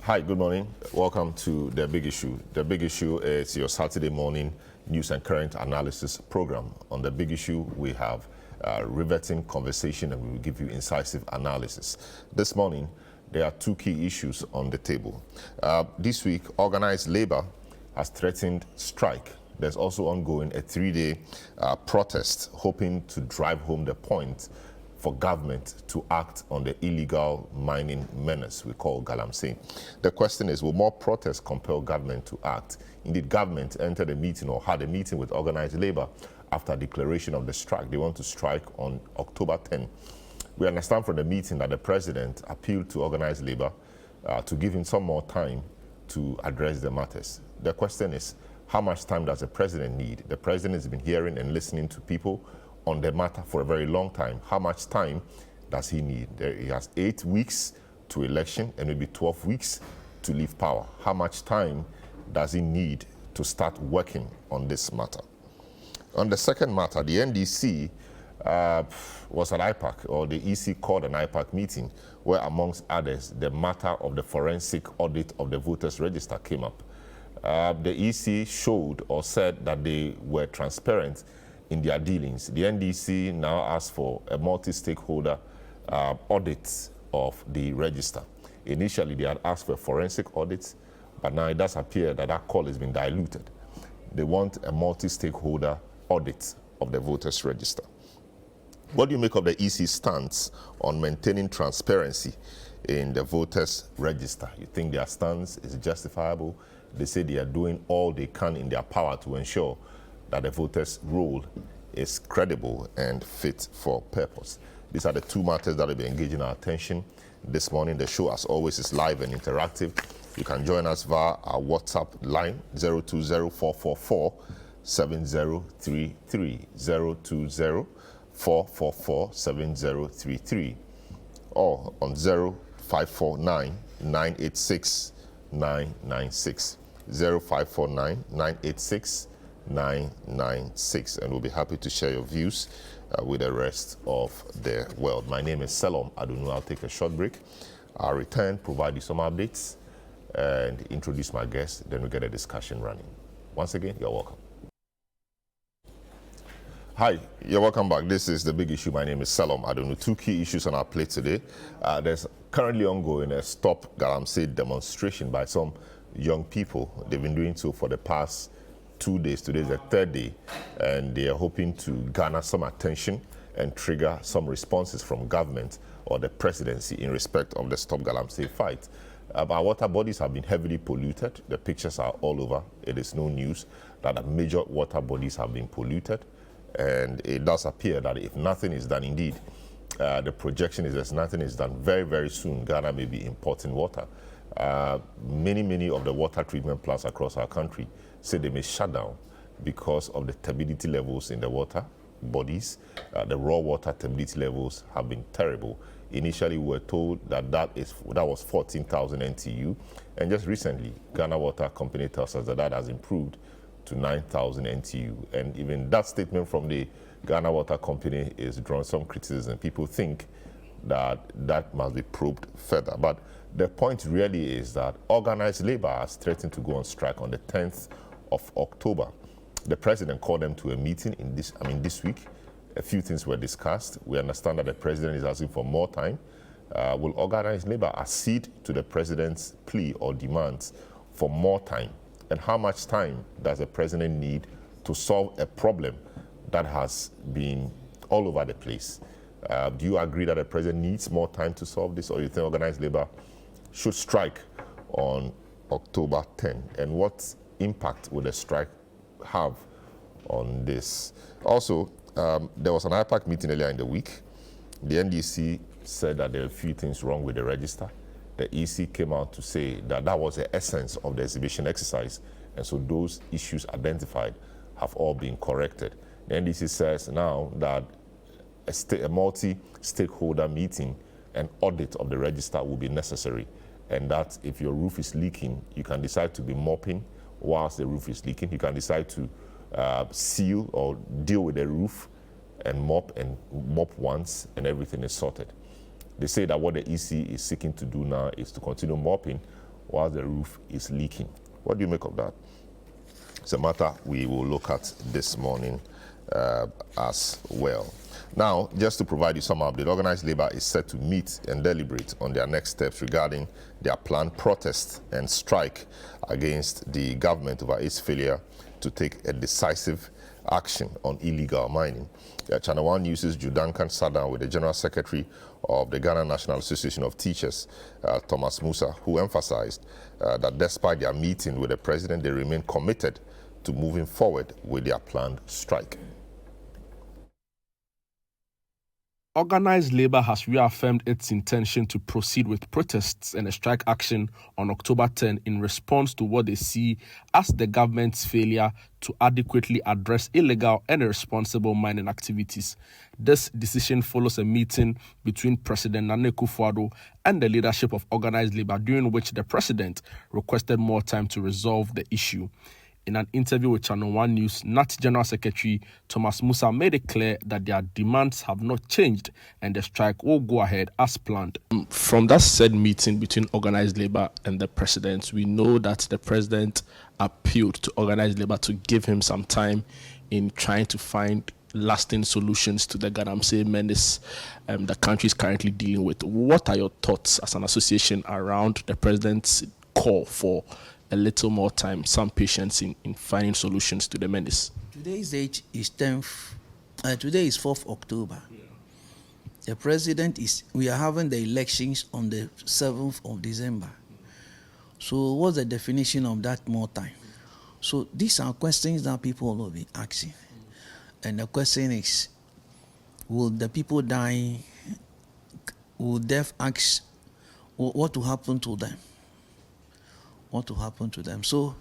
Hi, good morning. Welcome to The Big Issue. The Big Issue is your Saturday morning news and current analysis program. On The Big Issue, we have riveting conversation and we will give you incisive analysis. This morning, there are two key issues on the table. This week, Organised Labour has threatened strike. There's also ongoing a 3-day protest hoping to drive home the point for government to act on the illegal mining menace we call galamsey. The question is, will more protests compel government to act? Indeed, government entered a meeting or had a meeting with Organised Labour after declaration of the strike. They want to strike on October 10. We understand from the meeting that the president appealed to Organised Labour to give him some more time to address the matters. The question is, how much time does the president need? The president has been hearing and listening to people on the matter for a very long time. How much time does he need? He has 8 weeks to election and maybe 12 weeks to leave power. How much time does he need to start working on this matter? On the second matter, the NDC was at IPAC, or the EC called an IPAC meeting, where amongst others, the matter of the forensic audit of the voters register came up. The EC showed or said that they were transparent in their dealings. The NDC now asked for a multi-stakeholder audit of the register. Initially, they had asked for a forensic audit, but now it does appear that that call has been diluted. They want a multi-stakeholder audit of the voters register. What do you make of the EC stance on maintaining transparency in the voters register? You think their stance is justifiable? They say they are doing all they can in their power to ensure that the voters' role is credible and fit for purpose. These are the two matters that will be engaging our attention this morning. The show, as always, is live and interactive. You can join us via our WhatsApp line, 020-444-7033, 020-444-7033, or on 0549-986-996, 0549-986-996, and we'll be happy to share your views with the rest of the world. My name is Selom Adunu. I'll take a short break. I'll return, provide you some updates, and introduce my guest. Then we get a discussion running. Once again, you're welcome. Hi, you're welcome back. This is The Big Issue. My name is Selom Adunu. Two key issues on our plate today. There's currently ongoing a Stop Galamsey demonstration by some young people. They've been doing so for the past 2 days. Today is the third day, and they are hoping to garner some attention and trigger some responses from government or the presidency in respect of the Stop Galamsey fight. Our water bodies have been heavily polluted. The pictures are all over. It is no news that the major water bodies have been polluted, and it does appear that if nothing is done, indeed, the projection is that nothing is done, very, very soon, Ghana may be importing water. Many of the water treatment plants across our country say they may shut down because of the turbidity levels in the water bodies. The raw water turbidity levels have been terrible. Initially, we were told that that was 14,000 NTU, and just recently, Ghana Water Company tells us that that has improved to 9,000 NTU. And even that statement from the Ghana Water Company is drawing some criticism. People think that that must be probed further. But the point really is that Organised Labour has threatened to go on strike on the 10th of October. The president called them to a meeting this week. A few things were discussed. We understand that the president is asking for more time. Will Organised Labour accede to the president's plea or demands for more time? And how much time does the president need to solve a problem that has been all over the place? Do you agree that the president needs more time to solve this, or you think Organised Labour should strike on October 10? And what impact will the strike have on this? Also, there was an IPAC meeting earlier in the week. The NDC said that there are a few things wrong with the register. The EC came out to say that that was the essence of the exhibition exercise, and so those issues identified have all been corrected. The NDC says now that a multi-stakeholder meeting and audit of the register will be necessary, and that if your roof is leaking, you can decide to be mopping whilst the roof is leaking. You can decide to seal or deal with the roof and mop once, and everything is sorted. They say that what the EC is seeking to do now is to continue mopping while the roof is leaking. What do you make of that? It's a matter we will look at this morning as well. Now, just to provide you some update, Organised Labour is set to meet and deliberate on their next steps regarding their planned protest and strike against the government over its failure to take a decisive action on illegal mining. ChannelOne News' Jude Duncan sat down with the General Secretary of the Ghana National Association of Teachers, Thomas Musa, who emphasized that despite their meeting with the president, they remain committed to moving forward with their planned strike. Organised Labour has reaffirmed its intention to proceed with protests and a strike action on October 10 in response to what they see as the government's failure to adequately address illegal and irresponsible mining activities. This decision follows a meeting between President Nana Akufo-Addo and the leadership of Organised Labour, during which the president requested more time to resolve the issue. In an interview with ChannelOne News, NAT General Secretary Thomas Musa made it clear that their demands have not changed and the strike will go ahead as planned. From that said meeting between Organised Labour and the president, we know that the president appealed to Organised Labour to give him some time in trying to find lasting solutions to the Galamsey menace the country is currently dealing with. What are your thoughts as an association around the president's call for a little more time, some patience in finding solutions to the menace? Today's date is 10th. Today is 4th October. Yeah. The president we are having the elections on the 7th of December. So what's the definition of that more time? So these are questions that people will be asking. And the question is, will the people die? Will death ask what will happen to them? What to happen to them. So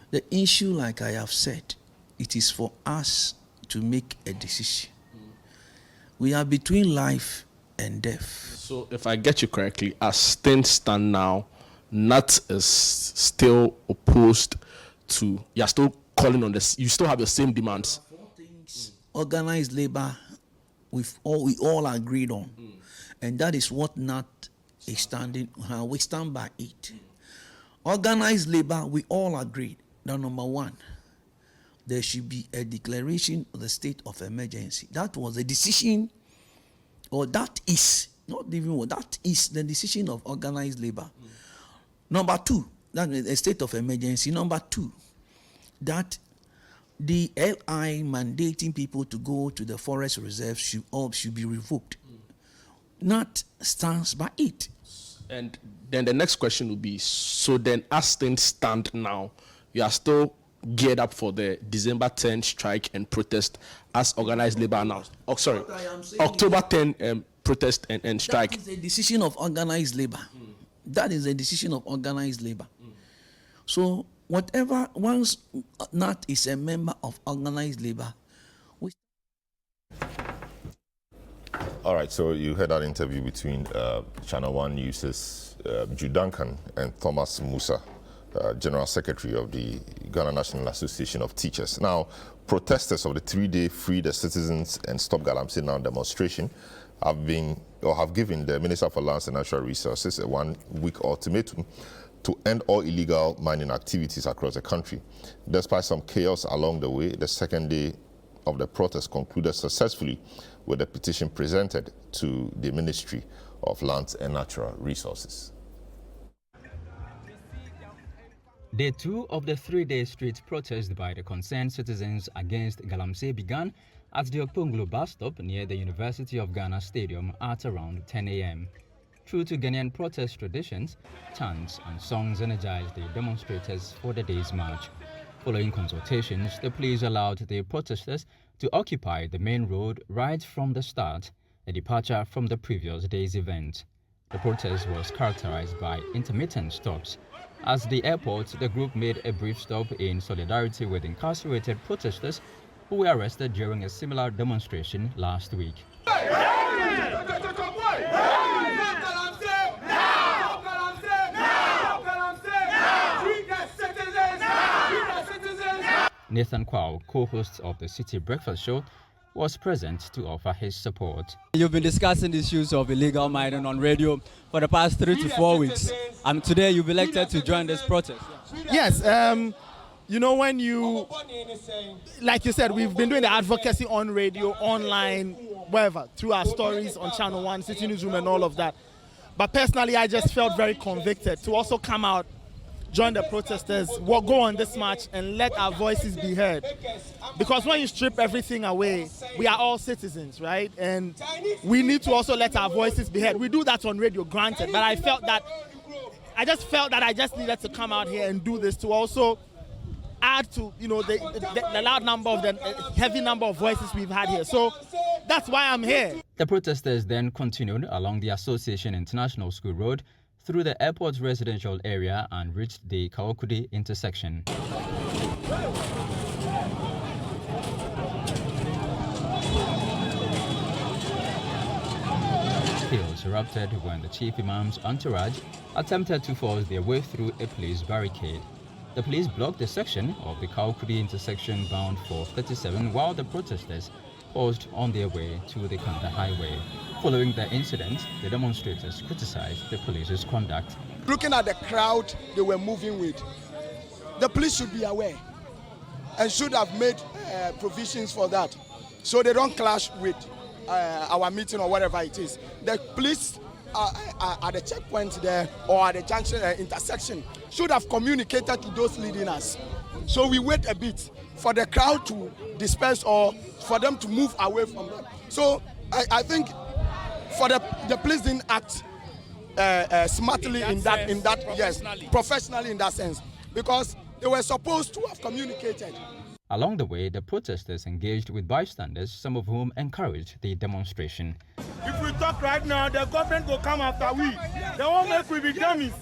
the issue, like I have said, it is for us to make a decision. We are between life and death. So if I get you correctly, as things stand now, NAT is still opposed to, you're still calling on this, you still have the same demands. Four things Organised Labour we all agreed on. And that is what NAT is standing, we stand by it. Organised Labour, we all agreed that number one, there should be a declaration of the state of emergency. That was a decision, or that is, not even what, that is the decision of Organised Labour. Number two, that is a state of emergency. Number two, that the LI mandating people to go to the forest reserves should be revoked. NAT stands by it. And then the next question would be, so then as things stand now, you are still geared up for the December 10 strike and protest as Organised Labour announced. Oh, sorry, October 10 protest and strike. That is a decision of Organised Labour. That is a decision of Organised Labour. So whatever, once NAT is a member of Organised Labour, All right, so you heard that interview between ChannelOne News' Jude Duncan and Thomas Musa, General Secretary of the Ghana National Association of Teachers. Now, protesters of the 3-day Free the Citizens and Stop Galamsey Now demonstration have given the Minister for Lands and Natural Resources a 1-week ultimatum to end all illegal mining activities across the country. Despite some chaos along the way, the second day of the protest concluded successfully with a petition presented to the Ministry of Lands and Natural Resources. Day 2 of the 3-day street protest by the concerned citizens against Galamsey began at the Okponglo bus stop near the University of Ghana Stadium at around 10 a.m. True to Ghanaian protest traditions, chants and songs energized the demonstrators for the day's march. Following consultations, the police allowed the protesters to occupy the main road right from the start, a departure from the previous day's event. The protest was characterized by intermittent stops. At the airport, the group made a brief stop in solidarity with incarcerated protesters who were arrested during a similar demonstration last week. Nathan Kwao, co-host of the City Breakfast Show, was present to offer his support. You've been discussing issues of illegal mining on radio for the past 3 to 4 weeks, and today you've elected to join this protest. Yes, you know, when you, like you said, we've been doing the advocacy on radio, online, wherever, through our stories on ChannelOne, City Newsroom and all of that. But personally, I just felt very convicted to also come out, join the protesters, go on this march and let our voices be heard. Because when you strip everything away, we are all citizens, right? And we need to also let our voices be heard. We do that on radio, granted, but I just felt that I just needed to come out here and do this to also add to, you know, the loud number of the heavy number of voices we've had here. So that's why I'm here. The protesters then continued along the Association International School Road through the airport's residential area and reached the Kawakudi intersection. Chaos erupted when the chief imam's entourage attempted to force their way through a police barricade. The police blocked the section of the Kawakudi intersection bound for 37 while the protesters paused on their way to the Kanda Highway. Following the incident, the demonstrators criticized the police's conduct. Looking at the crowd they were moving with, the police should be aware and should have made provisions for that so they don't clash with our meeting or whatever it is. The police at the checkpoint there or at the junction intersection should have communicated to those leading us. So we wait a bit for the crowd to disperse or for them to move away from them. So I think for the police didn't act smartly in that yes, professionally in that sense, because they were supposed to have communicated. Along the way, the protesters engaged with bystanders, some of whom encouraged the demonstration. If we talk right now, the government will come after we. They won't make we be dummies.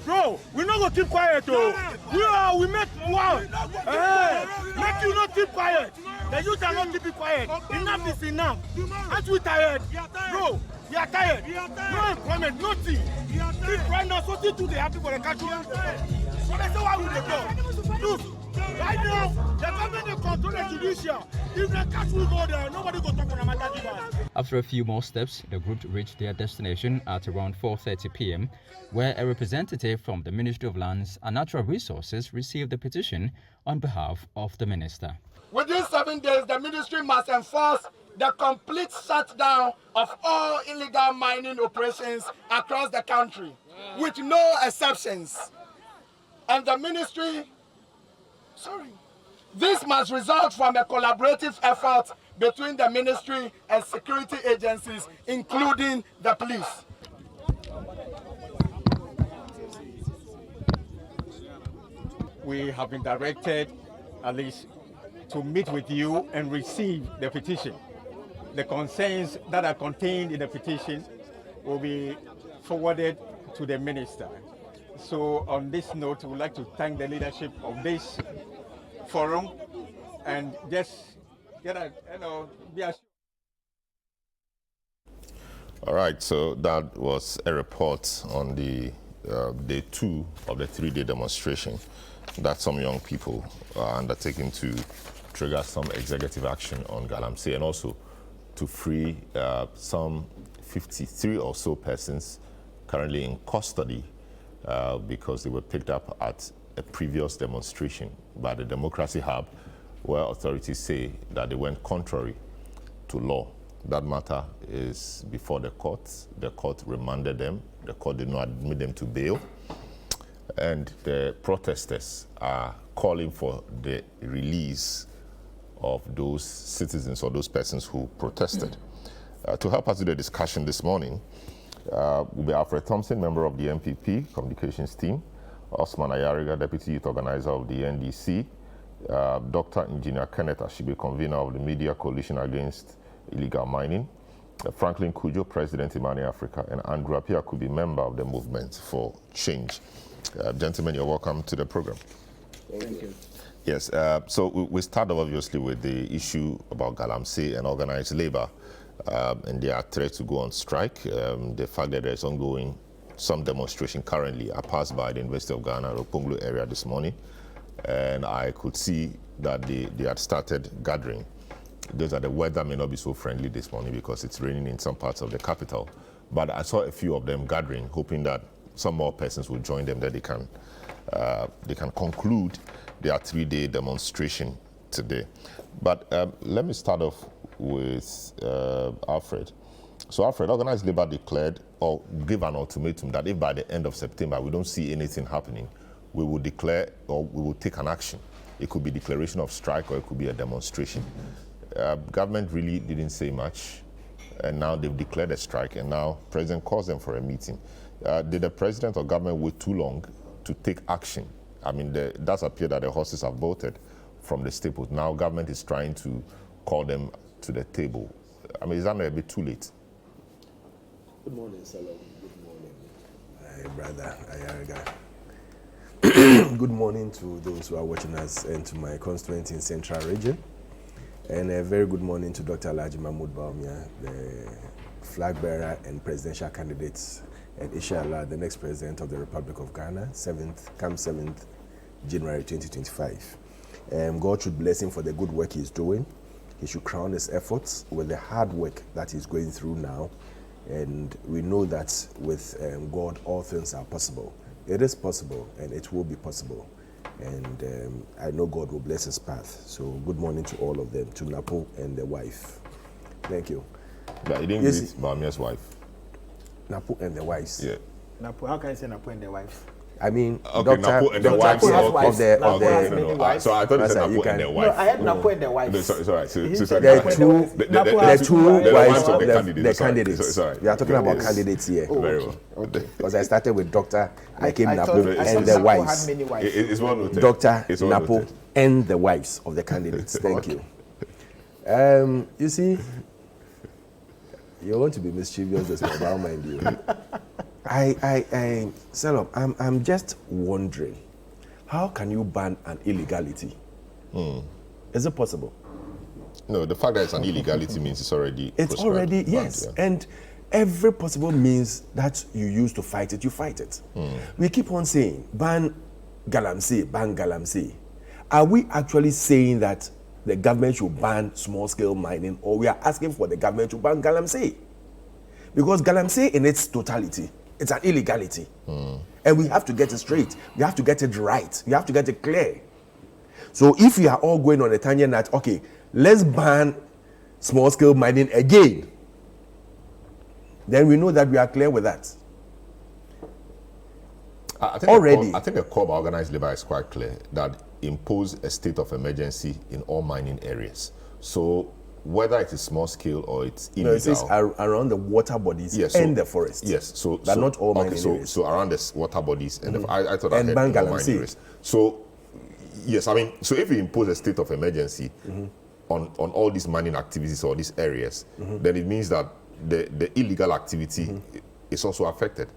Bro, we're not going to keep quiet, though. We make wow. Make you not keep quiet. The youth are not keeping quiet. Enough is enough. Aren't we tired? Bro, we are tired. No employment, nothing. Keep right now, so they happy for the country. So that's why we go. Look, right now, the government will control the judicial. If the country go there, nobody will talk on the matter. After a few more steps, the group reached their destination at around 4:30 p.m., where a representative from the Ministry of Lands and Natural Resources received the petition on behalf of the minister. Within 7 days, the ministry must enforce the complete shutdown of all illegal mining operations across the country, with no exceptions. And the ministry, this must result from a collaborative effort between the ministry and security agencies, including the police. We have been directed, at least, to meet with you and receive the petition. The concerns that are contained in the petition will be forwarded to the minister. So on this note, we would like to thank the leadership of this forum and just be assured. All right, so that was a report on the day 2 of the 3-day demonstration that some young people are undertaking to trigger some executive action on Galamsey and also to free some 53 or so persons currently in custody because they were picked up at a previous demonstration by the Democracy Hub, where authorities say that they went contrary to law. That matter is before the court. The court remanded them. The court did not admit them to bail. And the protesters are calling for the release of those citizens or those persons who protested. To help us with the discussion this morning will be Alfred Thompson, member of the MPP communications team, Osman Ayariga, deputy youth organizer of the NDC, Dr. Engineer Kenneth Ashibe, convener of the Media Coalition Against Illegal Mining, Franklin Kujo, president Imani Africa, and Andrew Apia could be member of the Movement for Change. Gentlemen, you're welcome to the program. Thank you. Yes, so we start obviously with the issue about Galamsey and organized labor and their threat to go on strike. The fact that there's ongoing some demonstration currently. I passed by the University of Ghana, Ruponglu area this morning, and I could see that they had started gathering those are the weather may not be so friendly this morning because it's raining in some parts of the capital. But I saw a few of them gathering, hoping that some more persons will join them, that they can conclude their 3-day demonstration today. But let me start off with Alfred. So Alfred, Organised Labour declared or gave an ultimatum that if by the end of September we don't see anything happening, we will declare or we will take an action. It could be declaration of strike or it could be a demonstration. Government really didn't say much, and now they've declared a strike, and now President calls them for a meeting. Did the President or government wait too long to take action? I mean, it does appear that the horses have bolted from the stables. Now government is trying to call them to the table. I mean, is that not a bit too late? Good morning, Salam. Good morning, hi, brother Ayariga. Good morning to those who are watching us and to my constituents in Central Region. And a very good morning to Dr. Alhaji Mahmoud Bawumia, the flag bearer and presidential candidates, and inshallah, the next president of the Republic of Ghana, 7th January 2025. God should bless him for the good work he's doing. He should crown his efforts with the hard work that he's going through now. And we know that with God, all things are possible. It is possible, and it will be possible. And I know God will bless his path. So good morning to all of them, to Napo and the wife. Thank you. But he didn't greet Bawumia's wife. Napo and the wives. Yeah. Napo, how can you say Napo and the wife? I mean, okay, Napo and the wives. So I thought you said Napo and the wife. No, I had Napo and the wife. No, sorry. There are two wives of the candidates. Sorry. We are talking about candidates here. Very well. Okay. Because I started with Doctor, I came Napo and the wives. It's well noted. Doctor, Napo and the wives of the candidates. Thank you. You see, you want to be mischievous as well, I'll mind you. Salam, I'm just wondering, how can you ban an illegality? Is it possible? No, the fact that it's an illegality means it's already banned, yes, yeah. And every possible means that you use to fight it, you fight it. We keep on saying, ban galamsey. Are we actually saying that the government should ban small-scale mining, or we are asking for the government to ban galamsey? Because galamsey in its totality, it's an illegality. And we have to get it straight. We have to get it right. We have to get it clear. So if we are all going on a tangent that, okay, let's ban small-scale mining again, then we know that we are clear with that. I think the call by Organised Labour is quite clear, that impose a state of emergency in all mining areas. So whether it is small scale or it's illegal. No, it says around the water bodies and the forest. Yes, but not all mining areas. So around the water bodies and I thought I heard all mining areas. So yes, I mean, so if we impose a state of emergency on all these mining activities or these areas, then it means that the illegal activity is also affected.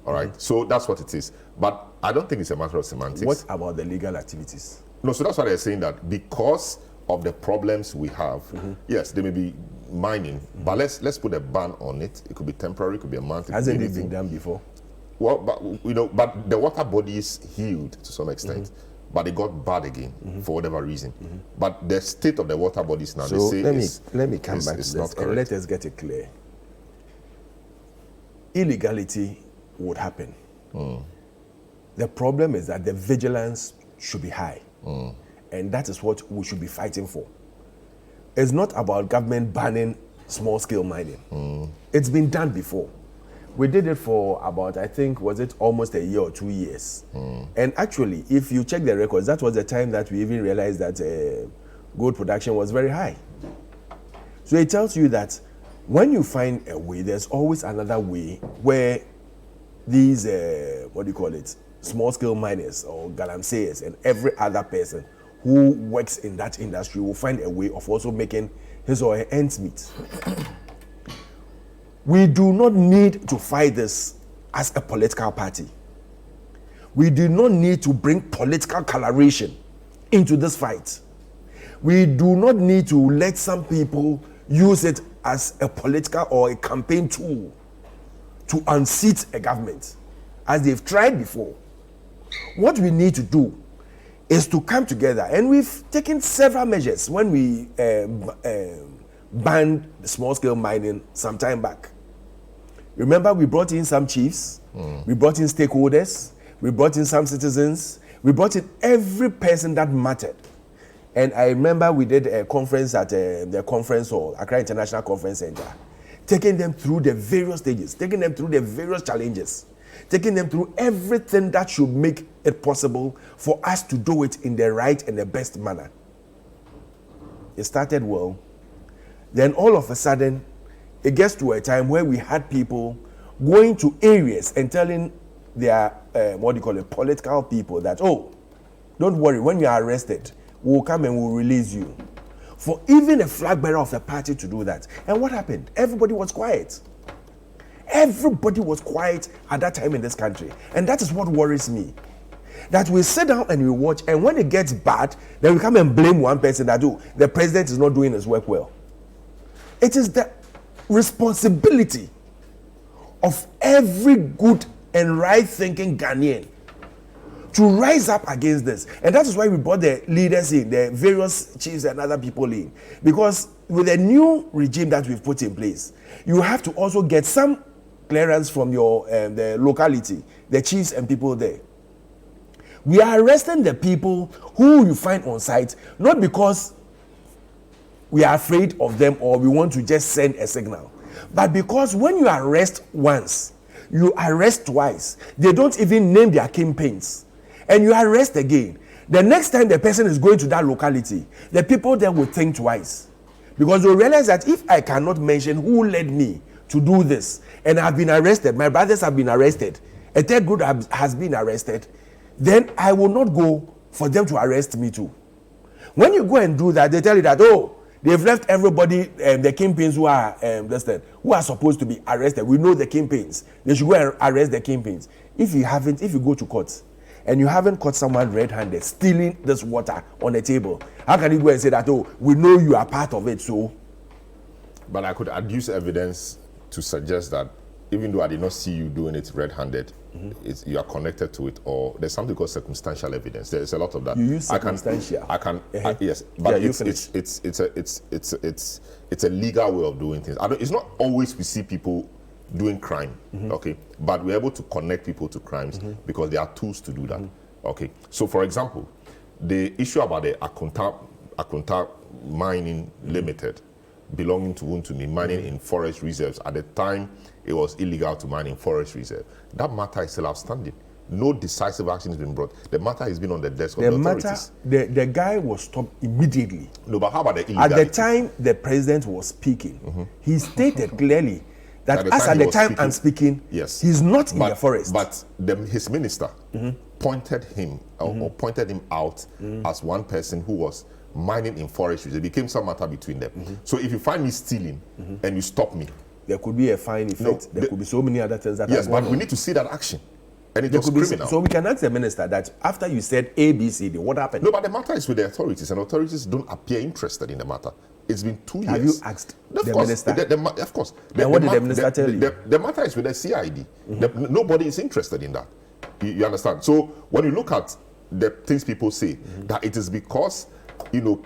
All right, so that's what it is. But I don't think it's a matter of semantics. What about the legal activities? No, so that's why they're saying that because of the problems we have, yes, there may be mining, but let's put a ban on it. It could be temporary, it could be a month. Hasn't it been done before? Well, but the water bodies healed to some extent, but it got bad again for whatever reason. But the state of the water bodies now, so they say let me come back to this and let us get it clear. Illegality would happen. The problem is that the vigilance should be high. And that is what we should be fighting for. It's not about government banning small-scale mining. It's been done before. We did it for about, I think, was it almost a year or 2 years? And actually, if you check the records, that was the time that we even realized that gold production was very high. So it tells you that when you find a way, there's always another way where these, small-scale miners or galamseyers and every other person who works in that industry will find a way of also making his or her ends meet. We do not need to fight this as a political party. We do not need to bring political coloration into this fight. We do not need to let some people use it as a political or a campaign tool to unseat a government, as they've tried before. What we need to do is to come together, and we've taken several measures when we banned small-scale mining some time back. Remember, we brought in some chiefs, we brought in stakeholders, we brought in some citizens, we brought in every person that mattered. And I remember we did a conference at the conference hall, Accra International Conference Center, taking them through the various stages, taking them through the various challenges, taking them through everything that should make it possible for us to do it in the right and the best manner. It started well. Then all of a sudden, it gets to a time where we had people going to areas and telling their, political people that, oh, don't worry, when you are arrested, we'll come and we'll release you. For even a flag bearer of the party to do that. And what happened? Everybody was quiet. Everybody was quiet at that time in this country. And that is what worries me. That we sit down and we watch, and when it gets bad, then we come and blame one person that, oh, the president is not doing his work well. It is the responsibility of every good and right-thinking Ghanaian to rise up against this. And that is why we brought the leaders in, the various chiefs and other people in. Because with the new regime that we've put in place, you have to also get some clearance from your the locality, the chiefs and people there. We are arresting the people who you find on site, not because we are afraid of them or we want to just send a signal, but because when you arrest once, you arrest twice. They don't even name their campaigns. And you arrest again. The next time the person is going to that locality, the people there will think twice. Because they realize that if I cannot mention who led me to do this, and I've been arrested, my brothers have been arrested, a third group has been arrested, then I will not go for them to arrest me too. When you go and do that, they tell you that, oh, they've left everybody, the kingpins who are supposed to be arrested. We know the kingpins. They should go and arrest the kingpins. If you go to court and you haven't caught someone red-handed stealing this water on the table, how can you go and say that, oh, we know you are part of it, so? But I could adduce evidence to suggest that even though I did not see you doing it red-handed, you are connected to it, or there's something called circumstantial evidence. There's a lot of that. You use circumstantial. Yes, but it's a legal way of doing things. It's not always we see people doing crime, okay, but we're able to connect people to crimes because there are tools to do that. Okay, so for example, the issue about the Akunta Mining Limited belonging to Wuntumi, mining in forest reserves. At the time, it was illegal to mine in forest reserve. That matter is still outstanding. No decisive action has been brought. The matter has been on the desk of the authorities. The guy was stopped immediately. No, but how about the illegality? At the time the president was speaking, he stated clearly that at the time I'm speaking, yes, he's not in the forest. But his minister pointed him or pointed him out as one person who was mining in forestry. It became some matter between them. So if you find me stealing and you stop me, there could be a fine effect. No, there could be so many other things that yes, but we need to see that action. And it was criminal. So we can ask the minister that after you said A, B, C, D, what happened? No, but the matter is with the authorities, and authorities don't appear interested in the matter. It's been 2 years. Have you asked the minister? Of course. Then what did the minister tell you? The matter is with the CID. Nobody is interested in that. You understand? So when you look at the things people say, that it is because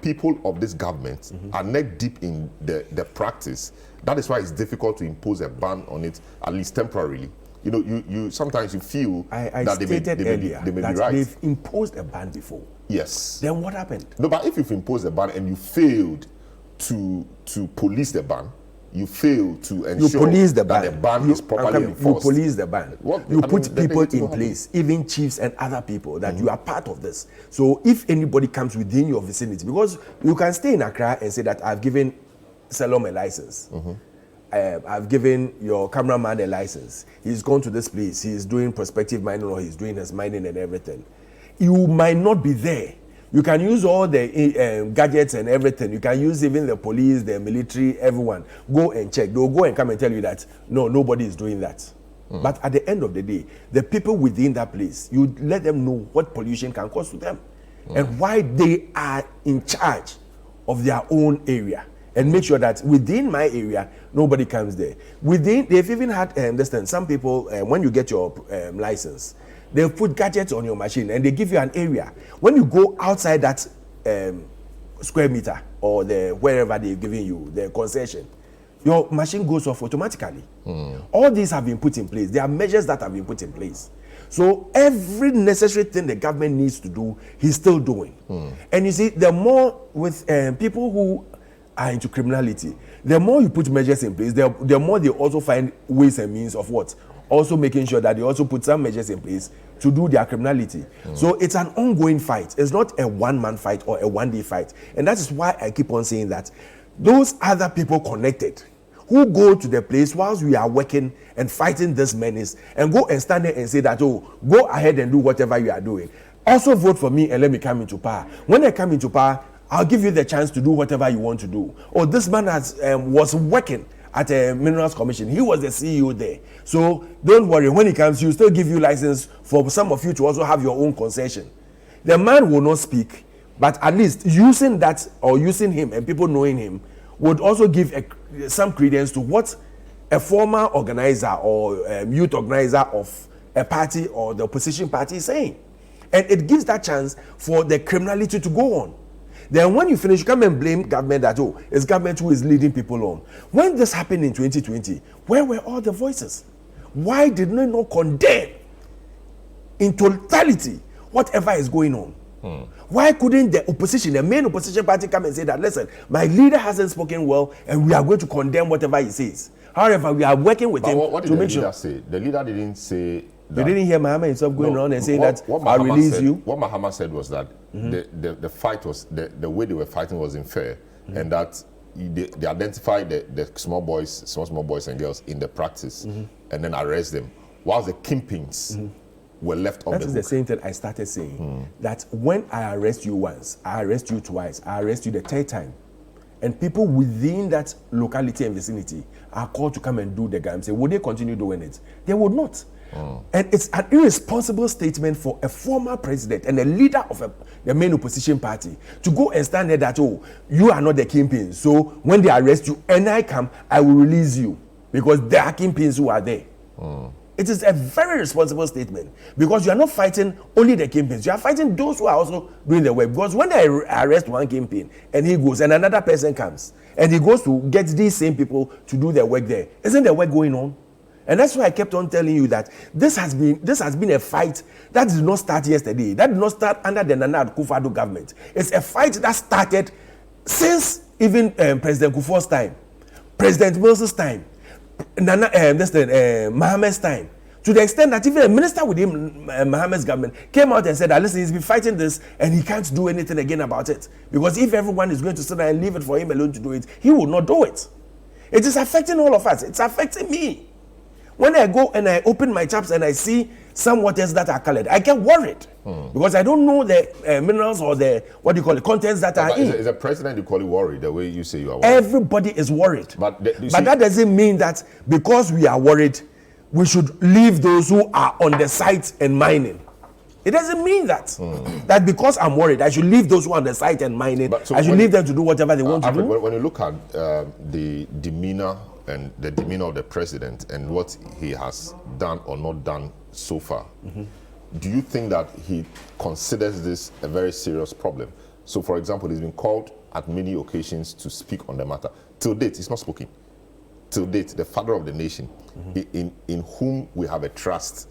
people of this government are neck deep in the practice. That is why it's difficult to impose a ban on it, at least temporarily. You sometimes you feel that they may be right. They've imposed a ban before. Yes. Then what happened? No, but if you've imposed a ban and you failed to police the ban, you fail to ensure that the ban is properly enforced. You police the ban. You put people in place, even chiefs and other people, that you are part of this. So if anybody comes within your vicinity, because you can stay in Accra and say that I've given Salom a license. I've given your cameraman a license. He's gone to this place. He's doing prospective mining or he's doing his mining and everything. You might not be there. You can use all the gadgets and everything. You can use even the police, the military, everyone. Go and check. They'll go and come and tell you that, no, nobody is doing that. But at the end of the day, the people within that place, you let them know what pollution can cause to them and why they are in charge of their own area. And make sure that within my area, nobody comes there. They've even had, some people, when you get your license, They put gadgets on your machine and they give you an area. When you go outside that square meter or the wherever they're giving you the concession, your machine goes off automatically. All these have been put in place. There are measures that have been put in place. So every necessary thing the government needs to do, he's still doing. And you see, the more with people who are into criminality, the more you put measures in place, the more they also find ways and means of what? Also making sure that they also put some measures in place to do their criminality. So it's an ongoing fight. It's not a one-man fight or a one-day fight. And that is why I keep on saying that those other people connected who go to the place whilst we are working and fighting this menace and go and stand there and say that, oh, go ahead and do whatever you are doing. Also vote for me and let me come into power. When I come into power, I'll give you the chance to do whatever you want to do. Oh, this man was working at a Minerals Commission. He was the CEO there. So don't worry, when he comes, he'll still give you license for some of you to also have your own concession. The man will not speak, but at least using that or using him and people knowing him would also give some credence to what a former organizer or youth organizer of a party or the opposition party is saying. And it gives that chance for the criminality to go on. Then when you finish, you come and blame government that, oh, it's government who is leading people on. When this happened in 2020, where were all the voices? Why did they not condemn in totality whatever is going on? Why couldn't the opposition, the main opposition party, come and say that, listen, my leader hasn't spoken well and we are going to condemn whatever he says? However, we are working with him to make sure. Say? The leader didn't say that. You didn't hear Mahama himself going on and saying that I'll release you? What Mahama said was that the fight was, the way they were fighting was unfair, and that they identified the small boys and girls in the practice and then arrest them, whilst the kingpins were left on the hook. That is the same thing I started saying, that when I arrest you once, I arrest you twice, I arrest you the third time, and people within that locality and vicinity are called to come and do the game. Say, would they continue doing it? They would not. And it's an irresponsible statement for a former president and a leader of the main opposition party to go and stand there that, oh, you are not the kingpin. So when they arrest you and I come, I will release you because there are kingpins who are there. It is a very responsible statement because you are not fighting only the kingpins. You are fighting those who are also doing the work. Because when they arrest one kingpin and he goes and another person comes and he goes to get these same people to do their work there, isn't the work going on? And that's why I kept on telling you that this has been a fight that did not start yesterday. That did not start under the Nana Akufo-Addo government. It's a fight that started since even President Kufuor's time, President Mills' time, Mohammed's time. To the extent that even a minister within Mohammed's government came out and said that, listen, he's been fighting this and he can't do anything again about it. Because if everyone is going to sit there and leave it for him alone to do it, he will not do it. It is affecting all of us. It's affecting me. When I go and I open my taps and I see some waters that are colored, I get worried because I don't know the minerals or the, contents that are in. Is a president you call it worried the way you say you are worried? Everybody is worried. But that doesn't mean that because we are worried, we should leave those who are on the site and mining. It doesn't mean that. That because I'm worried, I should leave those who are on the site and mining. I should leave them to do whatever they want to do. When you look at the demeanor and the demeanor of the president and what he has done or not done so far, do you think that he considers this a very serious problem? So, for example, he's been called at many occasions to speak on the matter. Till date, he's not spoken. Till date, the father of the nation, in whom we have a trust,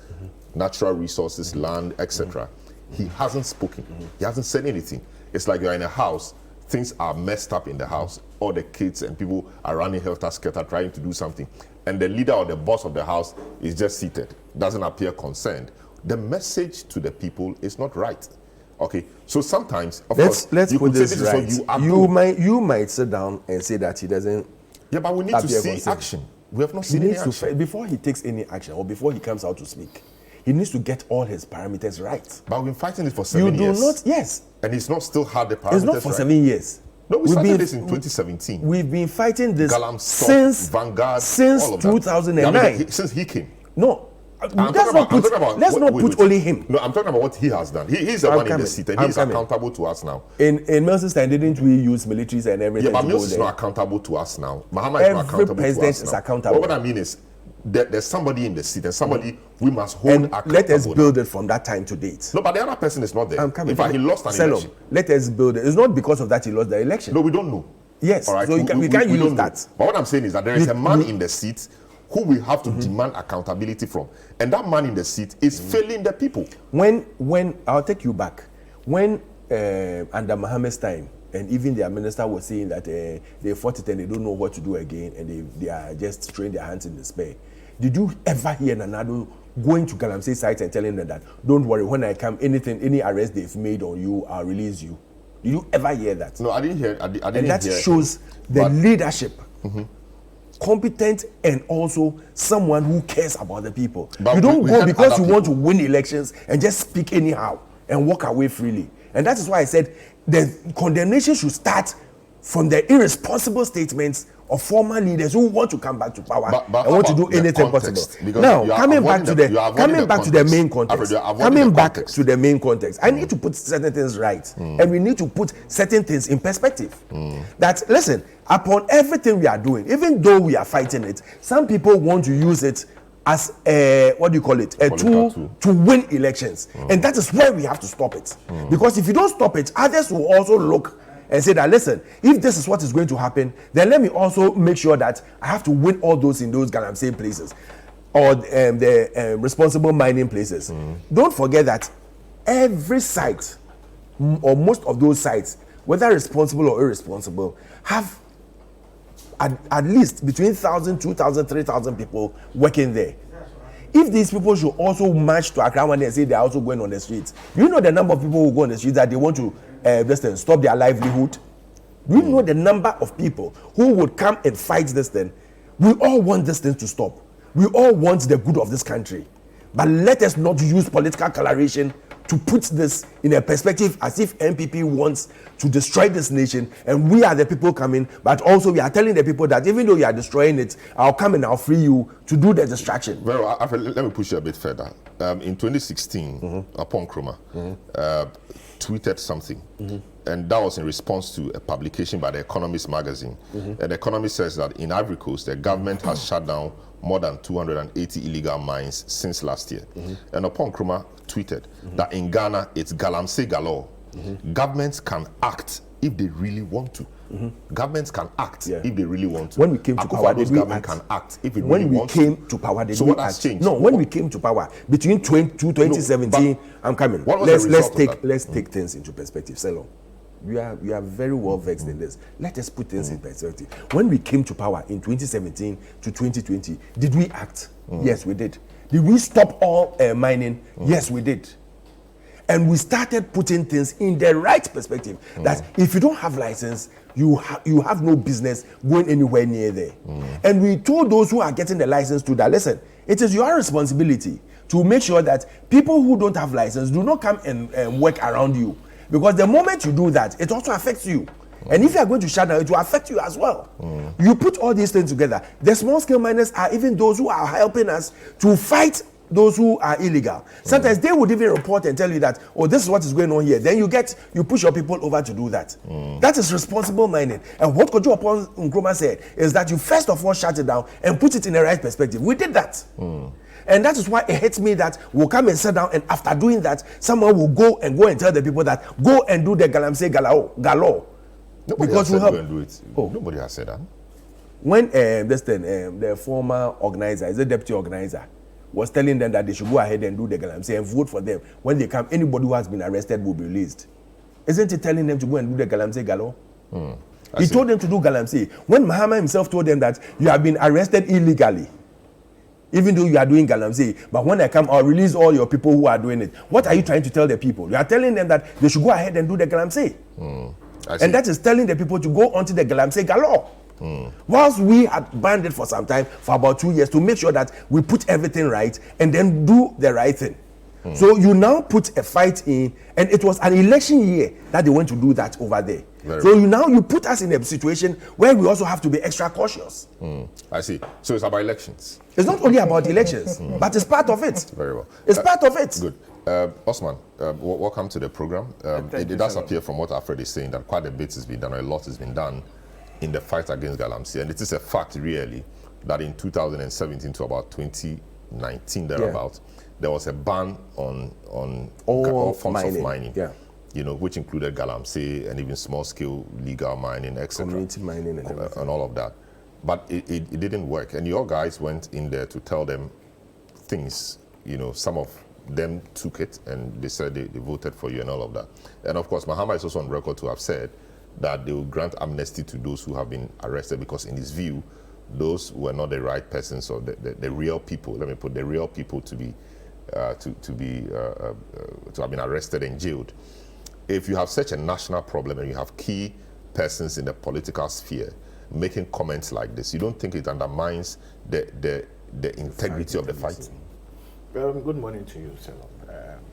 natural resources, land, etc., he hasn't spoken. He hasn't said anything. It's like you're in a house, things are messed up in the house. All the kids and people are running helter-skelter trying to do something. And the leader or the boss of the house is just seated, doesn't appear concerned. The message to the people is not right. Okay, so sometimes, of course, you put this right. You might sit down and say that he doesn't. Yeah, but we need to see action. We have not seen any action. Before he takes any action or before he comes out to speak, he needs to get all his parameters right. But we've been fighting this for 7 years. You do not, yes. And he's not still had the parameters right. It's not for 7 years. No, we started this in 2017. We've been fighting this since Vanguard, since 2009. Yeah, I mean, since he came. No. Let's not put only him. No, I'm talking about what he has done. He's the one in the seat, and he's accountable to us now. In Mills' time, didn't we use militaries and everything? Yeah, but Mills is not accountable to us now. Mahama is not accountable to us now. Every president is accountable. What I mean is, there's somebody in the seat and somebody we must hold accountable. Let us build it from that time to date. No, but the other person is not there. In fact, he lost an election. Let us build it. It's not because of that he lost the election. No, we don't know. Yes, all right. So we can't use that. But what I'm saying is that there is a man in the seat who we have to demand accountability from. And that man in the seat is failing the people. When I'll take you back. When under Mohammed's time, and even their minister was saying that they fought it and they don't know what to do again, and they are just throwing their hands in despair. Did you ever hear Nanado going to Galamsey site and telling them that, don't worry, when I come, any arrest they've made on you, I'll release you? Did you ever hear that? No, I didn't hear. I didn't and that hear shows the leadership, competent, and also someone who cares about the people. But you don't go because you want to win elections and just speak anyhow and walk away freely. And that is why I said the condemnation should start from the irresponsible statements of former leaders who want to come back to power and want to do anything possible. Now, coming back to the main context, I need to put certain things right, and we need to put certain things in perspective. That, listen, upon everything we are doing, even though we are fighting it, some people want to use it as a tool to win elections, and that is where we have to stop it. Because if you don't stop it, others will also look and say that, listen, if this is what is going to happen, then let me also make sure that I have to win all those in those Galamsey places or the responsible mining places. Don't forget that every site or most of those sites, whether responsible or irresponsible, have at least between 1,000, 2,000, 3,000 people working there. If these people should also march to Accra and say they're also going on the streets, you know the number of people who go on the streets that they want to stop their livelihood? You know the number of people who would come and fight this thing? We all want this thing to stop. We all want the good of this country. But let us not use political coloration to put this in a perspective as if MPP wants to destroy this nation and we are the people coming, but also we are telling the people that even though you are destroying it, I'll come and I'll free you to do the distraction. Very well, let me push you a bit further. In 2016, Upon Nkrumah tweeted something, and that was in response to a publication by The Economist magazine. And The Economist says that in Ivory Coast, the government has shut down more than 280 illegal mines since last year. And Upon Nkrumah tweeted that in Ghana, it's Galamsey galore. Governments can act if they really want to. Governments can act if they really want to. When we came to power, did we act? Can act if it really wants to. When we came to power, did we what act? has changed? No, when we came to power, between 2017, I'm coming. Let's take things into perspective. Selon, we are very well vexed in this. Let us put things in perspective. When we came to power in 2017 to 2020, did we act? Yes, we did. Did we stop all mining? Yes, we did. And we started putting things in the right perspective. That if you don't have license, you have no business going anywhere near there. And we told those who are getting the license to that, listen, it is your responsibility to make sure that people who don't have license do not come and work around you. Because the moment you do that, it also affects you. And if you are going to shut down, it will affect you as well. You put all these things together. The small-scale miners are even those who are helping us to fight those who are illegal. Sometimes they would even report and tell you that, oh, this is what is going on here. Then you push your people over to do that. That is responsible mining. And what Kojo Upon Nkrumah said is that you first of all shut it down and put it in the right perspective. We did that. And that is why it hits me that we'll come and sit down, and after doing that, someone will go and tell the people that go and do the Galamsey galore. Nobody has said go and do it. Nobody has said that. When the former organizer, the deputy organizer, was telling them that they should go ahead and do the Galamsey and vote for them. When they come, anybody who has been arrested will be released. Isn't he telling them to go and do the Galamsey galore? He told them to do Galamsey. When Mahama himself told them that you have been arrested illegally, even though you are doing Galamsey, but when I come, I'll release all your people who are doing it. What are you trying to tell the people? You are telling them that they should go ahead and do the Galamsey. And that is telling the people to go onto the Galamsey galore. Whilst we had banned it for some time, for about 2 years, to make sure that we put everything right and then do the right thing. So you now put a fight in, and it was an election year that they went to do that over there. You put us in a situation where we also have to be extra cautious. I see. So it's about elections. It's not only about elections, but it's part of it. Very well. It's part of it. Good. Osman, welcome to the program. It does appear from what Alfred is saying that quite a bit has been done, or a lot has been done in the fight against Galamsey, and it is a fact really that in 2017 to about 2019 thereabouts, there was a ban on all forms of mining. Yeah. You know, which included galamsey and even small-scale legal mining, etc. Community mining and everything. And all of that. But it didn't work. And your guys went in there to tell them things. You know, some of them took it and they said they voted for you and all of that. And of course, Mahama is also on record to have said that they will grant amnesty to those who have been arrested because in his view, those were not the right persons or the real people. Let me put the real people to have been arrested and jailed. If you have such a national problem and you have key persons in the political sphere making comments like this, you don't think it undermines the integrity of the fight? Well, good morning to you, Salom.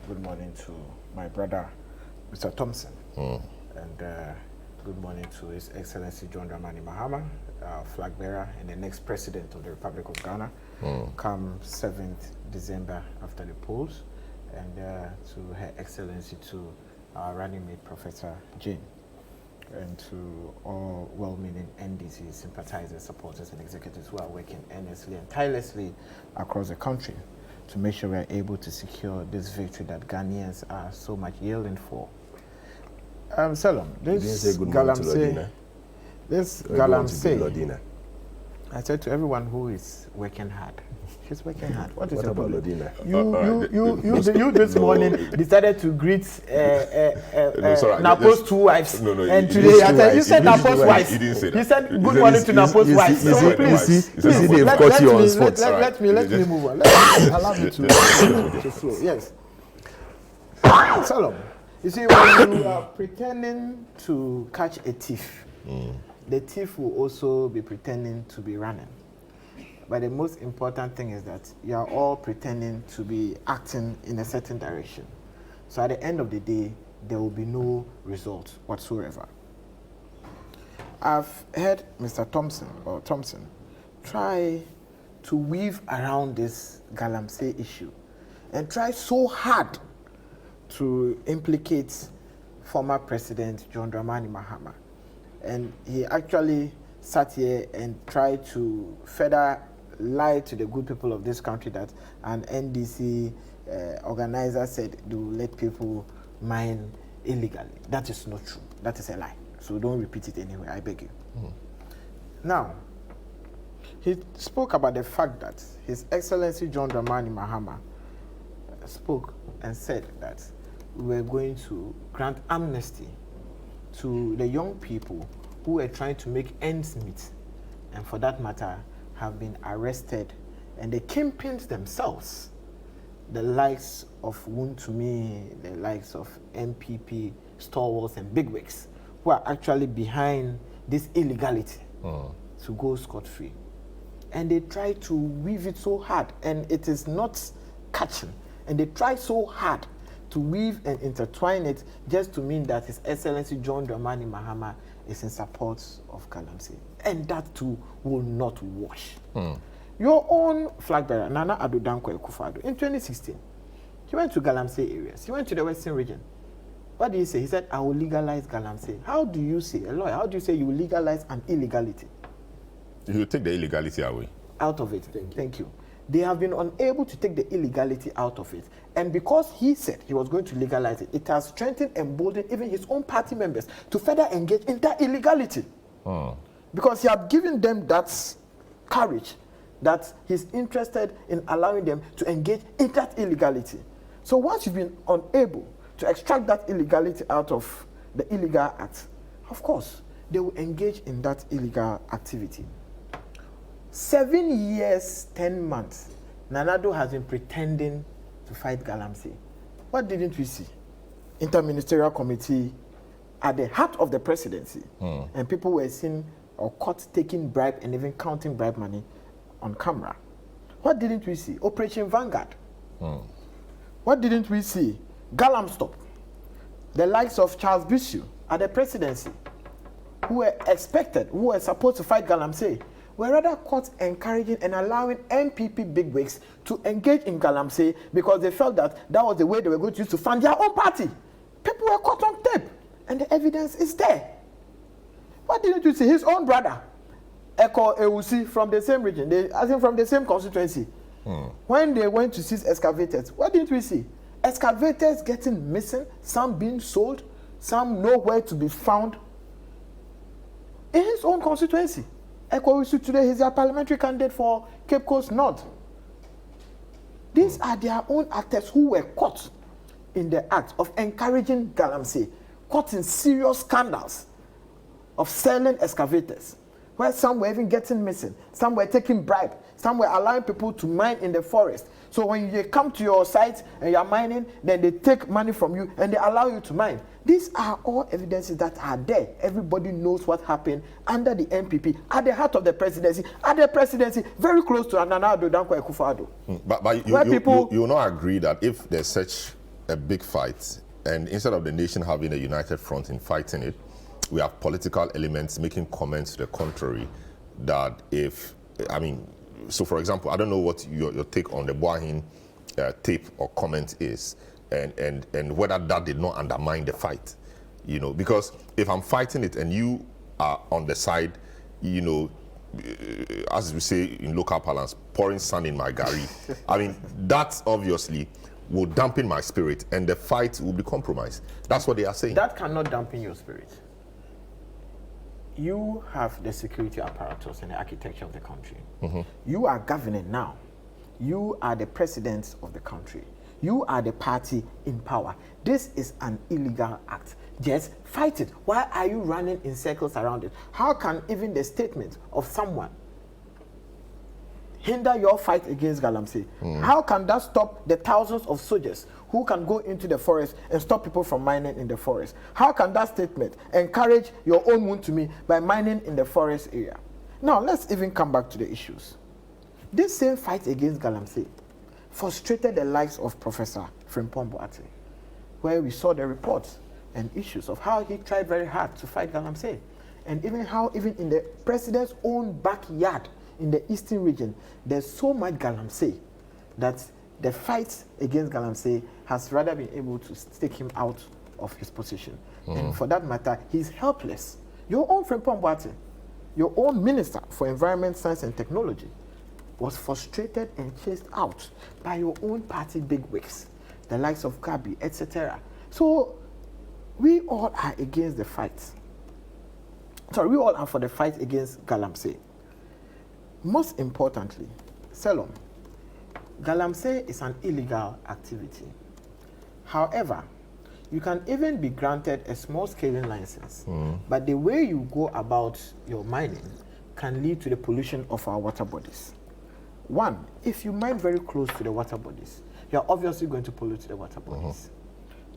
Good morning to my brother, Mr. Thompson. And good morning to His Excellency John Dramani Mahama, flag bearer and the next president of the Republic of Ghana, come 7th December after the polls, and to Her Excellency to our running mate, Professor Jane, and to all well-meaning NDC sympathizers, supporters, and executives who are working earnestly and tirelessly across the country to make sure we are able to secure this victory that Ghanaians are so much yielding for. Salom, this galamsey, I said to everyone who is working hard, she's working hard. What about Lodina? You this morning decided to greet Napo's two wives. And today I said, you said Napo's wives. You said good morning to Napo's wives. So please, let me move on. Allow me to flow. Yes. Salom, you see, when you are pretending to catch a thief, the thief will also be pretending to be running. But the most important thing is that you are all pretending to be acting in a certain direction. So at the end of the day, there will be no result whatsoever. I've heard Mr. Thompson try to weave around this galamsey issue and try so hard to implicate former President John Dramani Mahama. And he actually sat here and tried to further lie to the good people of this country that an NDC organizer said they will let people mine illegally. That is not true. That is a lie. So don't repeat it anyway, I beg you. Now, he spoke about the fact that His Excellency John Dramani Mahama spoke and said that we were going to grant amnesty to the young people who were trying to make ends meet, and for that matter, have been arrested, and the kingpins themselves, the likes of Wuntumi, the likes of MPP, stalwarts and bigwigs, who are actually behind this illegality to go scot-free. And they try to weave it so hard, and it is not catching. And they try so hard to weave and intertwine it just to mean that His Excellency John Dramani Mahama is in support of galamsey. And that too will not wash. Your own flag bearer, Nana Addo Dankwa Akufo-Addo, in 2016, he went to galamsey areas. He went to the Western region. What did he say? He said, I will legalize galamsey. How do you say, a lawyer, how do you say you will legalize an illegality? You will take the illegality away. Out of it. Thank you. They have been unable to take the illegality out of it. And because he said he was going to legalize it, it has strengthened and emboldened even his own party members to further engage in that illegality. Because he had given them that courage, that he's interested in allowing them to engage in that illegality. So once you've been unable to extract that illegality out of the illegal act, of course, they will engage in that illegal activity. 7 years, 10 months, Nana Addo has been pretending to fight galamsey. What didn't we see? Interministerial committee at the heart of the presidency, and people were seen or caught taking bribe and even counting bribe money on camera. What didn't we see? Operation Vanguard. What didn't we see? Galam Stop. The likes of Charles Bishop at the presidency, who were expected, who were supposed to fight galamsey, were rather caught encouraging and allowing MPP bigwigs to engage in galamsey because they felt that that was the way they were going to use to fund their own party. People were caught on tape, and the evidence is there. What didn't you see? His own brother, Echo Ewusi from the same region, as in from the same constituency. When they went to seize excavators, what did we see? Excavators getting missing, some being sold, some nowhere to be found in his own constituency. Echo Ewusi today, he's a parliamentary candidate for Cape Coast North. These are their own actors who were caught in the act of encouraging Galamsey, caught in serious scandals of selling excavators, where some were even getting missing, some were taking bribe, some were allowing people to mine in the forest. So when they come to your site and you are mining, then they take money from you and they allow you to mine. These are all evidences that are there. Everybody knows what happened under the NPP, at the heart of the presidency, very close to Nana Addo Dankwa Akufo-Addo. But you will not agree that if there's such a big fight, and instead of the nation having a united front in fighting it, we have political elements making comments to the contrary, that so for example, I don't know what your take on the Boahin tape or comment is, and whether that did not undermine the fight, because if I'm fighting it and you are on the side, as we say in local parlance, pouring sand in my gari, that obviously will dampen my spirit and the fight will be compromised. That's what they are saying. That cannot dampen your spirit. You have the security apparatus and the architecture of the country. You are governing now. You are the president of the country. You are the party in power. This is an illegal act. Just fight it. Why are you running in circles around it? How can even the statement of someone hinder your fight against Galamsey? How can that stop the thousands of soldiers who can go into the forest and stop people from mining in the forest? How can that statement encourage your own wound to me by mining in the forest area? Now, let's even come back to the issues. This same fight against Galamsey frustrated the likes of Professor Frimpong Boakye, where we saw the reports and issues of how he tried very hard to fight Galamsey, and even how even in the president's own backyard in the eastern region, there's so much Galamsey that the fight against Galamsey has rather been able to take him out of his position. And for that matter, he's helpless. Your own Frimpong Boakye, your own Minister for Environment, Science and Technology, was frustrated and chased out by your own party bigwigs, the likes of Kabi, etc. So we all are against the fight. Sorry, we all are for the fight against Galamsey. Most importantly, Selom, Galamsey is an illegal activity. However, you can even be granted a small scaling license, but the way you go about your mining can lead to the pollution of our water bodies. One, if you mine very close to the water bodies, you're obviously going to pollute the water bodies.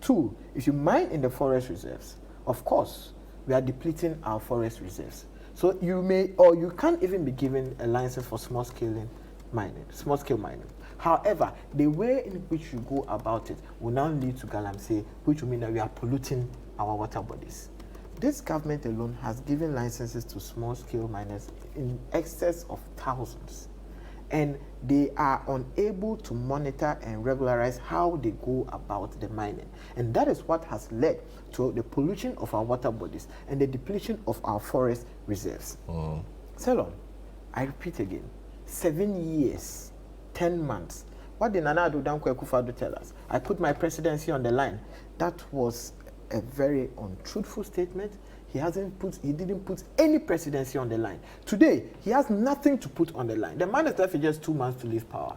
Two, if you mine in the forest reserves, of course, we are depleting our forest reserves. So you may, or you can't even be given a license for small scale mining. However, the way in which you go about it will now lead to Galamsey, which will mean that we are polluting our water bodies. This government alone has given licenses to small scale miners in excess of thousands, and they are unable to monitor and regularize how they go about the mining. And that is what has led to the pollution of our water bodies and the depletion of our forest reserves. Selon, I repeat again, 7 years, 10 months. What did Nana Addo Dankwa Akufo-Addo tell us? I put my presidency on the line. That was a very untruthful statement. He didn't put any presidency on the line. Today, he has nothing to put on the line. The man is left with just 2 months to leave power.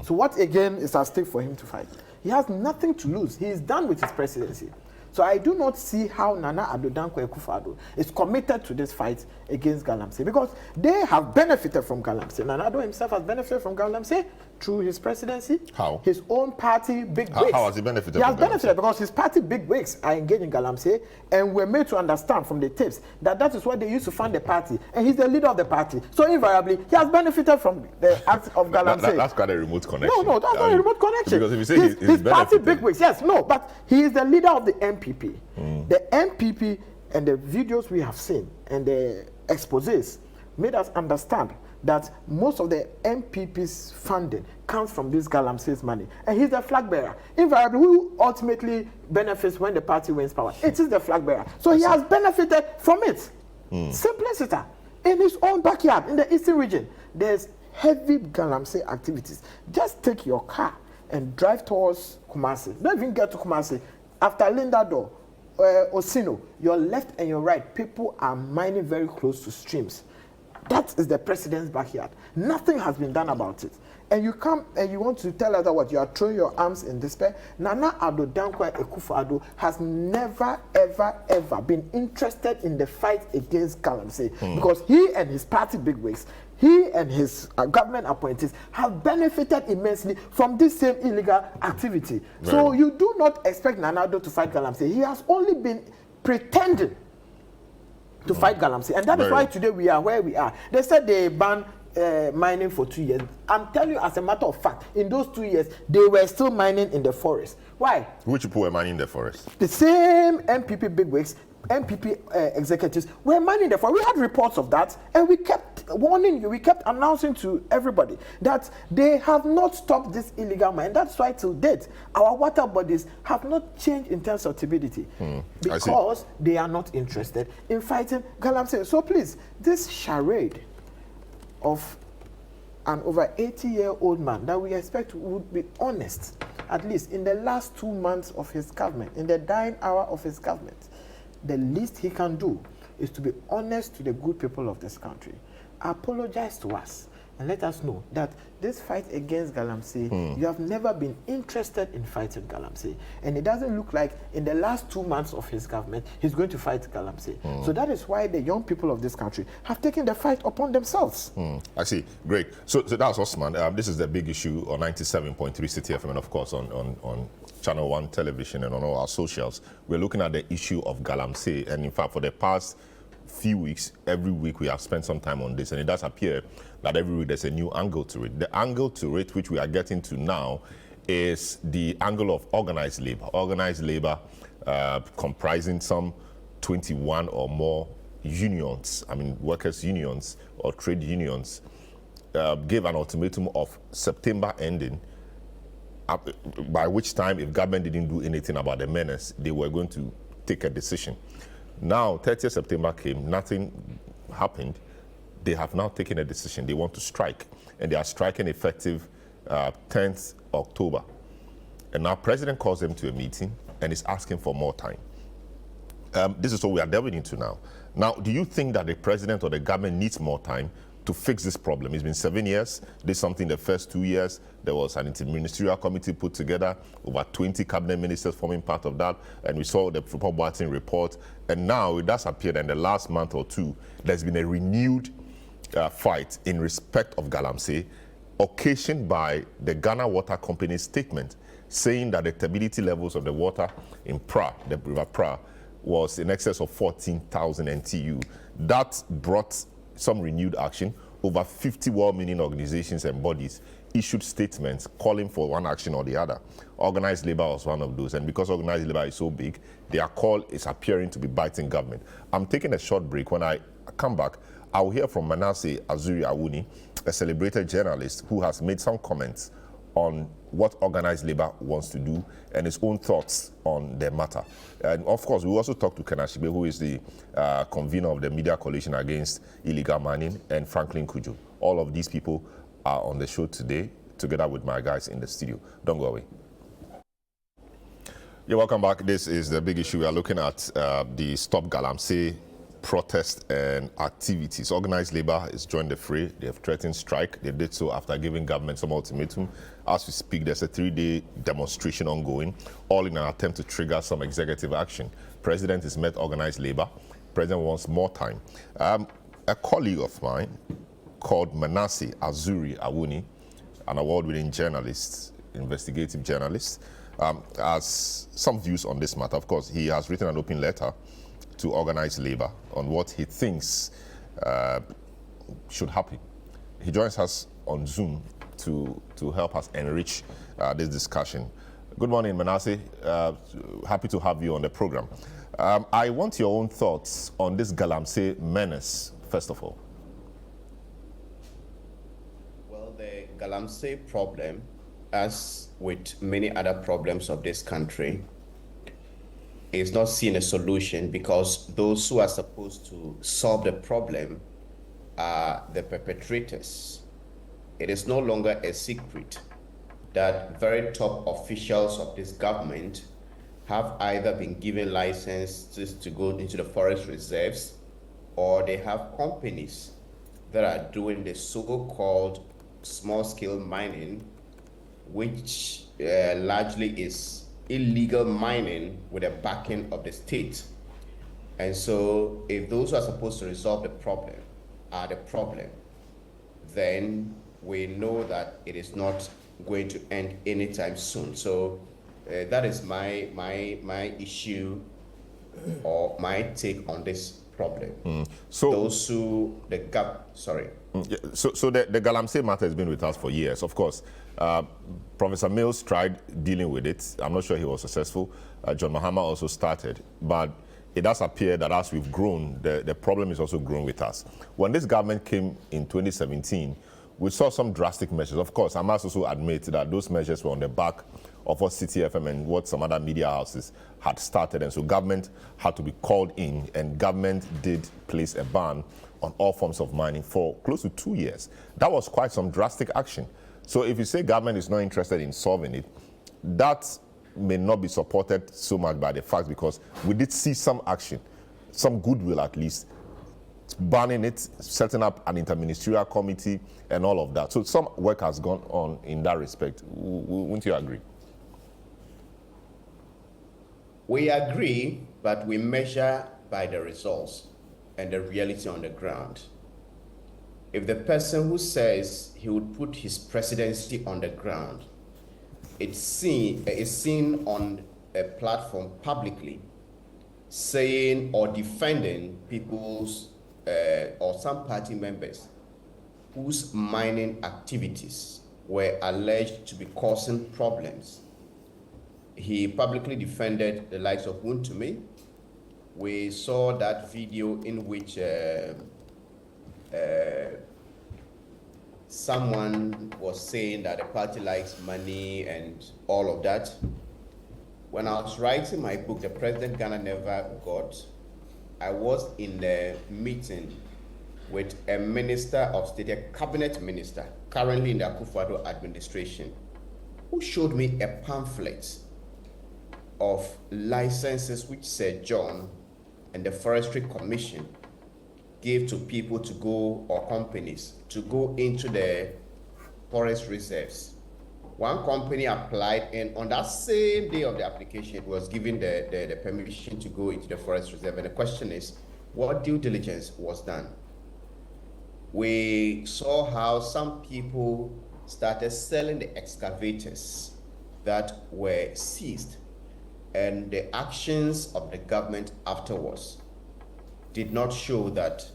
So what again is at stake for him to fight? He has nothing to lose. He is done with his presidency. So I do not see how Nana Addo Dankwa Akufo-Addo is committed to this fight against Galamsey, because they have benefited from Galamsey. Nana Addo himself has benefited from Galamsey through his presidency. How? His own party bigwigs. How has he benefited? He has benefited because his party bigwigs are engaged in Galamsey and were made to understand from the tapes that that is what they used to fund the party, and he's the leader of the party. So invariably, he has benefited from the act of Galamsey. That's quite a remote connection. No, that's not a remote connection. Because if you say his party bigwigs, yes, no, but he is the leader of the MPP. The MPP and the videos we have seen and the exposés made us understand that most of the MPP's funding comes from this Galamsey's money. And he's the flag bearer. Invariably, who ultimately benefits when the party wins power? It is the flag bearer. So he has benefited from it. Simplicity. In his own backyard, in the eastern region, there's heavy galamsey activities. Just take your car and drive towards Kumasi. Don't even get to Kumasi. After Lindado, Osino, your left and your right, people are mining very close to streams. That is the president's backyard. Nothing has been done about it. And you come and you want to tell us that what you are throwing your arms in despair. Nana Addo Dankwa Akufo-Addo has never, ever been interested in the fight against galamsey because he and his party bigwigs, he and his government appointees have benefited immensely from this same illegal activity. So you do not expect Nana Addo to fight galamsey. He has only been pretending to fight galamsey, and that is why today we are where we are. They said they banned mining for 2 years. I'm telling you, as a matter of fact, in those 2 years, they were still mining in the forest. Why? Which people were mining in the forest? The same MPP bigwigs, MPP executives were mining in the forest. We had reports of that, and we kept warning you, we kept announcing to everybody that they have not stopped this illegal mining. That's why till date, our water bodies have not changed in terms of turbidity because they are not interested in fighting galamsey. So please, this charade of an over 80-year-old man that we expect would be honest, at least in the last 2 months of his government, in the dying hour of his government, the least he can do is to be honest to the good people of this country. Apologize to us and let us know that this fight against galamsey, you have never been interested in fighting galamsey. And it doesn't look like in the last 2 months of his government, he's going to fight galamsey. So that is why the young people of this country have taken the fight upon themselves. I see. Great. So that's Osman. This is the big issue on 97.3 City FM and, of course, on Channel One television and on all our socials. We're looking at the issue of galamsey. And, in fact, for the past few weeks, every week we have spent some time on this, and it does appear that every week there's a new angle to it. The angle to it, which we are getting to now, is the angle of organized labor. Organized labor comprising some 21 or more unions, workers' unions or trade unions, gave an ultimatum of September ending, by which time, if government didn't do anything about the menace, they were going to take a decision. Now, 30th September came, nothing happened. They have now taken a decision. They want to strike, and they are striking effective 10th October. And now President calls them to a meeting and is asking for more time. This is what we are delving into now. Now, do you think that the president or the government needs more time to fix this problem? It's been 7 years. Did something the first 2 years. There was an interministerial committee put together, over 20 cabinet ministers forming part of that, and we saw the Boating report. And now it does appear that in the last month or two, there's been a renewed fight in respect of galamsey, occasioned by the Ghana Water Company's statement saying that the turbidity levels of the water in Pra, the River Pra, was in excess of 14,000 NTU. That brought some renewed action. Over 50 well-meaning organizations and bodies issued statements calling for one action or the other. Organized Labour was one of those, and because Organized Labour is so big, their call is appearing to be biting government. I'm taking a short break. When I come back, I'll hear from Manasseh Azuri-Awuni, a celebrated journalist who has made some comments on what Organized Labour wants to do and his own thoughts on the matter. And of course, we also talked to Kenashibe, who is the convener of the Media Coalition Against Illegal Mining, and Franklin Kujo. All of these people are on the show today, together with my guys in the studio. Don't go away. Yeah, welcome back. This is the big issue. We are looking at the Stop Galamsey protest and activities. Organized Labour has joined the fray. They have threatened strike. They did so after giving government some ultimatum. As we speak, there's a 3-day demonstration ongoing, all in an attempt to trigger some executive action. President has met Organized Labour. President wants more time. A colleague of mine called Manasseh Azuri-Awuni, an award-winning journalist, investigative journalist, has some views on this matter. Of course, he has written an open letter to Organized Labour on what he thinks should happen. He joins us on Zoom to help us enrich this discussion. Good morning, Manasseh. Happy to have you on the program. I want your own thoughts on this galamsey menace, first of all. Well, the galamsey problem, as with many other problems of this country, is not seeing a solution because those who are supposed to solve the problem are the perpetrators. It is no longer a secret that very top officials of this government have either been given licenses to go into the forest reserves, or they have companies that are doing the so-called small-scale mining, which largely is illegal mining with the backing of the state. And so if those who are supposed to resolve the problem are the problem, then we know that it is not going to end anytime soon. So that is my issue or my take on this problem. So those who So the Galamsey matter has been with us for years. Of course, Professor Mills tried dealing with it. I'm not sure he was successful. John Mahama also started, but it does appear that as we've grown, the problem is also grown with us. When this government came in 2017, we saw some drastic measures. Of course, I must also admit that those measures were on the back of what City FM and what some other media houses had started, and so government had to be called in, and government did place a ban on all forms of mining for close to 2 years. That was quite some drastic action. So if you say government is not interested in solving it, that may not be supported so much by the fact, because we did see some action, some goodwill at least, banning it, setting up an interministerial committee and all of that. So some work has gone on in that respect. Wouldn't you agree? We agree, but we measure by the results and the reality on the ground. If the person who says he would put his presidency on the ground, it's seen on a platform publicly saying or defending people's or some party members whose mining activities were alleged to be causing problems. He publicly defended the likes of Wuntumi. We saw that video in which someone was saying that the party likes money and all of that. When I was writing my book, The President Ghana Never Got, I was in a meeting with a minister of state, a cabinet minister, currently in the Akufo-Addo administration, who showed me a pamphlet of licenses which Sir John and the Forestry Commission gave to people to go, or companies, to go into the forest reserves. One company applied, and on that same day of the application, it was given the permission to go into the forest reserve. And the question is, what due diligence was done? We saw how some people started selling the excavators that were seized, and the actions of the government afterwards did not show that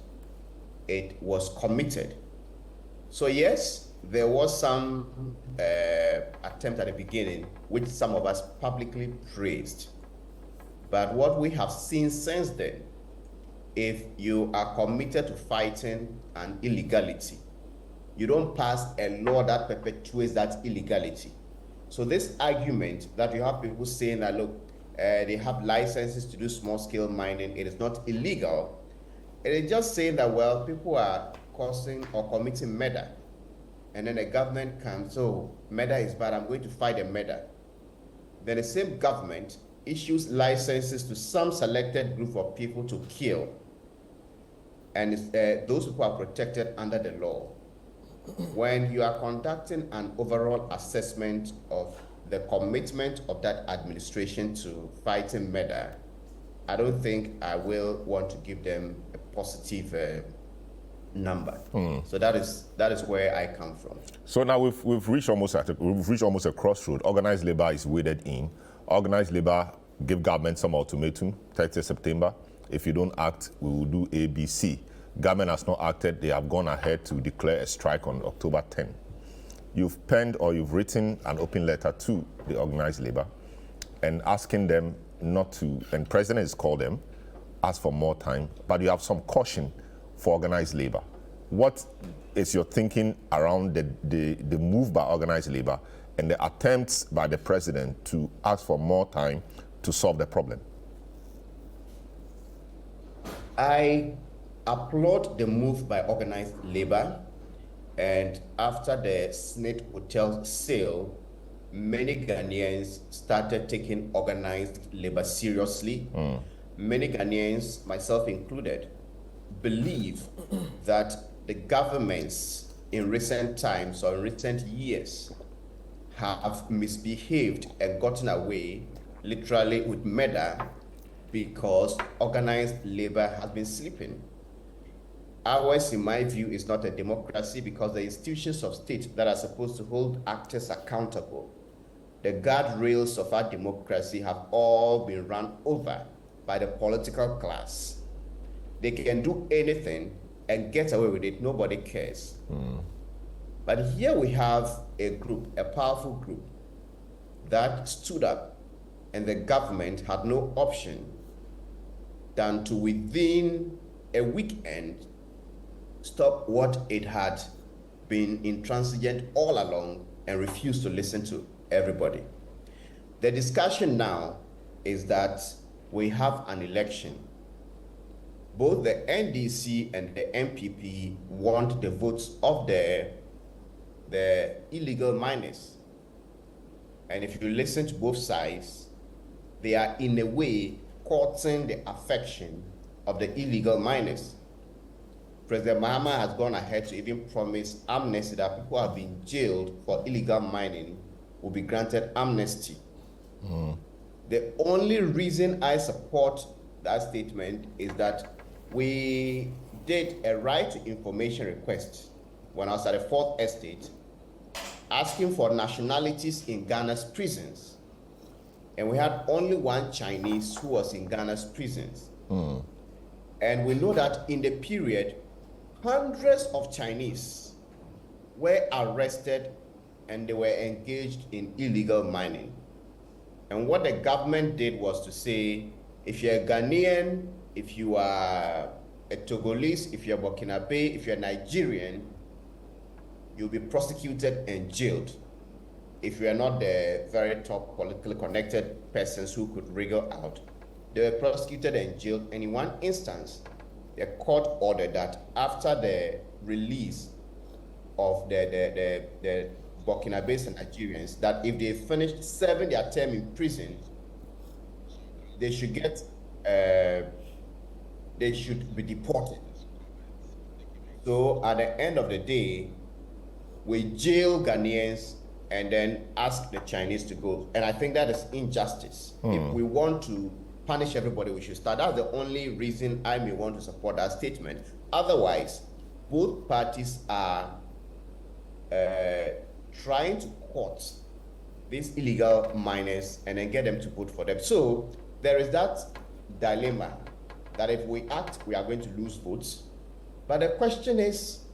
it was committed. So yes, there was some attempt at the beginning, which some of us publicly praised. But what we have seen since then, if you are committed to fighting an illegality, you don't pass a law that perpetuates that illegality. So this argument that you have people saying that, look, they have licenses to do small-scale mining, it is not illegal, it is just saying that, well, people are causing or committing murder. And then the government comes, so murder is bad, I'm going to fight the murder. Then the same government issues licenses to some selected group of people to kill. And those people are protected under the law. When you are conducting an overall assessment of the commitment of that administration to fighting murder, I don't think I will want to give them a positive number. So that is where I come from. So now we've reached almost a crossroad. Organized Labour is waded in. Organized Labour give government some ultimatum, 30 September. If you don't act, we will do A, B, C. Government has not acted. They have gone ahead to declare a strike on October 10. You've penned or you've written an open letter to the Organized Labour and asking them not to, and President has called them, ask for more time, but you have some caution for Organized Labour. What is your thinking around the move by Organized Labour and the attempts by the President to ask for more time to solve the problem? I applaud the move by Organised Labour, and after the Snit Hotel sale, many Ghanaians started taking Organised Labour seriously. Many Ghanaians, myself included, believe that the governments in recent times or in recent years have misbehaved and gotten away literally with murder because Organised Labour has been sleeping. Ours, in my view, is not a democracy because the institutions of state that are supposed to hold actors accountable, the guardrails of our democracy have all been run over by the political class. They can do anything and get away with it. Nobody cares. But here we have a group, a powerful group, that stood up, and the government had no option than to, within a weekend, stop what it had been intransigent all along and refuse to listen to everybody. The discussion now is that we have an election. Both the NDC and the MPP want the votes of the illegal miners. And if you listen to both sides, they are in a way courting the affection of the illegal miners. President Mahama has gone ahead to even promise amnesty, that people who have been jailed for illegal mining will be granted amnesty. The only reason I support that statement is that we did a right to information request when I was at the 4th Estate, asking for nationalities in Ghana's prisons. And we had only one Chinese who was in Ghana's prisons. And we know that in the period, hundreds of Chinese were arrested and they were engaged in illegal mining. And what the government did was to say, if you're a Ghanaian, if you are a Togolese, if you're Burkinabe, if you're Nigerian, you'll be prosecuted and jailed. If you are not the very top politically connected persons who could wriggle out, they were prosecuted and jailed. And in one instance, the court ordered that after the release of the Burkinabes and Nigerians, that if they finished serving their term in prison, they should get, they should be deported. So at the end of the day, we jail Ghanaians and then ask the Chinese to go. And I think that is injustice. If we want to punish everybody, we should start. That's the only reason I may want to support that statement. Otherwise, both parties are trying to court these illegal miners and then get them to vote for them. So there is that dilemma that if we act, we are going to lose votes. But the question is,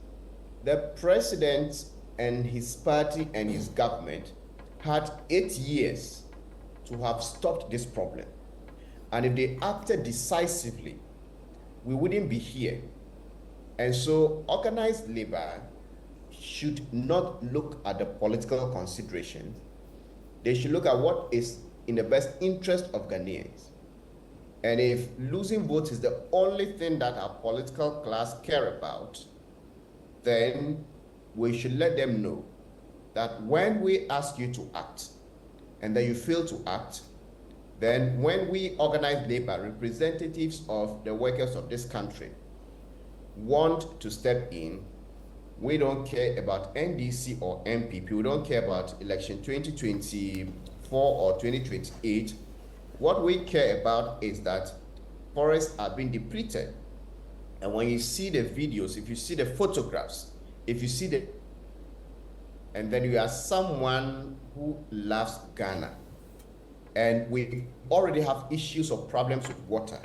the president and his party and his government had 8 years to have stopped this problem. And if they acted decisively, we wouldn't be here. And so Organised Labour should not look at the political consideration. They should look at what is in the best interest of Ghanaians. And if losing votes is the only thing that our political class care about, then we should let them know that when we ask you to act and then you fail to act, then when we Organised Labour, representatives of the workers of this country, want to step in, we don't care about NDC or MPP, we don't care about election 2024 or 2028. What we care about is that forests are being depleted. And when you see the videos, if you see the photographs, if you see the, and then you are someone who loves Ghana, and we already have issues or problems with water,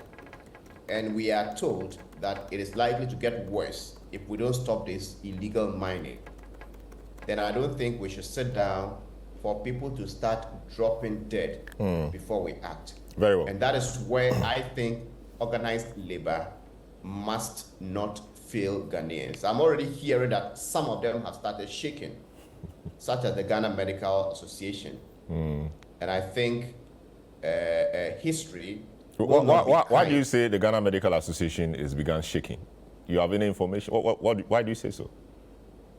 and we are told that it is likely to get worse if we don't stop this illegal mining, then I don't think we should sit down for people to start dropping dead before we act. Very well. And that is where I think Organised Labour must not fail Ghanaians. I'm already hearing that some of them have started shaking, such as the Ghana Medical Association. And I think history... Why do you say the Ghana Medical Association is begun shaking? You have any information? Why do you say so?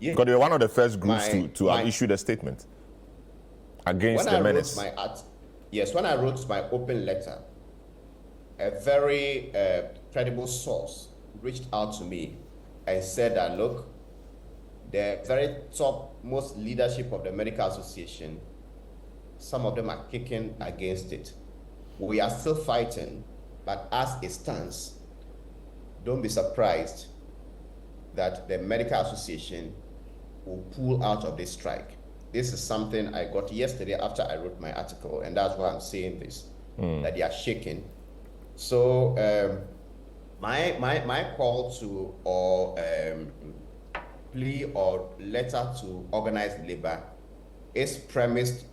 Yeah. Because they were one of the first groups to have issued a statement against the menace. When I wrote my open letter, a very credible source reached out to me and said that, look, the very topmost leadership of the Medical Association, some of them are kicking against it. We are still fighting, but as it stands, don't be surprised that the Medical Association will pull out of this strike. This is something I got yesterday after I wrote my article, and that's why I'm saying this, that they are shaking. So my call to or plea or letter to Organised Labour is premised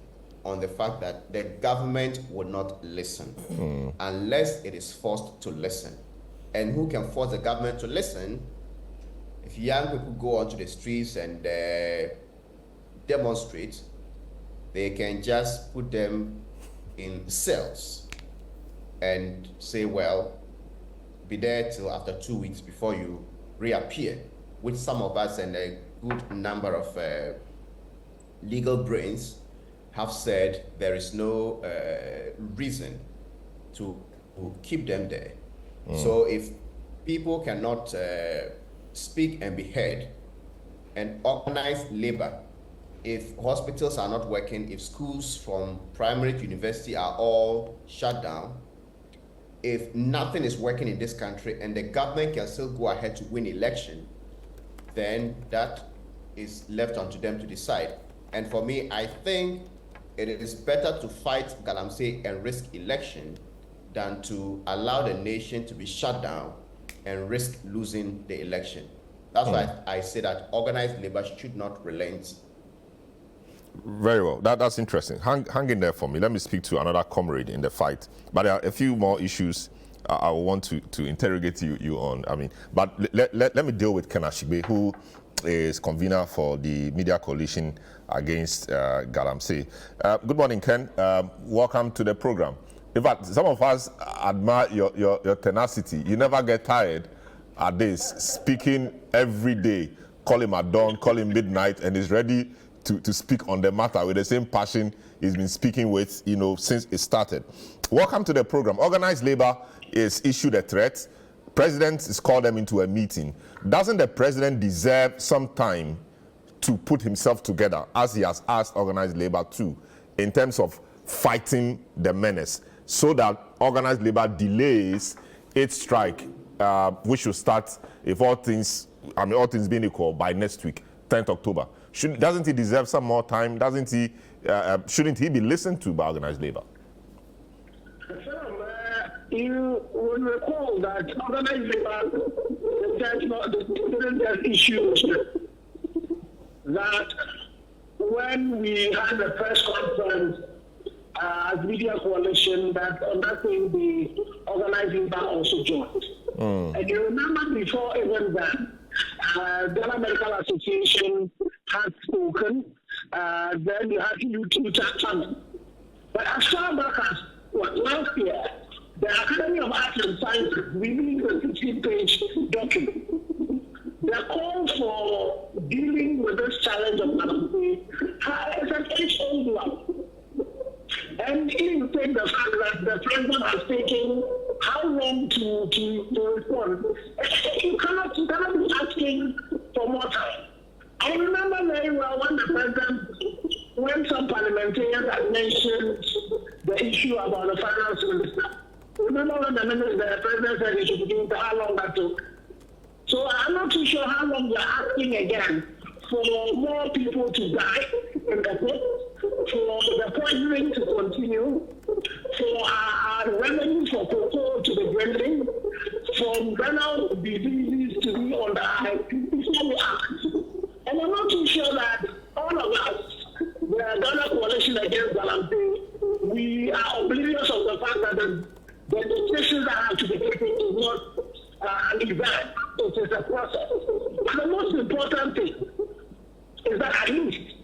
on the fact that the government will not listen unless it is forced to listen. And who can force the government to listen? If young people go onto the streets and demonstrate, they can just put them in cells and say, well, be there till after 2 weeks before you reappear, which some of us and a good number of legal brains have said there is no reason to keep them there. So if people cannot speak and be heard, and organized labor, if hospitals are not working, if schools from primary to university are all shut down, if nothing is working in this country and the government can still go ahead to win election, then that is left unto them to decide. And for me, I think it is better to fight Galamsey and risk election than to allow the nation to be shut down and risk losing the election. That's why I say that organized labor should not relent. Very well. That's interesting. Hang in there for me. Let me speak to another comrade in the fight. But there are a few more issues I want to interrogate you on. I mean, but let me deal with Ken Ashigbe, who is convener for the Media Coalition Against Galamsey. Good morning, Ken. Welcome to the program. In fact, some of us admire your tenacity. You never get tired at this, speaking every day. Call him at dawn, call him midnight, and he's ready to speak on the matter with the same passion he's been speaking with, since it started. Welcome to the program. Organized Labour is issued a threat. President has called them into a meeting. Doesn't the president deserve some time to put himself together, as he has asked Organized Labour to, in terms of fighting the menace, so that Organized Labour delays its strike, which will start, if all things being equal, by next week, 10th October? Doesn't he deserve some more time? Shouldn't he be listened to by Organized Labour? You will recall that Organized Labour didn't have issues that when we had the press conference as Media Coalition, that on that thing the Organized Labour also joined. And you remember before even then, the Medical Association had spoken, then you had UT coming. But as far back as last year, the Academy of Arts and Sciences released a 16-page document. The call for dealing with this challenge of Galamsey is an age-old one. And you take the fact that the president has taken how long to respond, you cannot be asking for more time. I remember very well when some parliamentarians had mentioned the issue about the finance minister. Remember when the president said he should begin to how long that took? So I'm not too sure how long you're asking again for more people to die in the pit, for the poisoning to continue, for our revenue for cocoa to be dwindling, for renal diseases to be on the high before we act. And I'm not too sure that all of us, the Ghana Coalition Against Galamsey, we are oblivious of the fact that the decisions that have to be taken is not an event, it is a process. And the most important thing is that at least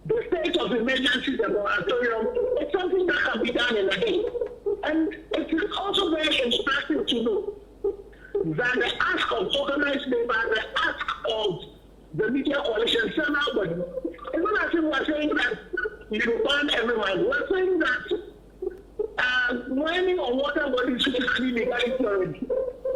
the state of emergency, the moratorium, it's something that can be done in a day. And it is also very instructive to know that the ask of Organized mining or water bodies which is illegality already.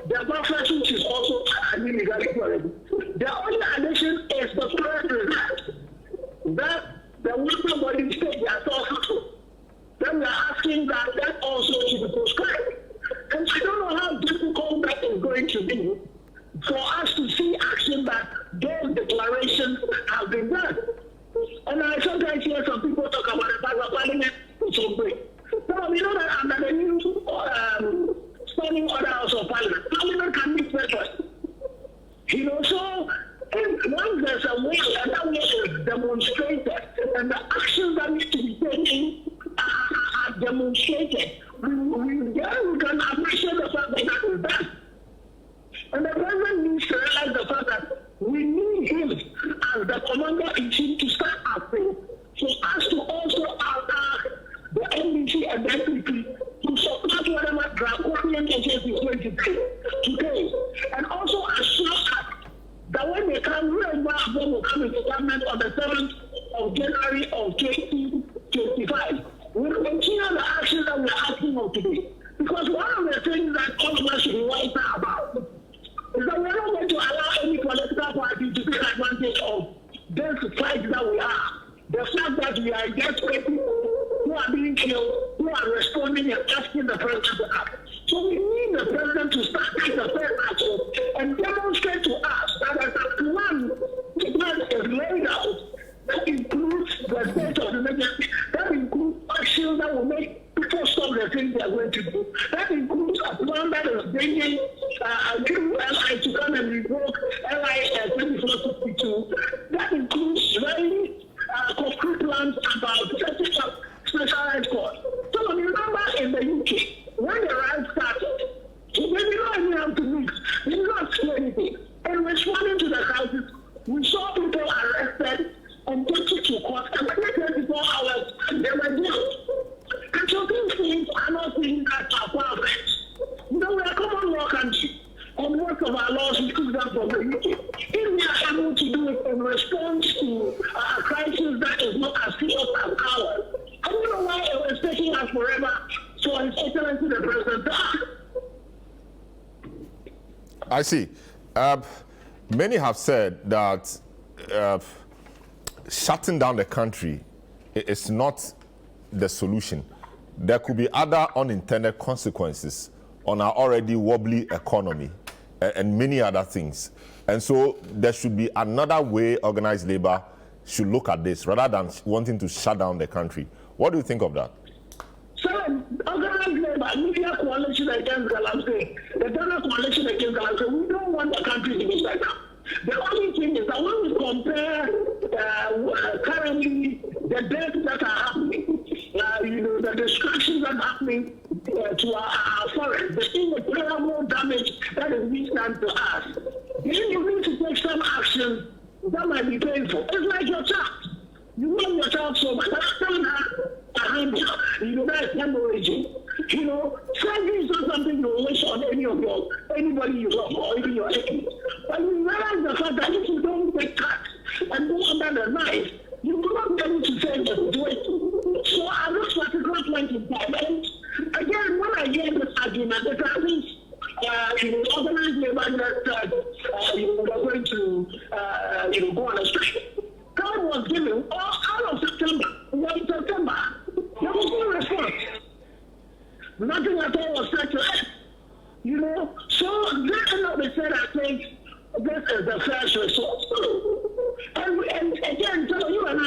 The buffer which is also illegality already. The only addition is the forest reserve that the water bodies take their sources. Then we are asking that also should be prescribed. And I don't know how difficult that is going to be for us to see action that those declarations have been done. And I sometimes hear some people talk about the fact that Parliament is on break. So we know that under the new standing order of Parliament can meet better. You know, so once there's a will and that will is demonstrated and the actions that need to be taken are demonstrated, we can appreciate the fact that that is done. And the president needs to realize the fact that we need him as the commander-in-chief to start acting for us to also ask the NDC and the NPP to support whatever draconian measures is going to take today. And also assure us that when they come, whoever of them will come into government on the 7th of January of 2025, we'll continue the action that we're asking of today. Because one of the things that all of us should be wise about is that we're not going to allow any political party to take advantage of this fight that we are. The fact that we are desperate people who are being killed, who are responding and asking the president to act. So we need the president to start taking the first action and demonstrate to us that as a plan is laid out, that includes the state of emergency, that includes actions that will make people stop the things they are going to do. That includes a plan that is bringing a new LI to come and revoke LI 2462. That includes very concrete plans about setting up specialized courts. So when you remember in the UK, when the riots started, they did not even have to mix. They did not say anything. And responding to the crisis, we saw people arrested and taken to court, and within 24 hours, they were jailed. And so these things are not things that are perfect. You know, we are a common law country, and most of our laws we took them from the UK. If we are able to do it in response to a crisis that is not as serious as ours, I don't know why it was taking us forever for His Excellency the President. I see. Many have said that shutting down the country is not the solution. There could be other unintended consequences on our already wobbly economy and many other things. And so there should be another way organized labor should look at this rather than wanting to shut down the country. What do you think of that? So, organized labor, media coalition against Galamsey, the donor coalition against Galamsey, we don't want the country to be shut down. The only thing is that when we compare currently the deaths that are happening, the destructions that are happening to our forest, the irreparable damage that is being done to us, then you need to take some action that might be painful. It's like your child. You love your child so much, but after that, that is hemorrhaging. You know, surgery is not something you wish on anybody you love or even your enemies. But you realize the fact that if you don't take cuts and go under the knife, you will not be able to save the situation. So at this particular point in time, and again, when I hear this argument, that I think organized labor that we're going to go on a strike. God was given all of September. In September, there was no response. Nothing at all was said to us. You know, so then they said, I think this is the first resort. And again, so you and I,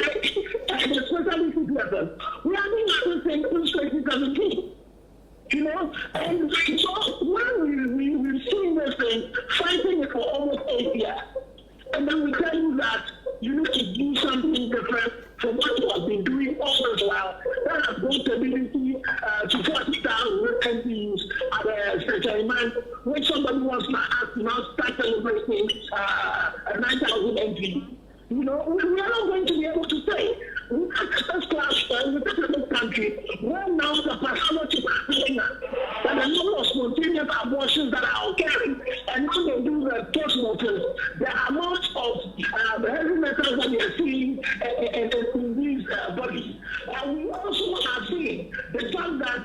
and especially together, we have been at this thing since 2017. You know, and so when we've seen this thing, fighting it for almost 8 years, and then we tell you that you need to do something different from what you have been doing all this while. That has brought stability to 40,000 MPs at the Secretary Man, when somebody wants to ask now start celebrating 9,000 MPs. You know, we are not going to be able to say, we have a first class, we take this country, where now the pathologists are saying that the number of spontaneous abortions that are occurring, and when they do the postmortems, the amount of heavy metals that they are seeing in these bodies. And we also are seeing the fact that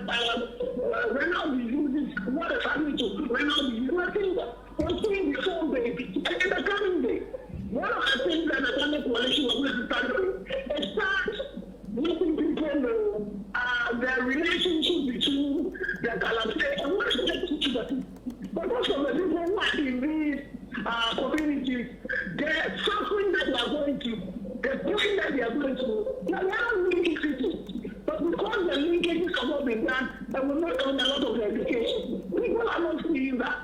and will not earn a lot of education. People are not seeing that.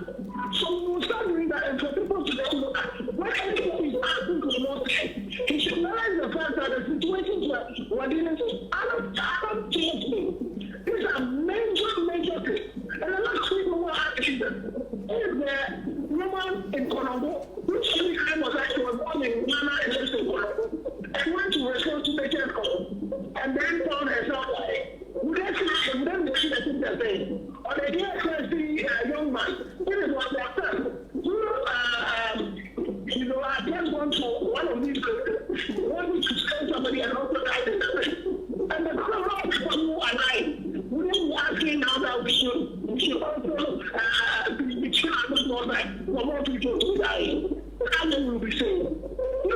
So we will start doing that, and for people to then look at when anyone is asking for more time, he should realize the fact that the situations we're dealing with are not changing. These are major things. And a lot of people were asking them, is the woman in Colombo, which only time was actually was born in Ghana and lives in Colombo, and went to responsibility and then found herself like, would they believe the thing they're saying? Or the DSSD young man, this is what they're saying. I just gone to one of these places, wanted to send somebody and also died in the place. And the crowd of people who are lying, wouldn't be asking now that we should also be charged more like for more people to die. How many will be saved?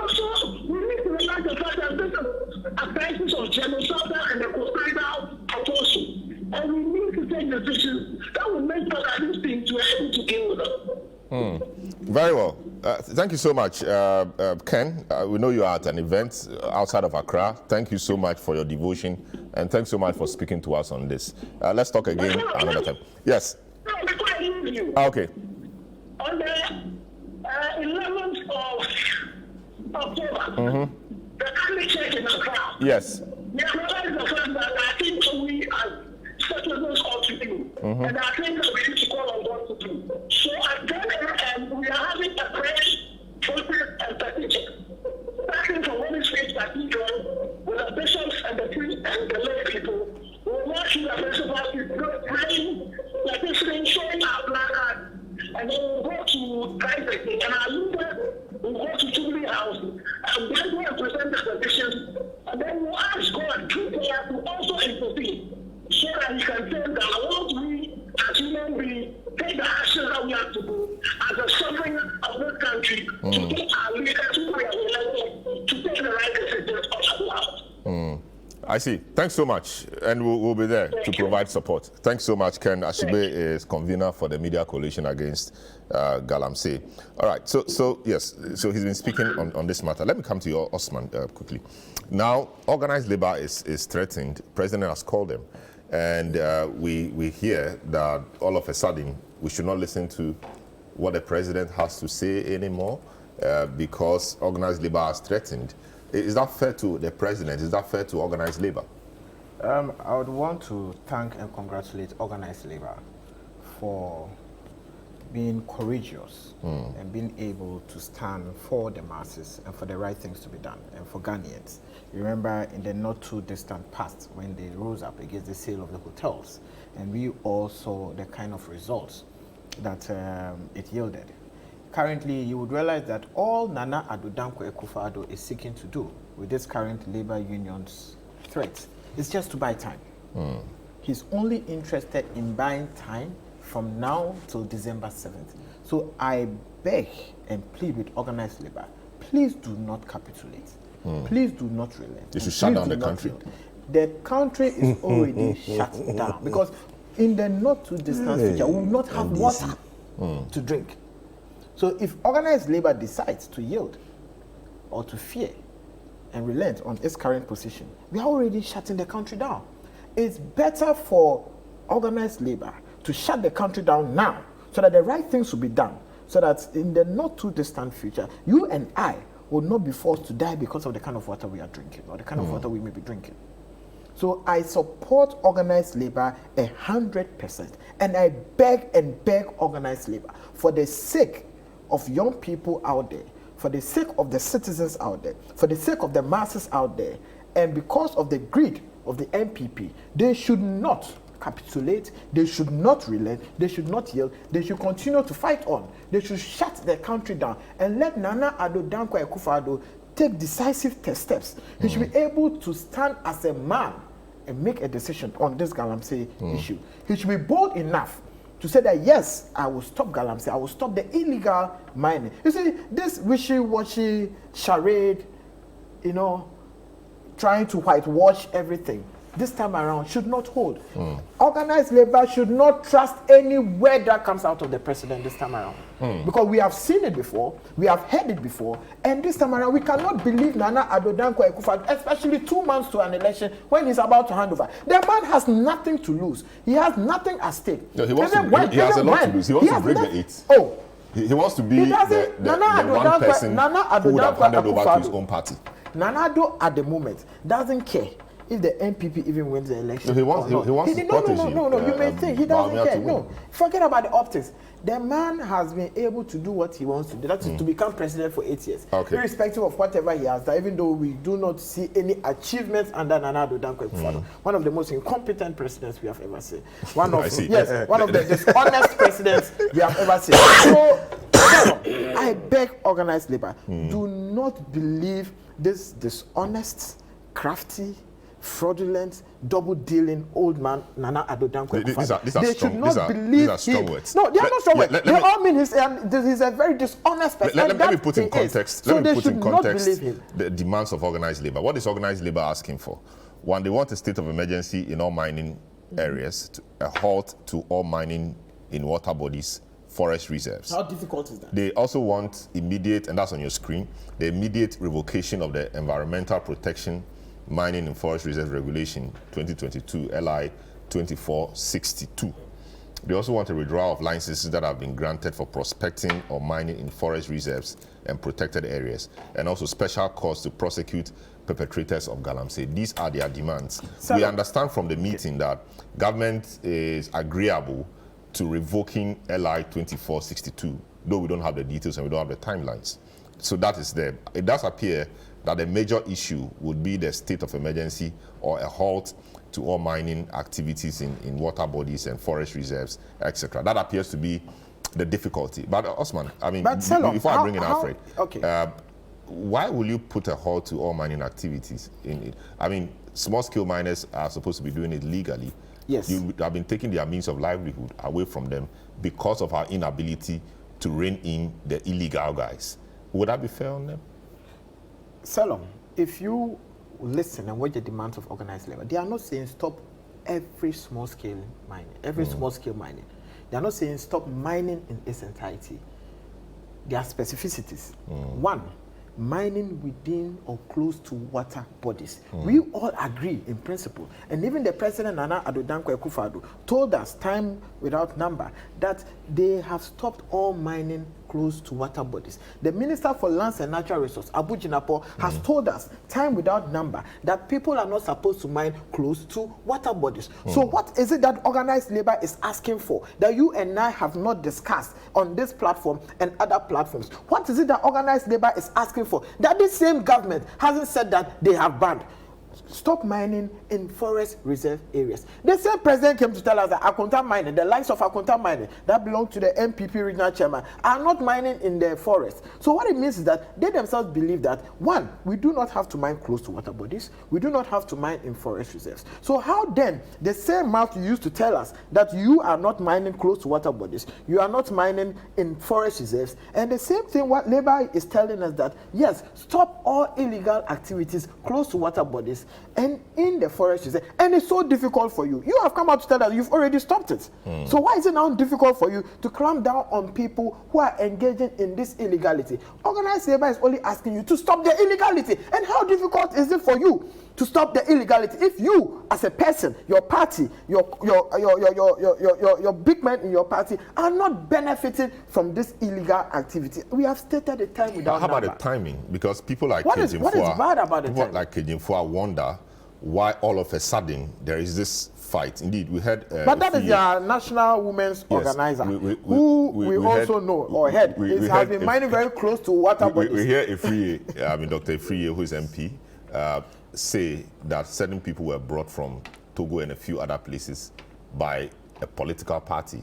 So we need to realize the fact that this is a crisis of genocidal and ecocidal proportion. And we need to take decisions that will make sure that these things were able to deal with them. Very well. Thank you so much, Ken. We know you are at an event outside of Accra. Thank you so much for your devotion, and thanks so much for speaking to us on this. Let's talk again another time. Yes. Before I leave you. Okay. On the 11th of October, the Catholic Church in Accra. Yes. We realized the fact that I think we as citizens ought to do, and I think that we need to call on God to do. So at 10 a.m. we are having a prayer, focus, and petition, starting from Holy Spirit Cathedral with the bishops and the priests and the lay people. We will march through the festival, praying, petitioning, showing our black cards, and then we'll go to Christ and our leader will go to Jubilee House, and then we'll present the petitions, and then we'll ask God through prayer to also intercede, so that He can say that once we, as human beings, take the actions that we have to do as a sovereign of this country, to take our leaders who we are elected to take the right decisions of our lives. I see. Thanks so much, and we'll be there to provide support. Thanks so much, Ken. Ashibe is convener for the Media Coalition Against Galamsey. All right, so yes, so he's been speaking on this matter. Let me come to you, Osman, quickly. Now, organized labor is threatened. The president has called them, and we hear that all of a sudden we should not listen to what the president has to say anymore because organized labor is threatened. Is that fair to the president? Is that fair to organized labor? I would want to thank and congratulate organized labor for being courageous and being able to stand for the masses and for the right things to be done and for Ghanaians. Remember in the not too distant past when they rose up against the sale of the hotels, and we all saw the kind of results that it yielded. Currently, you would realize that all Nana Addo Dankwa Akufo-Addo is seeking to do with this current labor union's threat is just to buy time. He's only interested in buying time from now till December 7th. So I beg and plead with organized labor, please do not capitulate. Please do not relent. You should shut down the country. The country is already shut down because in the not too distant future, we will not have water to drink. So if organized labor decides to yield or to fear and relent on its current position, we are already shutting the country down. It's better for organized labor to shut the country down now so that the right things will be done, so that in the not too distant future, you and I will not be forced to die because of the kind of water we are drinking or the kind of water we may be drinking. So I support organized labor 100%, and I beg organized labor for the sake of young people out there, for the sake of the citizens out there, for the sake of the masses out there, and because of the greed of the MPP, they should not capitulate, they should not relent, they should not yield, they should continue to fight on. They should shut the country down and let Nana Addo Dankwa Akufo-Addo take decisive steps. He should be able to stand as a man and make a decision on this Galamsey issue. He should be bold enough to say that, yes, I will stop Galamsey, I will stop the illegal mining. You see, this wishy-washy charade, trying to whitewash everything, this time around should not hold. Organized labor should not trust any word that comes out of the president this time around. Because we have seen it before, we have heard it before, and this time around we cannot believe Nana Addo Dankwa Akufo-Addo, especially 2 months to an election when he's about to hand over. The man has nothing to lose. He has nothing at stake. No, he has a lot to lose. He wants to break the 8. Oh. He wants to be the one person who would have handed over to his own party. Nana Addo at the moment doesn't care if the NPP even wins the election. No, he wants to protege him. No, you may think he doesn't care. No, forget about the optics. The man has been able to do what he wants to do. That is to become president for 8 years. Okay. Irrespective of whatever he has done, even though we do not see any achievements under Nana Addo Dankwa Akufo-Addo. One of the most incompetent presidents we have ever seen. One of the dishonest presidents we have ever seen. So, I beg organized labor, do not believe this dishonest, crafty, fraudulent, double-dealing old man Nana Addo Dankwa Akufo-Addo. They should not believe these are strong words. No, they are not strong words. They all mean he's a very dishonest person. Let me put in context. So they should not believe him. The demands of organized labor. What is organized labor asking for? One, they want a state of emergency in all mining areas, a halt to all mining in water bodies, forest reserves. How difficult is that? They also want immediate, and that's on your screen, the immediate revocation of the Environmental Protection Mining and Forest Reserve Regulation 2022 LI 2462. They also want a withdrawal of licenses that have been granted for prospecting or mining in forest reserves and protected areas, and also special courts to prosecute perpetrators of galamsey. These are their demands. We understand from the meeting that government is agreeable to revoking LI 2462, though we don't have the details and we don't have the timelines. So that is there. It does appear that the major issue would be the state of emergency or a halt to all mining activities in water bodies and forest reserves, etc. That appears to be the difficulty. But Osman, I mean, before I bring in Alfred, why will you put a halt to all mining activities in it? I mean, small-scale miners are supposed to be doing it legally. Yes. You have been taking their means of livelihood away from them because of our inability to rein in the illegal guys. Would that be fair on them? Salom, if you listen and watch the demands of organized labor, they are not saying stop every small-scale mining, small-scale mining. They are not saying stop mining in its entirety. There are specificities. One, mining within or close to water bodies. We all agree in principle, and even the president Nana Addo Dankwa Akufo-Addo told us time without number that they have stopped all mining close to water bodies. The Minister for Lands and Natural Resources, Abu Jinapo, has told us time without number that people are not supposed to mine close to water bodies. So what is it that organized labor is asking for that you and I have not discussed on this platform and other platforms? What is it that organized labor is asking for that this same government hasn't said that they have banned? Stop mining in forest reserve areas. The same president came to tell us that Akonta mining, the likes of Akonta mining that belong to the MPP regional chairman, are not mining in the forest. So what it means is that they themselves believe that, one, we do not have to mine close to water bodies. We do not have to mine in forest reserves. So how then, the same mouth you used to tell us that you are not mining close to water bodies, you are not mining in forest reserves, and the same thing what Labour is telling us that, yes, stop all illegal activities close to water bodies and in the forest reserve, and it's so difficult for you. You have come out to tell us you've already stopped it. So why is it now difficult for you to clamp down on people who are engaging in this illegality? Organized labor is only asking you to stop the illegality. And how difficult is it for you to stop the illegality if you, as a person, your party, your big men in your party are not benefiting from this illegal activity? We have stated the time without number. How about the timing? Because people like what is bad about the people like Kejimfua wonder why all of a sudden there is this fight. Indeed, we had... but that is the National Women's Organizer, who we also know, or head, has been mining very close to water bodies. We hear Ifriye, I mean Dr. Ifriye, who is MP, say that certain people were brought from Togo and a few other places by a political party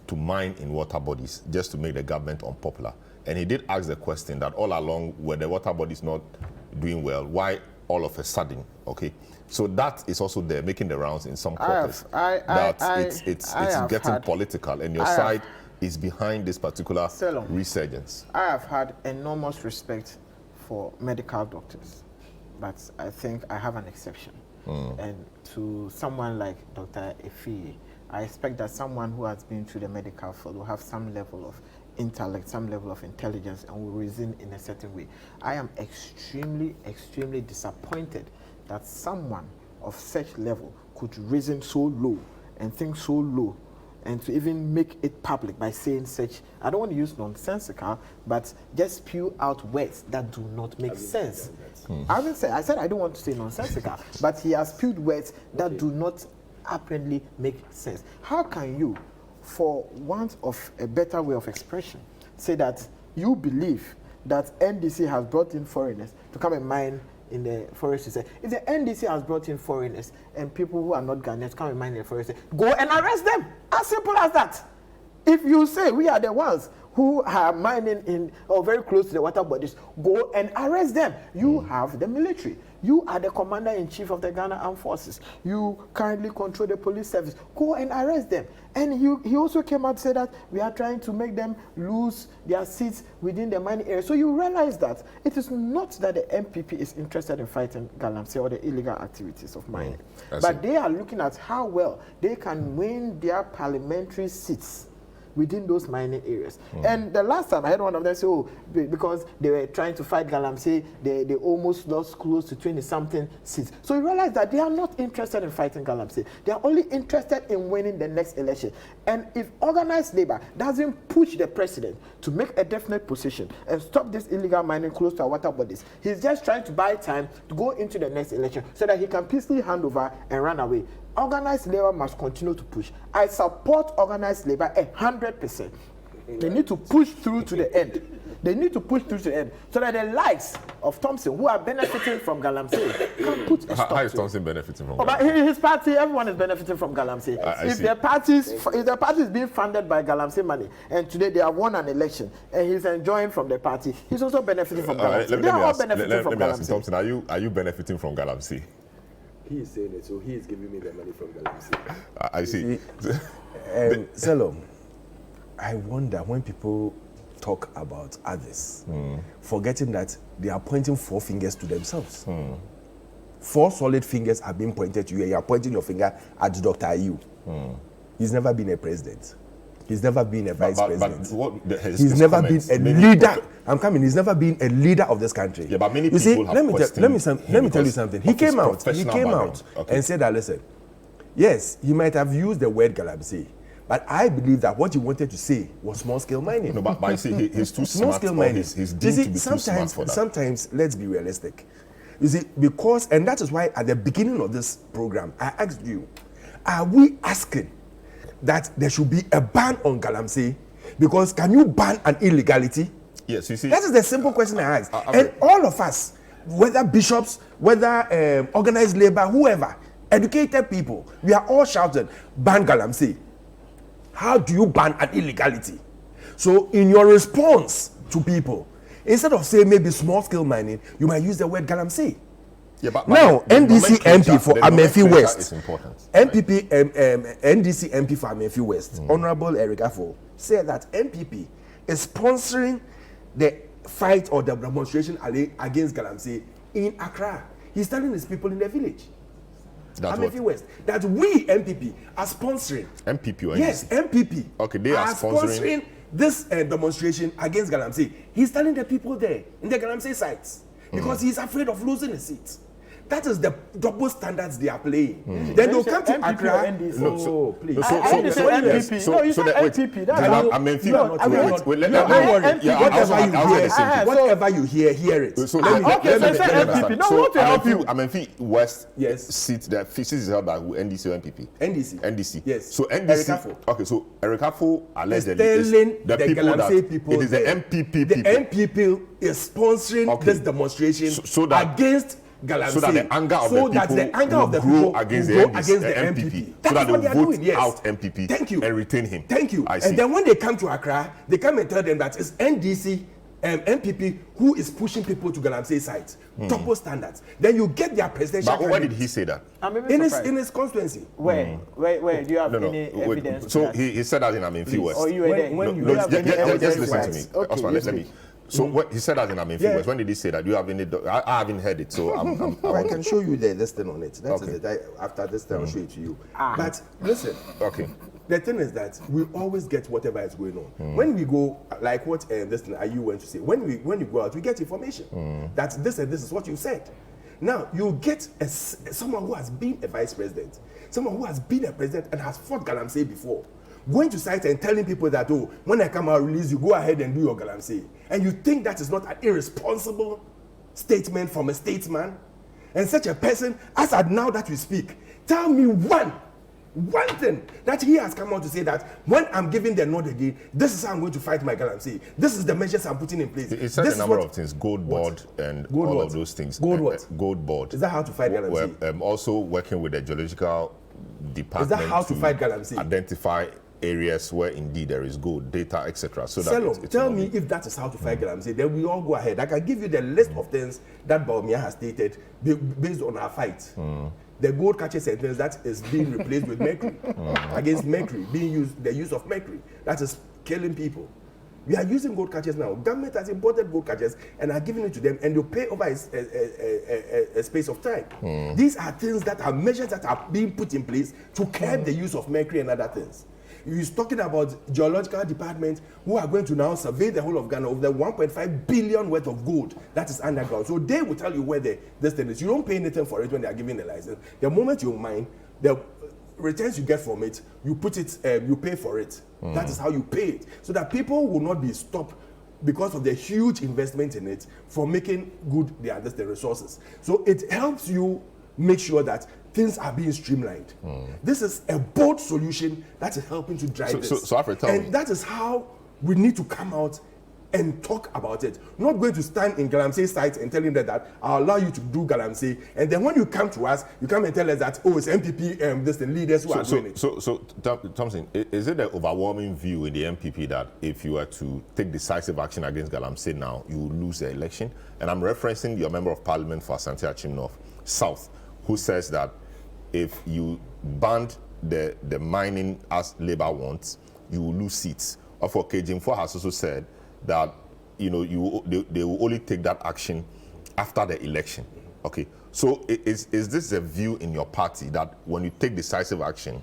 to mine in water bodies just to make the government unpopular. And he did ask the question that all along, were the water bodies not doing well, why all of a sudden, okay? So that is also there, making the rounds in some quarters. It's getting political, and your side is behind this particular resurgence. I have had enormous respect for medical doctors, but I think I have an exception. And to someone like Dr. Efi, I expect that someone who has been through the medical field will have some level of intellect, some level of intelligence, and will reason in a certain way. I am extremely, extremely disappointed that someone of such level could reason so low and think so low, and to even make it public by saying such, I don't want to use nonsensical, but just spew out words that do not make sense. I said I don't want to say nonsensical, but he has spewed words that do not apparently make sense. How can you, for want of a better way of expression, say that you believe that NDC has brought in foreigners to come and mine in the forest? If the NDC has brought in foreigners and people who are not Ghanaians come and mine in the forest, go and arrest them. As simple as that. If you say we are the ones who are mining in or very close to the water bodies, go and arrest them. You have the military. You are the commander-in-chief of the Ghana Armed Forces. You currently control the police service. Go and arrest them. And he also came out and said that we are trying to make them lose their seats within the mining area. So you realize that it is not that the MPP is interested in fighting Galamsey or the illegal activities of mining. But they are looking at how well they can win their parliamentary seats within those mining areas. And the last time I heard one of them say, oh, because they were trying to fight Galamsey, they almost lost close to 20-something seats. So you realize that they are not interested in fighting Galamsey. They are only interested in winning the next election. And if Organised Labour doesn't push the president to make a definite position and stop this illegal mining close to our water bodies, he's just trying to buy time to go into the next election so that he can peacefully hand over and run away. Organised Labour must continue to push. I support Organised Labour 100%. They need to push through to the end. They need to push through to the end so that the likes of Thompson, who are benefiting from Galamsey, can put a stop to it. How is Thompson benefiting from Galamsey? But his party, everyone is benefiting from Galamsey. If the party is being funded by Galamsey money, and today they have won an election, and he's enjoying from the party, he's also benefiting from Galamsey. They are all benefiting from Galamsey. Let me ask Thompson, are you benefiting from Galamsey? He is saying it, so he is giving me the money from Galamsey. I see. Selom, I wonder when people talk about others, forgetting that they are pointing four fingers to themselves. Four solid fingers are being pointed to you, and you are pointing your finger at Dr. Ayu. He's never been a president. He's never been a vice president. He's never been a leader. He's never been a leader of this country. Yeah, but many people have questioned let me tell you something. He came out and said that, listen, yes, he might have used the word Galamsey, but I believe that what he wanted to say was small-scale mining. No, but you see, he's too smart. Small-scale mining. He's deemed to be too smart for that. Sometimes, let's be realistic. You see, because, and that is why at the beginning of this program, I asked you, are we asking that there should be a ban on Galamsey? Because can you ban an illegality? Yes, you see. That is the simple question I asked. And all of us, whether bishops, whether Organised Labour, whoever, educated people, we are all shouting, ban Galamsey. How do you ban an illegality? So in your response to people, instead of saying maybe small-scale mining, you might use the word Galamsey. Yeah, but now, NDC MP for Amefi West, is important. NDC MP for Amefi West, Honorable Eric Afo, said that MPP is sponsoring the fight or the demonstration against Galamsey in Accra. He's telling his people in the village, Amefi West, that we MPP are sponsoring. MPP or NDC? Yes, MPP. Okay, they are sponsoring this demonstration against Galamsey. He's telling the people there in the Galamsey sites because he's afraid of losing a seat. That is the double standards they are playing. Then they'll come to Accra. No, please. So you said MPP. Whatever you hear, hear it. So Amefi West seat, the seat is held by NDC or MPP? NDC. Yes. So NDC. Okay, so Eric Afo allegedly is the people. It is the MPP people. The MPP is sponsoring this demonstration against Galamsey, so that the anger of the people will against the MPP. That's so that what they doing, vote yes. out MPP. Thank you. And retain him. Thank you. I see. And then when they come to Accra, they come and tell them that it's NDC MPP who is pushing people to Galamsey sites. Double standards. Then you get their presidential. But why did he say that? In his constituency. Where? Do you have any evidence? So he said that in Amefi West. Or you were there? Just listen to me. Okay, Osman, let me. So what he said that in Words. When did he say that? You haven't? I haven't heard it, so I can show you this thing on it. That's it. After this time, I'll show it to you. But listen. Okay. The thing is that we always get whatever is going on. When we go, like what this thing you went to say, when you go out, we get information that this and this is what you said. Now you get someone who has been a vice president, someone who has been a president and has fought Galamsey before, going to site and telling people that, oh, when I come out release, you go ahead and do your Galamsey. And you think that is not an irresponsible statement from a statesman? And such a person, as at now that we speak, tell me one thing that he has come out to say that when I'm giving the nod again, this is how I'm going to fight my Galamsey. This is the measures I'm putting in place. He said a number of things, gold board and all of those things. Gold what? Gold board. Is that how to fight Galamsey? Also working with the geological department. Is that how to fight Galamsey? Identify areas where indeed there is gold, data, etc. So that tell me if that is how to fight Galamsey, then we all go ahead. I can give you the list of things that Baumia has stated based on our fight. The gold catcher sentence that is being replaced with mercury against mercury, the use of mercury that is killing people. We are using gold catchers now. Government has imported gold catchers and are giving it to them, and you pay over a space of time. These are things that are measures that are being put in place to curb the use of mercury and other things. He's talking about geological department who are going to now survey the whole of Ghana of the 1.5 billion worth of gold that is underground. So they will tell you where this thing is. You don't pay anything for it when they are giving the license. The moment you mine, the returns you get from it, you put it, you pay for it. That is how you pay it. So that people will not be stopped because of the huge investment in it for making good the resources. So it helps you make sure that things are being streamlined. This is a bold solution that is helping to drive this. So Alfred, tell me. And that is how we need to come out and talk about it. Not going to stand in Galamsey sites and telling them that I'll allow you to do Galamsey, and then when you come to us, you come and tell us that, oh, it's MPP the leaders who are doing it. So Thompson, is it the overwhelming view in the MPP that if you were to take decisive action against Galamsey now, you will lose the election? And I'm referencing your member of parliament for Asante Achim North South, who says that if you banned the mining as Labour wants, you will lose seats. Or Kejim 4 has also said that they will only take that action after the election. Okay, so is this a view in your party that when you take decisive action,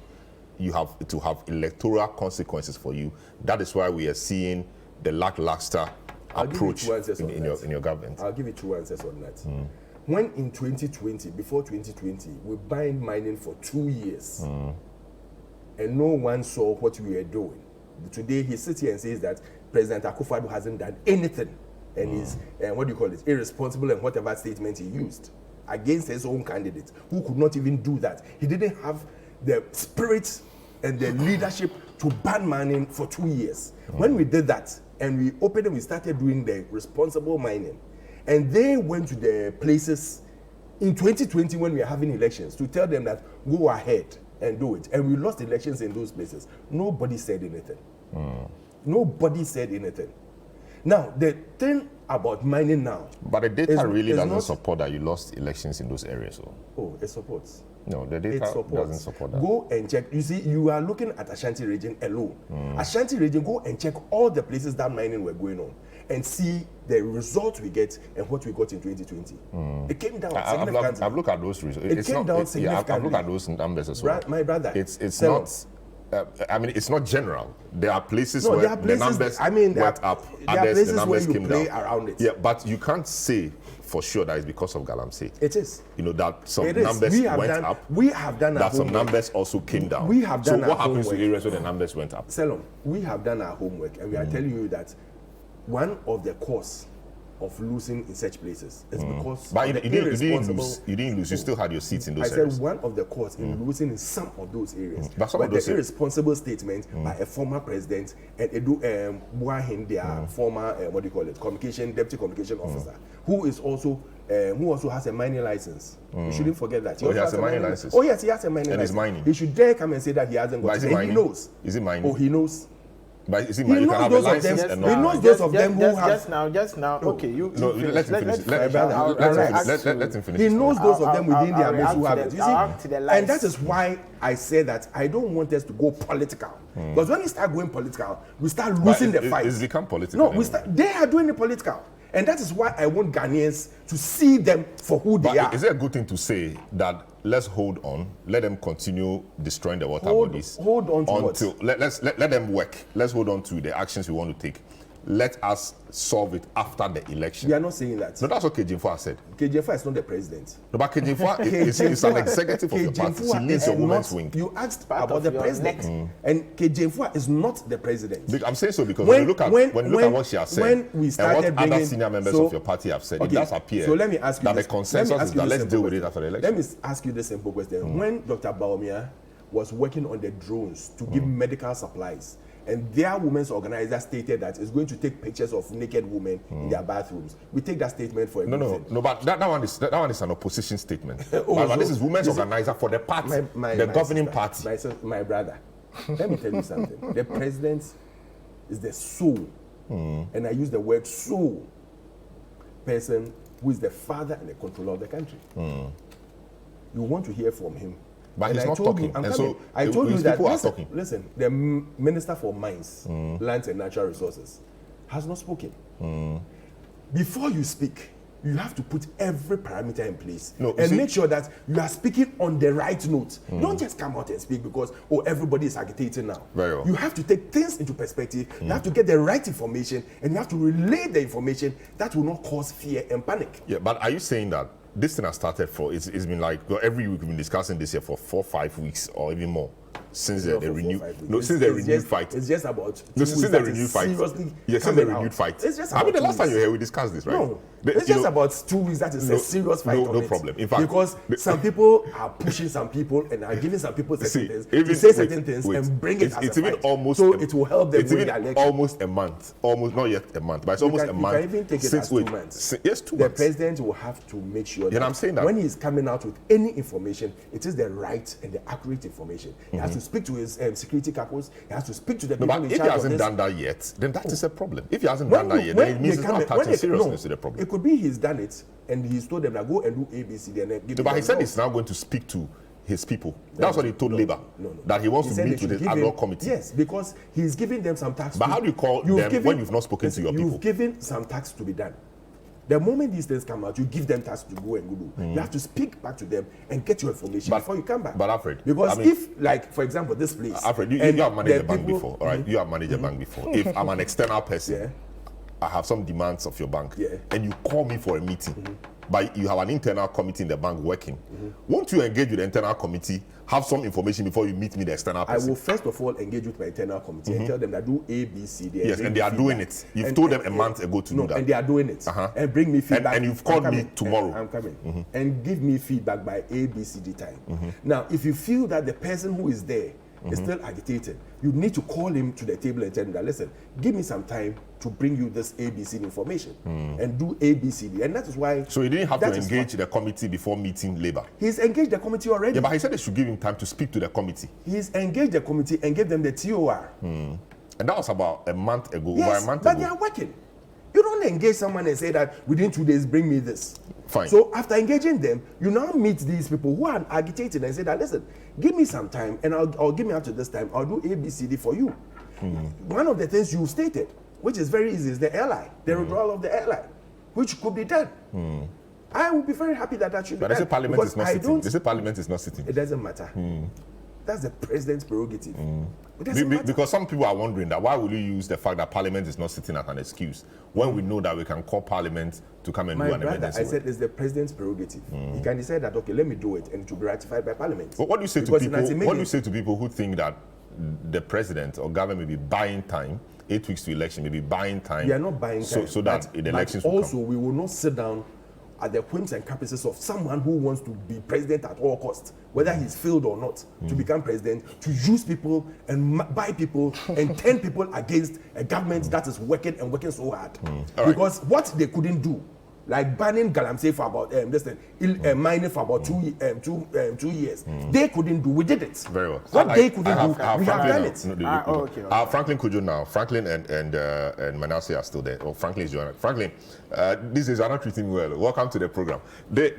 you have to have electoral consequences for you? That is why we are seeing the lackluster approach in your government. I'll give you 2 answers on that. When in 2020, before 2020, we banned mining for 2 years, and no one saw what we were doing. Today, he sits here and says that President Akufo-Addo hasn't done anything, and is irresponsible and whatever statement he used against his own candidate, who could not even do that. He didn't have the spirit and the leadership to ban mining for 2 years. When we did that, and we opened and we started doing the responsible mining, and they went to the places in 2020 when we are having elections to tell them that go ahead and do it. And we lost elections in those places. Nobody said anything. Nobody said anything. Now, the thing about mining now... But the data really doesn't support that you lost elections in those areas. Oh, it supports. No, the data doesn't support that. Go and check. You see, you are looking at Ashanti region alone. Ashanti region, go and check all the places that mining were going on and see the results we get and what we got in 2020. It came down significantly. I've looked at those results. It came down significantly. I've looked at those numbers as well. My brother, it's not... it's not general. There are places where the numbers went up, others the numbers came down. Around it. Yeah, but you can't say for sure that it's because of Galamsey. It is. That some numbers went up. We have done our homework. That some numbers also came down. We have done our homework. So what happens to areas where the numbers went up? Selom, we have done our homework, and we are telling you that one of the cause of losing in such places is because but you didn't lose. You still had your seats in those areas. I said one of the cause in losing in some of those areas. But the irresponsible statement by a former president and Edu Buahin, their former deputy communication officer, who also has a mining license. You shouldn't forget that. He has a mining license. Oh yes, he has a mining license. And he's mining. He should dare come and say that he hasn't got it. And he knows. Is he mining? Oh, he knows. But you see, He you can knows have those a of them. license and He not. knows those of them who have. Just now. Okay, you. No, let him finish. Let him finish. He knows those of them within their midst who have it. You see, and that is why I say that I don't want us to go political. Because when we start going political, we start losing the fight. It's become political. No, they are doing it political. And that is why I want Ghanaians to see them for who they are. Is it a good thing to say that let's hold on, let them continue destroying the water bodies? Hold on to until let them work. Let's hold on to the actions we want to take. Let us solve it after the election. We are not saying that. No, that's what Kejimfoa said. Kejimfoa is not the president. No, but Kejimfoa is an executive of your party. She leads your women's wing. You asked about the president, and Kejimfoa is not the president. I'm saying so because when you look at what she has said, when we started and what other senior members of your party have said, it does appear so let me ask you that the consensus is that let's deal with it after the election. Let me ask you this simple question. When Dr. Baumia was working on the drones to give medical supplies, and their women's organizer stated that it's going to take pictures of naked women in their bathrooms. We take that statement for a No, but that one is an opposition statement. But this is women's organizer for the party, the governing party. My brother, let me tell you something. The president is the soul, and I use the word soul, person who is the father and the controller of the country. You want to hear from him. But he's not talking. I told you that, talking. Listen, the Minister for Mines, Lands and Natural Resources has not spoken. Before you speak, you have to put every parameter in place make sure that you are speaking on the right note. Don't just come out and speak because, everybody is agitating now. Very well. You have to take things into perspective. You have to get the right information, and you have to relay the information that will not cause fear and panic. Yeah, but are you saying that this thing has started it's been like every week we've been discussing this here for 4 or 5 weeks or even more since the renewed fight. It's just about since the renewed fight. Yes, since the renewed fight. It's just the last time you were here we discussed this, right? No, it's just about 2 weeks that is a serious fight. No problem. In fact, because some people are pushing some people and are giving some people certain things to say certain things and bring it as a fight. So it will help them win the election. Almost a month, almost not yet a month, but it's almost a month. You can even take it as 2 months. Yes, 2 months. The president will have to make sure that, I'm saying that when he's coming out with any information, it is the right and the accurate information. He has to speak to his security couples. He has to speak to the people in charge of this. If he hasn't done that yet, then that is a problem. If he hasn't done that yet, then it means he's not attaching seriousness to the problem. It could be he's done it and he's told them that go and do ABC. But he said he's now going to speak to his people. That's what he told Labour. That he wants to meet with his ad hoc committee. Yes, because he's giving them some tasks. But how do you call them when you've not spoken to your people? You've given some tasks to be done. The moment these things come out, you give them tasks to go and go do. You have to speak back to them and get your information before you come back. But Alfred, because if, like, for example, this place, Alfred, you have managed a bank before, all right? You have managed a bank before. If I'm an external person, I have some demands of your bank, and you call me for a meeting, but you have an internal committee in the bank working. Won't you engage with the internal committee, have some information before you meet me, the external person? I will first of all engage with my internal committee and tell them that do A, B, C, D. Yes, and they are doing it. You've told them a month ago to do that. And they are doing it. And bring me feedback. And you've called me tomorrow. I'm coming. And give me feedback by A, B, C, D time. Now, if you feel that the person who is there is still agitated, you need to call him to the table and tell him that, listen, give me some time to bring you this ABC information and do ABCD. And that is why. So he didn't have to engage the committee before meeting Labour. He's engaged the committee already. Yeah, but he said they should give him time to speak to the committee. He's engaged the committee and gave them the TOR. And that was about a month ago, yes, over a month but ago. They are working. You don't engage someone and say that within 2 days, bring me this. Fine. So after engaging them, you now meet these people who are agitated and say that, listen, give me some time and I'll give me up to this time. I'll do ABCD for you. One of the things you stated, which is very easy, is the airline, the withdrawal of the airline, which could be done. I would be very happy that should be done. But they say Parliament is not sitting. They say Parliament is not sitting. It doesn't matter. That's the president's prerogative. Because some people are wondering that why will you use the fact that Parliament is not sitting as an excuse when we know that we can call Parliament to come and do an emergency? I said it's the president's prerogative. He can decide that, okay, let me do it, and it will be ratified by Parliament. But what do you say to people? What do you say to people who think that the president or government may be buying time? 8 weeks to election, may be buying time. We are not buying time. So that the elections will also, come. we will not sit down at the whims and caprices of someone who wants to be president at all costs, whether he's failed or not, to become president, to use people and buy people and turn people against a government that is working and working so hard. Because what they couldn't do like banning galamsey for about mining for about 2 years. They couldn't do. We did it. Very well. What they couldn't do, we have done it. Okay. Franklin Kujo now. Franklin and Manasseh are still there. Oh, Franklin is joining. Franklin, this is not treating me well. Welcome to the program. The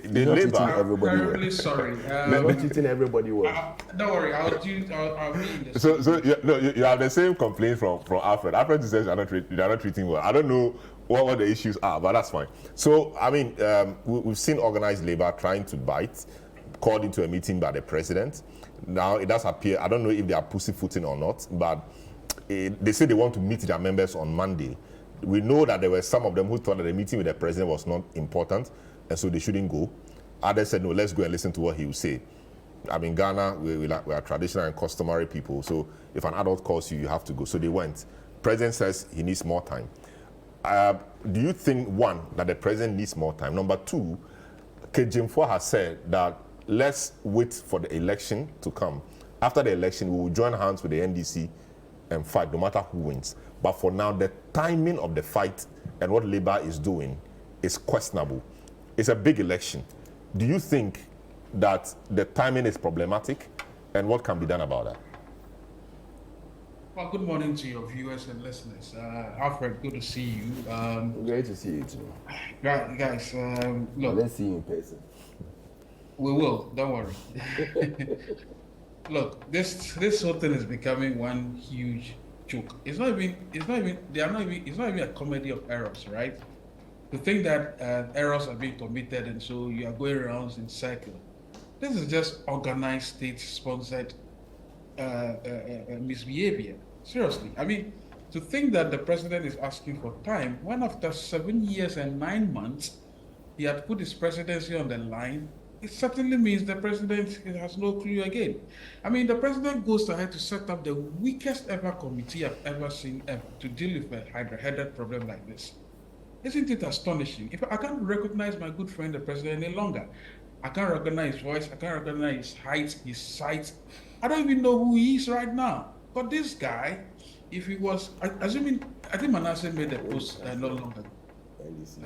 Labour. Everybody I'm really sorry. Not treating everybody well. Don't worry. I'll read this. So you have the same complaint from Alfred. Alfred says you are not treating well. I don't know what the issues are, but that's fine. So, I mean, we've seen organized labor trying to bite, called into a meeting by the president. Now, it does appear, I don't know if they are pussyfooting or not, but they say they want to meet their members on Monday. We know that there were some of them who thought that the meeting with the president was not important, and so they shouldn't go. Others said, no, let's go and listen to what he will say. I mean, Ghana, we are traditional and customary people, so if an adult calls you, you have to go. So they went. President says he needs more time. Do you think, one, that the president needs more time? Number two, Kejimfo has said that let's wait for the election to come. After the election, we will join hands with the NDC and fight, no matter who wins. But for now, the timing of the fight and what Labour is doing is questionable. It's a big election. Do you think that the timing is problematic, and what can be done about that? Well, good morning to your viewers and listeners. Alfred, good to see you. Great to see you too. Guys, look. Let's see you in person. We will, don't worry. Look, this whole thing is becoming one huge joke. It's not even a comedy of errors, right? To think that errors are being committed and so you are going around in circle. This is just organized state-sponsored misbehavior. Seriously, I mean, to think that the president is asking for time when after 7 years and 9 months he had put his presidency on the line, it certainly means the president has no clue again. I mean, the president goes ahead to set up the weakest ever committee I've ever seen ever to deal with a hydra-headed problem like this. Isn't it astonishing? If I can't recognize my good friend the president any longer, I can't recognize his voice, I can't recognize his height, his sight. I don't even know who he is right now. But this guy, if he was, I think Manasseh made a post not long ago,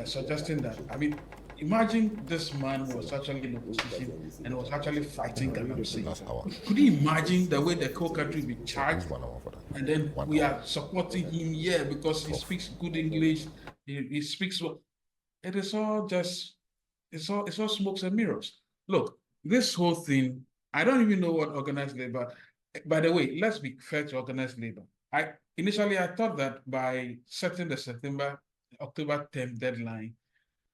suggesting that, I mean, imagine this man was actually in opposition and was actually fighting Galamsey. Could you imagine the way the whole country would be charged? And then we are supporting him here because he speaks good English, he speaks well. It is all just, it's all smokes and mirrors. Look, this whole thing, I don't even know what organized labor. By the way, let's be fair to organized labor. Initially I thought that by setting the October 10th deadline,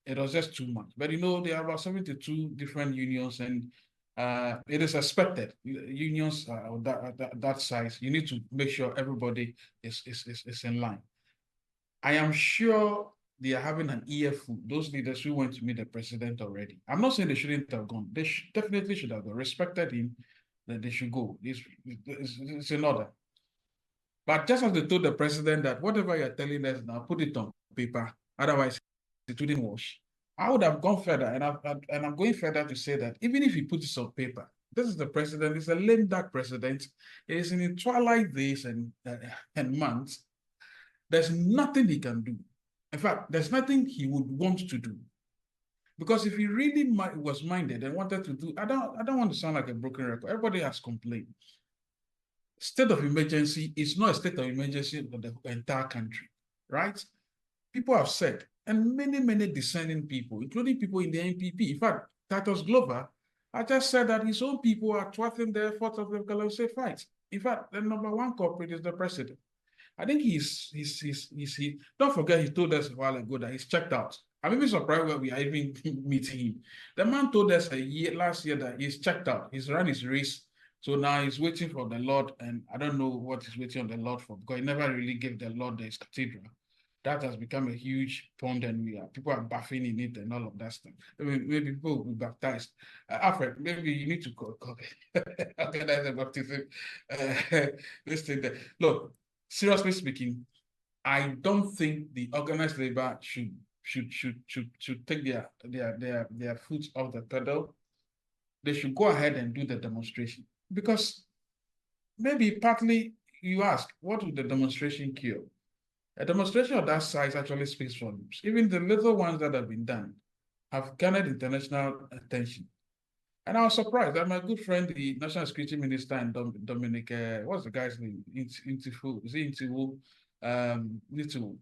it was just too much. But you know, there are about 72 different unions, and it is expected. Unions that size, you need to make sure everybody is in line. I am sure they are having an earful, those leaders who went to meet the president already. I'm not saying they shouldn't have gone. They definitely should have gone. Respected him, that they should go. It's in order. But just as they told the president that whatever you're telling us now, put it on paper, otherwise it wouldn't wash. I would have gone further, and I'm going further to say that even if he puts it on paper, this is the president, it's a lame duck president, it is in the twilight days and months. There's nothing he can do. In fact, there's nothing he would want to do. Because if he really was minded and wanted to do, I don't want to sound like a broken record. Everybody has complained. State of emergency is not a state of emergency for the entire country, right? People have said, and many dissenting people, including people in the NPP. In fact, Titus Glover, I just said that his own people are thwarting the efforts of the Galamsey fight. In fact, the number one culprit is the president. I think don't forget he told us a while ago that he's checked out. I'm even surprised when we are even meeting him. The man told us last year that he's checked out. He's run his race. So now he's waiting for the Lord, and I don't know what he's waiting on the Lord for, because he never really gave the Lord his cathedral. That has become a huge pond, and people are bathing in it and all of that stuff. I mean, maybe people will be baptized. Alfred, maybe you need to organize a baptism. This thing there. Look, seriously speaking, I don't think the organized labor should take their foot off the pedal. They should go ahead and do the demonstration, because maybe partly you ask, what would the demonstration cure? A demonstration of that size actually speaks volumes. Even the little ones that have been done have garnered international attention. And I was surprised that my good friend, the National Security Minister, and Dominic, what's the guy's name? Intifu, is it Intifu? Nitiwu.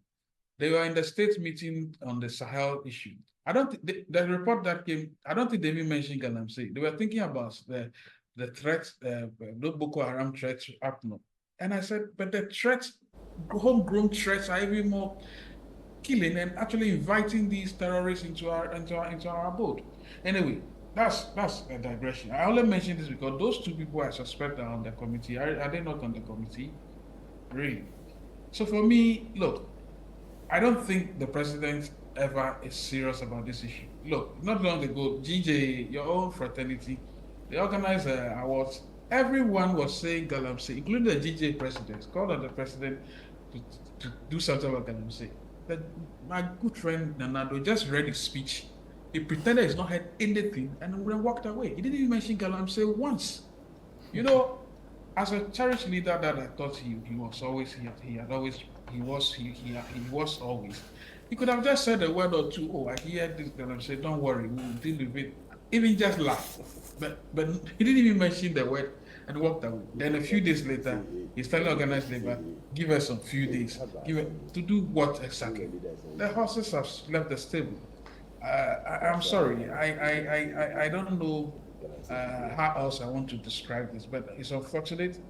They were in the state meeting on the Sahel issue. I don't think the report that came, I don't think they even mentioned Galamsey. They were thinking about the threat, the Boko Haram threats up north. And I said, but the threats, homegrown threats are even more killing and actually inviting these terrorists into our abode. Anyway, that's a digression. I only mention this because those two people I suspect are on the committee. Are they not on the committee? Really? So for me, look, I don't think the president ever is serious about this issue. Look, not long ago, GJ, your own fraternity, they organized awards. Everyone was saying Galamsey, including the GJ president, called on the president to do something about Galamsey. But my good friend Nanado just read his speech. He pretended he's not heard anything and then walked away. He didn't even mention Galamsey once. You know, as a cherished leader that I thought he was always, he was always. He could have just said a word or two. Oh, I hear this, Galamsey. Don't worry, we'll deal with it. Even just laugh. But he didn't even mention the word and walked away. Then a few days later, he's telling Organised Labour, give us some few days. To do what exactly? The horses have left the stable. I'm sorry. I don't know how else I want to describe this, but it's unfortunate.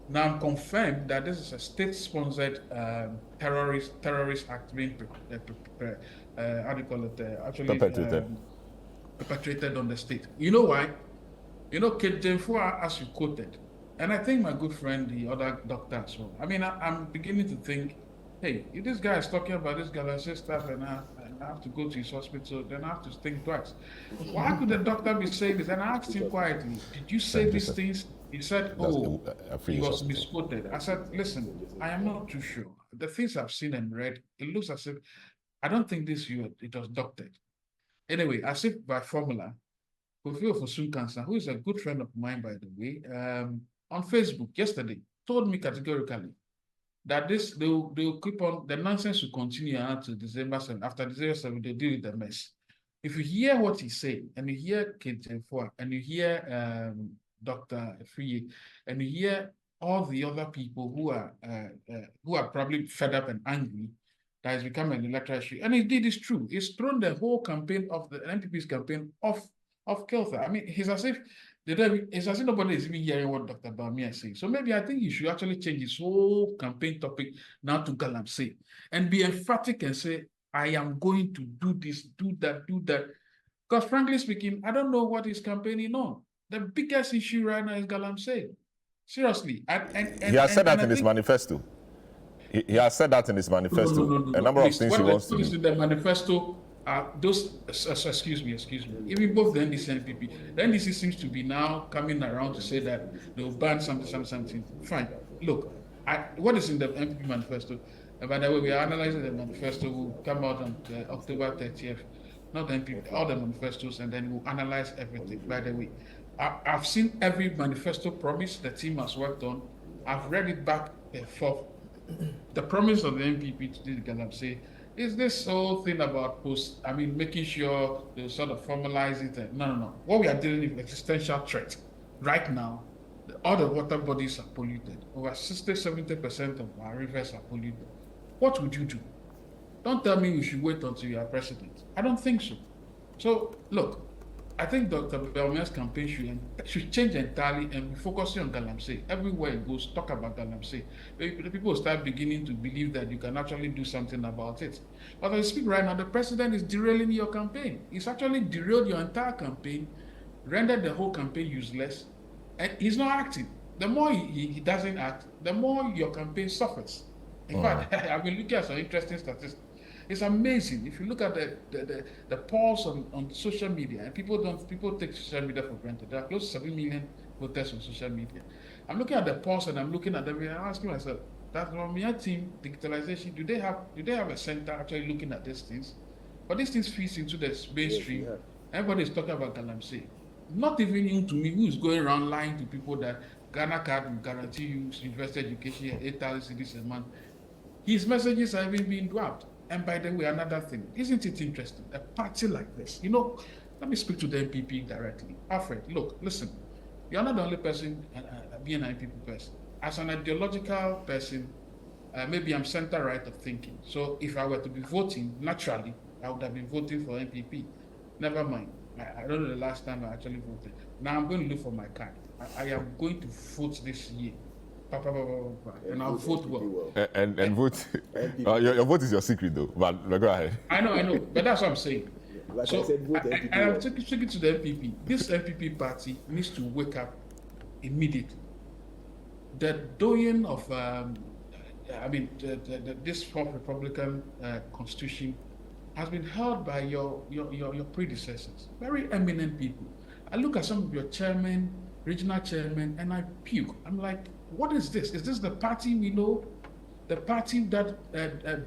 Now I'm confirmed that this is a state-sponsored terrorist act being how do you call it? Actually perpetrated on the state. You know why? You know, Kedenfua, as you quoted, and I think my good friend, the other doctor as well. I mean, I'm beginning to think, hey, if this guy is talking about this Galamsey stuff and I have to go to his hospital, then I have to think twice. Why could the doctor be saying this? And I asked him quietly, did you say these things? He said, oh, he was misquoted. I said, listen, I am not too sure. The things I've seen and read, it looks as if, I don't think it was doctored. Anyway, as if by formula, Kofi Ofosun-Cancer, who is a good friend of mine, by the way, on Facebook yesterday, told me categorically that they'll keep on, the nonsense will continue until December 7. After December 7, they'll deal with the mess. If you hear what he said, and you hear Kedenfua, and you hear Dr. Friye, and you hear all the other people who are probably fed up and angry, that has become an electoral issue. And indeed, it's true. It's thrown the whole campaign of the NPP's campaign off kilter. I mean, it's as if nobody is even hearing what Dr. Bawumia is saying. So maybe I think he should actually change his whole campaign topic now to Galamsey and be emphatic and say, I am going to do this, do that, do that. Because frankly speaking, I don't know what he's campaigning on. The biggest issue right now is Galamsey. Seriously. He has said that in his manifesto. He has said that in his manifesto. No. A number of things he wants to do. In the manifesto, excuse me, even both the NDC and NPP, the NDC seems to be now coming around to say that they'll ban something. Fine. Look, what is in the NPP manifesto? By the way, we are analyzing the manifesto. Will come out on October 30th. Not the NPP, all the manifestos, and then we'll analyze everything. By the way, I've seen every manifesto promise the team has worked on. I've read it back and forth. The promise of the NPP to do the Galamsey is this whole thing about making sure they sort of formalize it. No. What we are dealing with existential threat. Right now, all the water bodies are polluted. Over 60-70% of our rivers are polluted. What would you do? Don't tell me we should wait until you are president. I don't think so. So, look, I think Dr. Bawumia's campaign should change entirely and be focusing on Galamsey. Everywhere it goes, talk about Galamsey. The people start beginning to believe that you can actually do something about it. But as I speak right now, the president is derailing your campaign. He's actually derailed your entire campaign, rendered the whole campaign useless, and he's not acting. The more he doesn't act, the more your campaign suffers. In fact, I've been looking at some interesting statistics. It's amazing. If you look at the polls on social media, and people take social media for granted. There are close to 7 million voters on social media. I'm looking at the polls and I'm looking at them and I'm asking myself, that Bawumia team, digitalization, do they have a center actually looking at these things? But these things feeds into the mainstream. Yes, everybody is talking about Galamsey. Not even into me, who is going around lying to people that Ghana card will guarantee you university education, 8,000 cedis a month. His messages are even being dropped. And by the way, another thing, isn't it interesting? A party like this, let me speak to the NPP directly. Alfred, look, listen, you're not the only person being an NPP person. As an ideological person, maybe I'm center right of thinking. So if I were to be voting, naturally, I would have been voting for NPP. Never mind. I don't know the last time I actually voted. Now I'm going to look for my card. I am going to vote this year. And I'll vote well. And vote. Your vote is your secret, though. But go ahead. I know. But that's what I'm saying. Like So I said, vote NPP. and I'm speaking to the NPP. This NPP party needs to wake up immediately. The doing of, this fourth Republican constitution has been held by your predecessors, very eminent people. I look at some of your chairmen, regional chairmen, and I puke. I'm like, what is this? Is this the party we know? The party that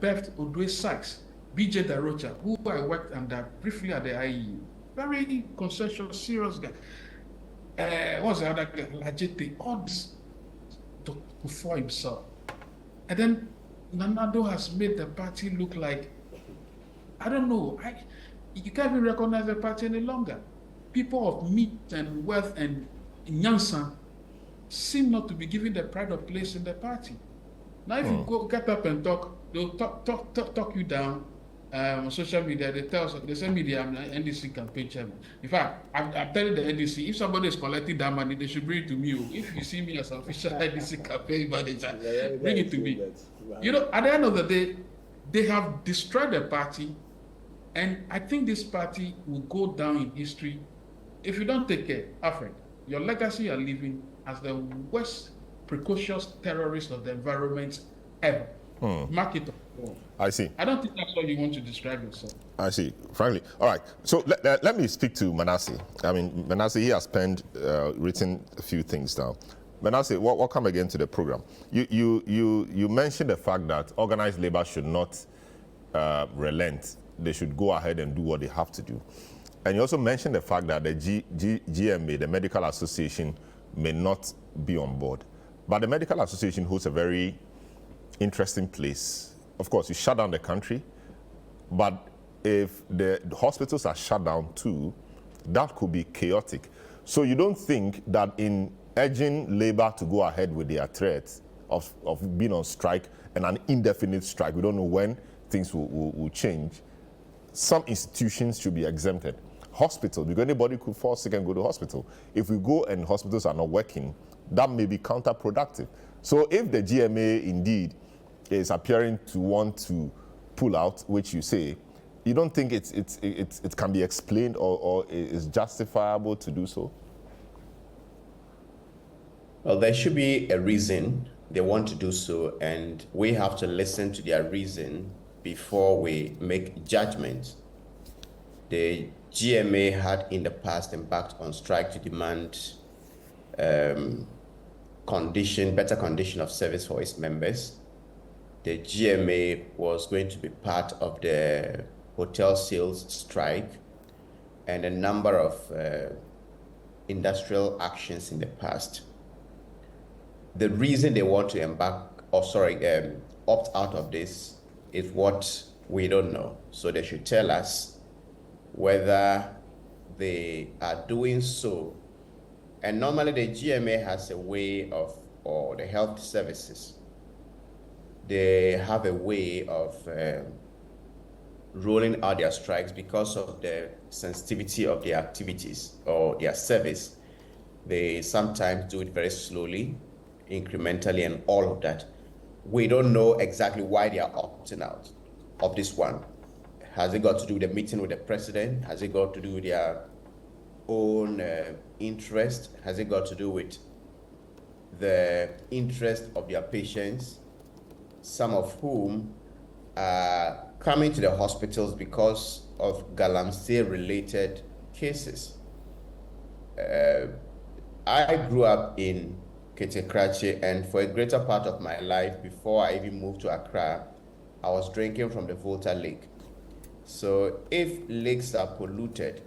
birthed Odwe Sykes, BJ Darocha, who I worked under briefly at the IEU. Very consensual, serious guy. What's the other guy? Lajete, all this before himself. And then Nanado has made the party look like, I don't know, you can't even recognize the party any longer. People of meat and wealth and Nyansa seem not to be given the pride of place in the party. Now, if you get up and talk, they'll talk you down on social media. They say media, I'm an NDC campaign chairman. In fact, I'm telling the NDC, if somebody is collecting that money, they should bring it to me. If you see me as an official NDC campaign manager, bring it to me. At the end of the day, they have destroyed the party, and I think this party will go down in history if you don't take care. Alfred, your legacy you are leaving as the worst precocious terrorist of the environment ever. Mark it up. I see. I don't think that's how you want to describe yourself. I see, frankly. All right, so let me speak to Manasseh. I mean, Manasseh, he has written a few things down. Manasseh, welcome again to the program. You mentioned the fact that organized labor should not relent. They should go ahead and do what they have to do. And you also mentioned the fact that the GMA, the Medical Association, may not be on board. But the Medical Association holds a very interesting place. Of course, you shut down the country, but if the hospitals are shut down too, that could be chaotic. So you don't think that in urging labor to go ahead with their threats of being on strike and an indefinite strike, we don't know when things will change, some institutions should be exempted. Hospitals, because anybody could fall sick and go to hospital. If we go and hospitals are not working, that may be counterproductive. So if the GMA indeed is appearing to want to pull out, which you say, you don't think it can be explained or is justifiable to do so? Well, there should be a reason they want to do so, and we have to listen to their reason before we make judgments. The GMA had in the past embarked on strike to demand better condition of service for its members. The GMA was going to be part of the hotel sales strike and a number of industrial actions in the past. The reason they want to opt out of this is what we don't know. So they should tell us whether they are doing so. And normally the GMA has a way of, or the health services, they have a way of rolling out their strikes because of the sensitivity of their activities or their service. They sometimes do it very slowly, incrementally, and all of that. We don't know exactly why they are opting out of this one. Has it got to do with the meeting with the president? Has it got to do with their own interest? Has it got to do with the interest of their patients, some of whom are coming to the hospitals because of Galamsey-related cases? I grew up in Ketekrache, and for a greater part of my life, before I even moved to Accra, I was drinking from the Volta Lake. So if lakes are polluted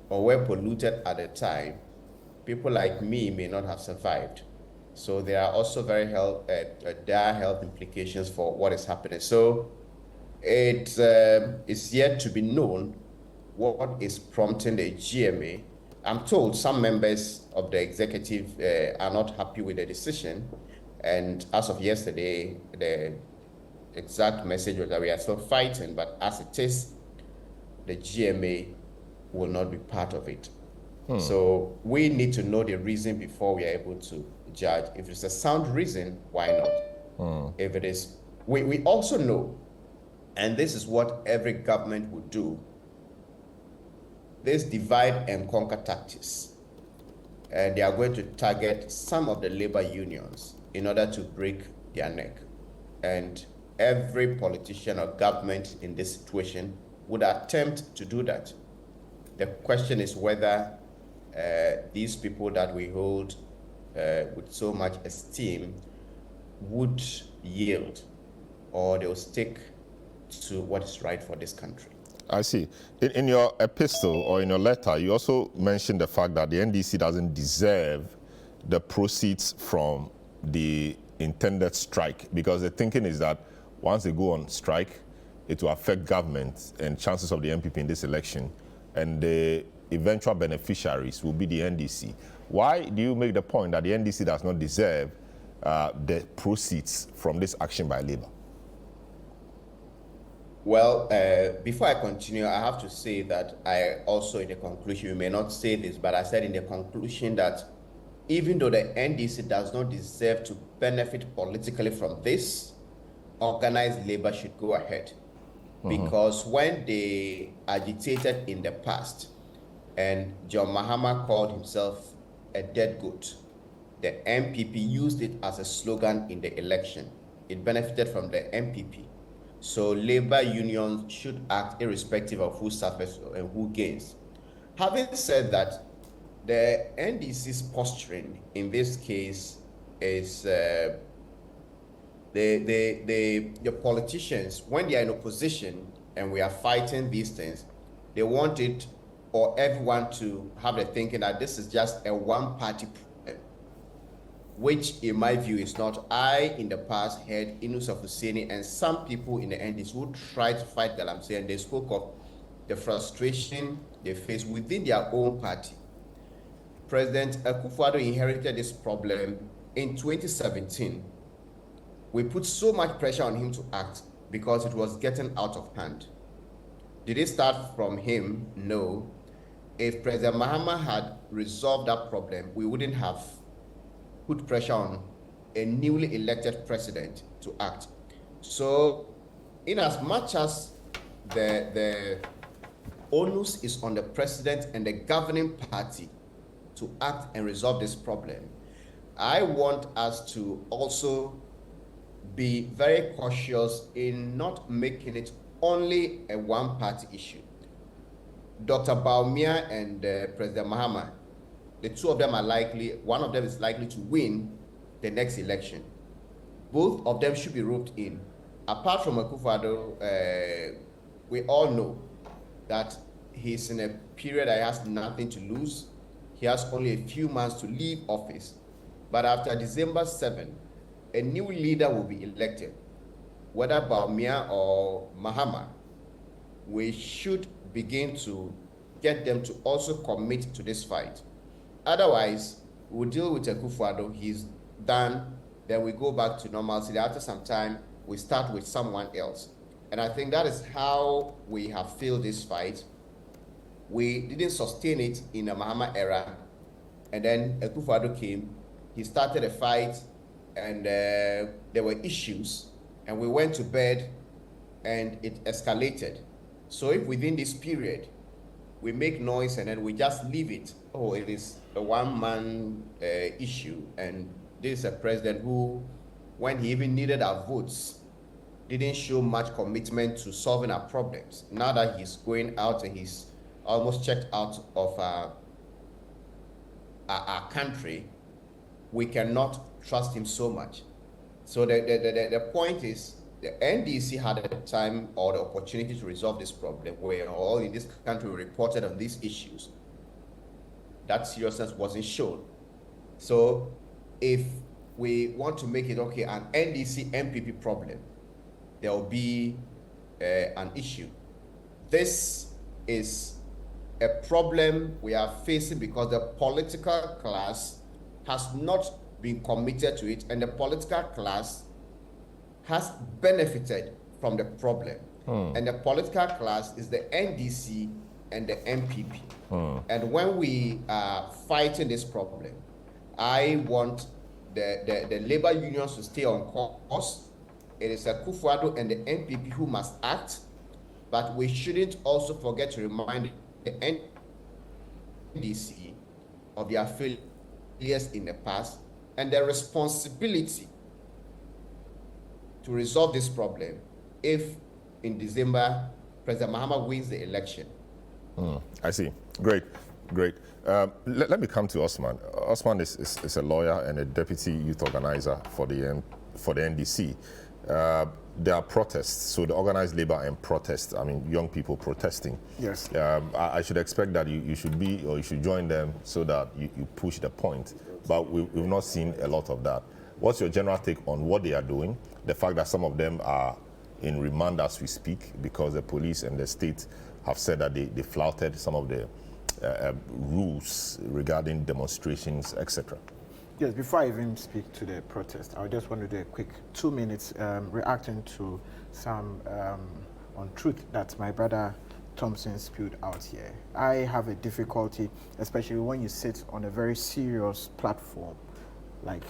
or were polluted at the time, people like me may not have survived. So there are also very dire health implications for what is happening. So it is yet to be known what is prompting the GMA. I'm told some members of the executive are not happy with the decision. And as of yesterday, the exact message was that we are still fighting, but as it is, the GMA will not be part of it. So we need to know the reason before we are able to judge. If it's a sound reason, why not? If it is, we also know, and this is what every government would do, this divide and conquer tactics. And they are going to target some of the labor unions in order to break their neck. And every politician or government in this situation would attempt to do that. The question is whether these people that we hold with so much esteem would yield, or they'll stick to what is right for this country. I see. In your epistle or in your letter, you also mentioned the fact that the NDC doesn't deserve the proceeds from the intended strike, because the thinking is that once they go on strike, it will affect government and chances of the MPP in this election, and the eventual beneficiaries will be the NDC. Why do you make the point that the NDC does not deserve the proceeds from this action by Labour? Well, before I continue, I have to say that I also, in the conclusion, you may not say this, but I said in the conclusion that even though the NDC does not deserve to benefit politically from this, organized labor should go ahead. Because when they agitated in the past, and John Mahama called himself a dead goat, the MPP used it as a slogan in the election. It benefited from the MPP. So labor unions should act irrespective of who suffers and who gains. Having said that, the NDC's posturing in this case is the politicians, when they are in opposition and we are fighting these things, they want it or everyone to have the thinking that this is just a one-party problem, which in my view is not. I, in the past, heard Inus of Husseini and some people in the NDC who tried to fight Galamsey, and they spoke of the frustration they face within their own party. President Akufo-Addo inherited this problem in 2017. We put so much pressure on him to act because it was getting out of hand. Did it start from him? No. If President Mahama had resolved that problem, we wouldn't have put pressure on a newly elected president to act. So, in as much as the onus is on the president and the governing party to act and resolve this problem, I want us to also be very cautious in not making it only a one-party issue. Dr. Baumia and President Mahama, the two of them are likely, one of them is likely to win the next election. Both of them should be roped in. Apart from Akufo-Addo, we all know that he's in a period that he has nothing to lose. He has only a few months to leave office. But after December 7, a new leader will be elected. Whether Baumia or Mahama, we should begin to get them to also commit to this fight. Otherwise, we'll deal with Akufo-Addo, he's done, then we go back to normalcy. After some time, we start with someone else. And I think that is how we have failed this fight. We didn't sustain it in the Mahama era, and then Akufo-Addo came, he started a fight, and there were issues, and we went to bed, and it escalated. So if within this period, we make noise and then we just leave it, oh, it is a one-man issue, and this is a president who, when he even needed our votes, didn't show much commitment to solving our problems. Now that he's going out and he's almost checked out of our country, we cannot trust him so much. So the point is, the NDC had the time or the opportunity to resolve this problem, where all in this country reported on these issues. That seriousness wasn't shown. So if we want to make it, okay, an NDC MPP problem, there will be an issue. This is a problem we are facing because the political class has not been committed to it, and the political class has benefited from the problem. And the political class is the NDC and the MPP. And when we are fighting this problem, I want the labor unions to stay on course. It is Akufo-Addo and the MPP who must act, but we shouldn't also forget to remind the NDC of their failures in the past and their responsibility to resolve this problem if in December President Mahama wins the election. I see. Great. Let me come to Osman. Osman is a lawyer and a deputy youth organizer for the NDC. There are protests, so the organized labor and protests, I mean, young people protesting. Yes. I should expect that you should be, or you should join them so that you push the point. But we've not seen a lot of that. What's your general take on what they are doing? The fact that some of them are in remand as we speak because the police and the state have said that they flouted some of the rules regarding demonstrations, etc. Yes, before I even speak to the protest, I just want to do a quick 2 minutes reacting to some untruth that my brother Thompson spewed out here. I have a difficulty, especially when you sit on a very serious platform like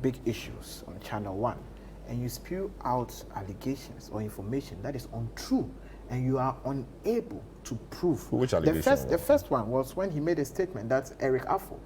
Big Issues on ChannelOne, and you spew out allegations or information that is untrue, and you are unable to prove. Which allegation? The first one was when he made a statement that Eric Afo,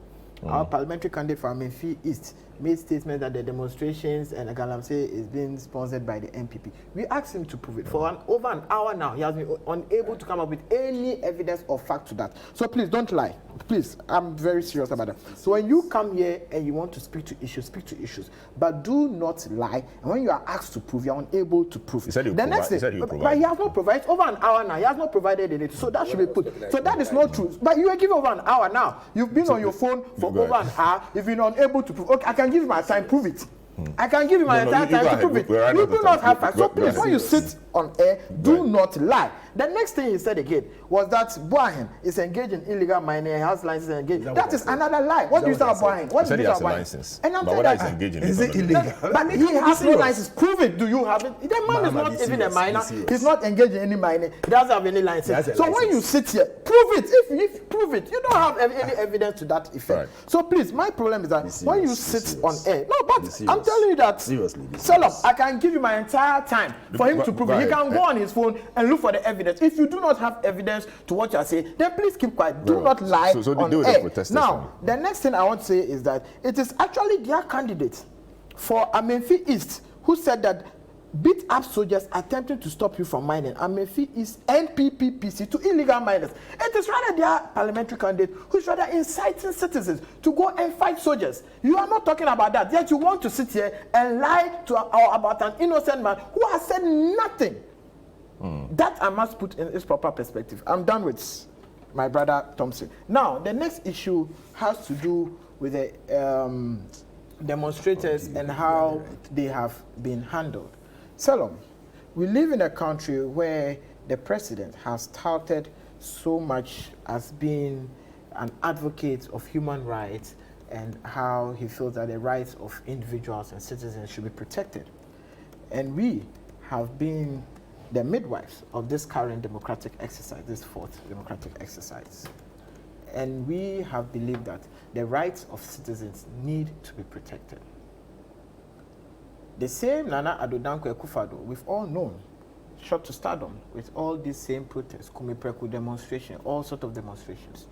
our parliamentary candidate for Amenfi East, made statement that the demonstrations and Galamsey is being sponsored by the MPP. We asked him to prove it. For over an hour now, he has been unable to come up with any evidence or fact to that. So please don't lie. Please, I'm very serious about that. So when you come here and you want to speak to issues, speak to issues. But do not lie. And when you are asked to prove, you are unable to prove. He said the next thing, but he has not provided over an hour now. He has not provided it. So that should be put. So that is not true. But you are given over an hour now. You've been on your phone for over an hour. You've been unable to prove. Okay, I can give you my time. Prove it. I can give you my entire time to prove it. You do not have facts. So please, when you sit on air, do not lie. The next thing he said again was that Boahen is engaged in illegal mining and has license engaged. That is another lie. What do you say about Boahen? What do you say about license? And I'm telling you, is it illegal? But he has no license. Prove it. Do you have it? The man is not even a miner. He's not engaged in any mining. He doesn't have any license. So when you sit here, prove it. If prove it, you don't have any evidence to that effect. So please, my problem is that when you sit on air, no, but I'm telling you that, Salam, I can give you my entire time for him to prove it. He can go on his phone and look for the evidence. If you do not have evidence to what you are saying, then please keep quiet. Do not lie on air. Now, the next thing I want to say is that it is actually their candidate for Amenfi East who said that beat up soldiers attempting to stop you from mining. Amenfi East NPPPC to illegal miners. It is rather their parliamentary candidate who's rather inciting citizens to go and fight soldiers. You are not talking about that. Yet you want to sit here and lie to about an innocent man who has said nothing. That I must put in its proper perspective. I'm done with my brother Thompson. Now, the next issue has to do with the demonstrators and how they have been handled. Salom, we live in a country where the president has touted so much as being an advocate of human rights and how he feels that the rights of individuals and citizens should be protected. And we have been the midwives of this current democratic exercise, this fourth democratic exercise. And we have believed that the rights of citizens need to be protected. The same Nana Addo Dankwa Akufo-Addo, we've all known, shot to stardom with all these same protests, Kumipreku demonstration, all sorts of demonstrations.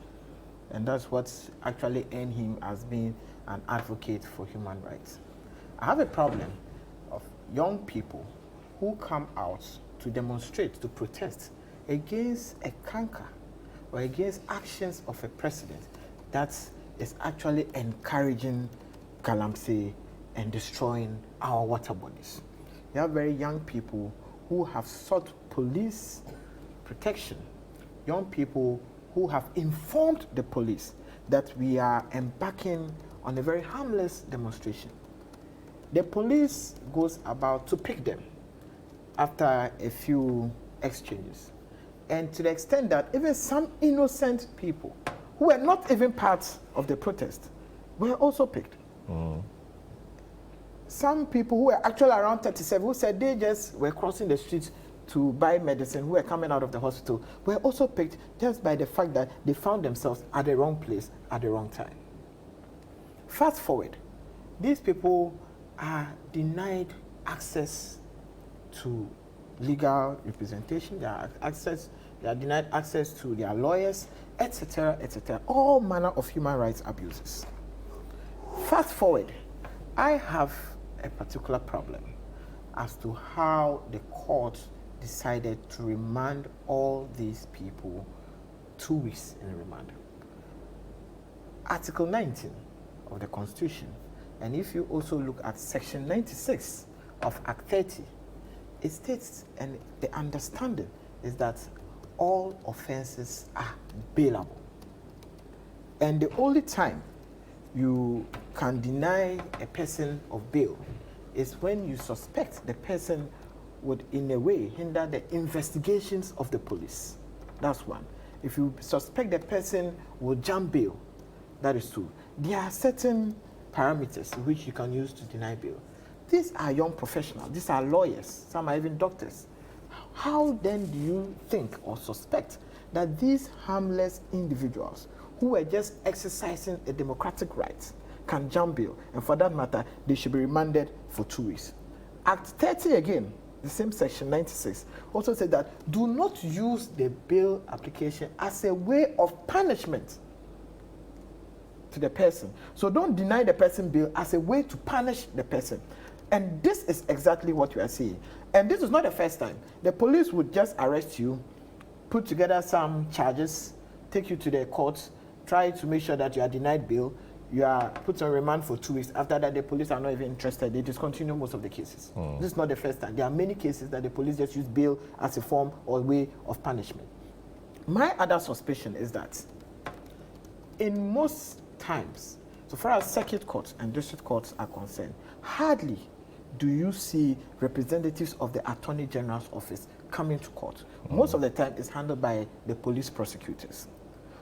And that's what's actually earned him as being an advocate for human rights. I have a problem of young people who come out to demonstrate, to protest against a canker or against actions of a president that is actually encouraging galamsey and destroying our water bodies. We have very young people who have sought police protection, young people who have informed the police that we are embarking on a very harmless demonstration. The police goes about to pick them after a few exchanges. And to the extent that even some innocent people who were not even part of the protest were also picked. Some people who were actually around 37 who said they just were crossing the streets to buy medicine, who were coming out of the hospital, were also picked just by the fact that they found themselves at the wrong place at the wrong time. Fast forward, these people are denied access to legal representation, they are denied access to their lawyers, etc., etc., all manner of human rights abuses. Fast forward, I have a particular problem as to how the court decided to remand all these people 2 weeks in remand. Article 19 of the Constitution, and if you also look at Section 96 of Act 30, it states, and the understanding is that all offenses are bailable. And the only time you can deny a person of bail is when you suspect the person would, in a way, hinder the investigations of the police. That's one. If you suspect the person will jump bail, that is two. There are certain parameters which you can use to deny bail. These are young professionals. These are lawyers. Some are even doctors. How then do you think or suspect that these harmless individuals who were just exercising a democratic right can jump bail? And for that matter, they should be remanded for 2 weeks. Act 30 again, the same section 96, also said that do not use the bail application as a way of punishment to the person. So don't deny the person bail as a way to punish the person. And this is exactly what we are seeing. And this is not the first time. The police would just arrest you, put together some charges, take you to the court, try to make sure that you are denied bail, you are put on remand for 2 weeks. After that, the police are not even interested. They discontinue most of the cases. This is not the first time. There are many cases that the police just use bail as a form or way of punishment. My other suspicion is that in most times, so far as circuit courts and district courts are concerned, hardly do you see representatives of the Attorney General's office coming to court. Most of the time it's handled by the police prosecutors.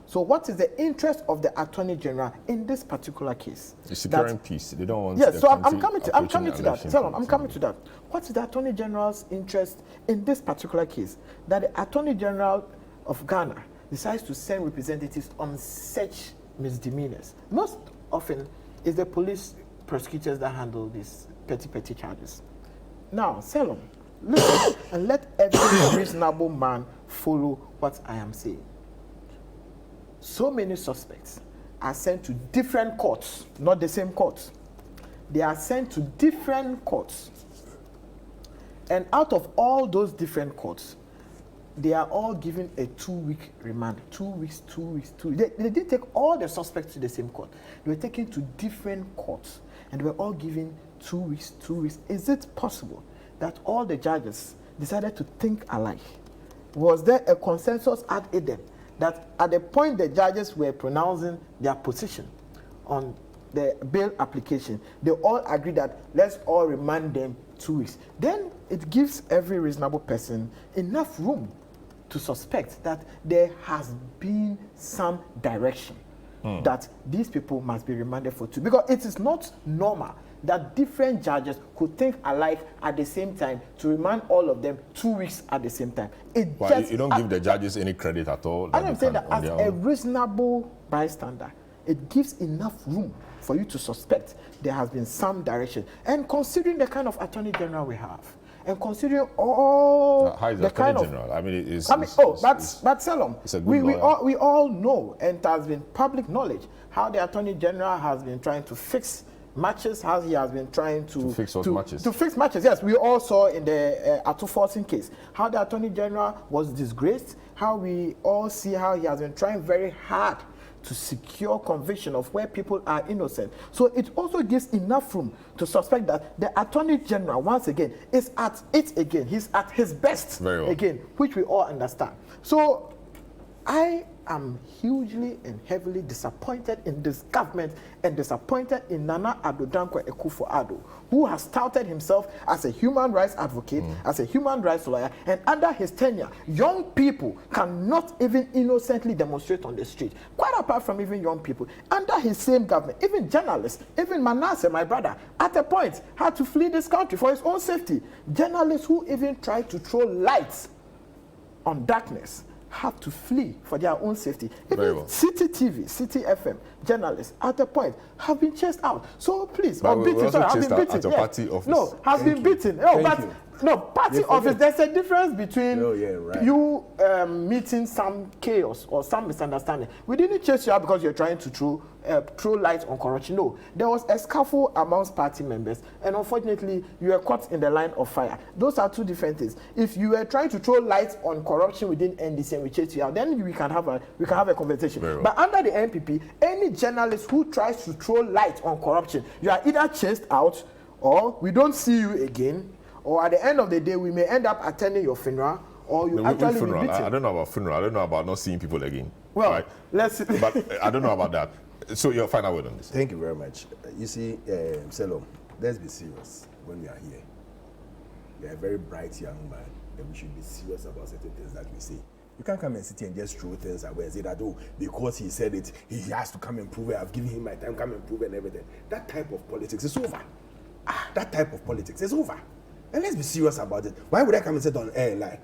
So what is the interest of the Attorney General in this particular case? The securing peace. They don't want. Yes, so I'm coming to that. I'm coming to that. What is the Attorney General's interest in this particular case? That the Attorney General of Ghana decides to send representatives on such misdemeanors. Most often, it's the police prosecutors that handle these petty charges. Now, Salom, listen and let every reasonable man follow what I am saying. So many suspects are sent to different courts, not the same courts. They are sent to different courts. And out of all those different courts, they are all given a 2-week remand. 2 weeks, 2 weeks, 2 weeks. They didn't take all the suspects to the same court. They were taken to different courts, and they were all given 2 weeks, 2 weeks. Is it possible that all the judges decided to think alike? Was there a consensus ad idem that at the point the judges were pronouncing their position on the bail application, they all agreed that let's all remand them 2 weeks? Then it gives every reasonable person enough room to suspect that there has been some direction that these people must be remanded for 2 weeks. Because it is not normal that different judges could think alike at the same time to remand all of them 2 weeks at the same time. You don't give the judges any credit at all? I'm saying that as a reasonable bystander, it gives enough room for you to suspect there has been some direction. And considering the kind of Attorney General we have, and considering all the kind of General? But Salom, we all know, and it has been public knowledge, how the Attorney General has been trying to fix matches, how he has been trying to fix matches. To fix matches, yes. We all saw in the Atu Forcing case how the Attorney General was disgraced, how we all see how he has been trying very hard to secure conviction of where people are innocent. So it also gives enough room to suspect that the Attorney General, once again, is at it again. He's at his best again, which we all understand. So I am hugely and heavily disappointed in this government and disappointed in Nana Addo Dankwa Akufo-Addo, who has touted himself as a human rights advocate, as a human rights lawyer, and under his tenure, young people cannot even innocently demonstrate on the street. Quite apart from even young people, under his same government, even journalists, even Manasseh, my brother, at a point had to flee this country for his own safety. Journalists who even tried to throw lights on darkness have to flee for their own safety. Even City TV, City FM journalists at a point have been chased out. So please, unbeaten. Sorry, have been beaten. Yes. Party office. No, has been beaten. No, but no, party office. There's a difference between you meeting some chaos or some misunderstanding. We didn't chase you out because you're trying to throw light on corruption. No, there was a scuffle amongst party members, and unfortunately, you were caught in the line of fire. Those are two different things. If you were trying to throw light on corruption within NDC and we chase you out, then we can have a conversation. But under the NPP, any journalist who tries to throw light on corruption, you are either chased out, or we don't see you again, or at the end of the day, we may end up attending your funeral, or you actually be beaten. I don't know about funeral. I don't know about not seeing people again. Well, right? let's see. But I don't know about that. So your final word on this. Thank you very much. You see, Selom, let's be serious when we are here. You're a very bright young man, and we should be serious about certain things that we say. You can't come and sit here and just throw things away and say that, oh, because he said it, he has to come and prove it. I've given him my time, come and prove it and everything. That type of politics is over. That type of politics is over. And let's be serious about it. Why would I come and sit on air and lie?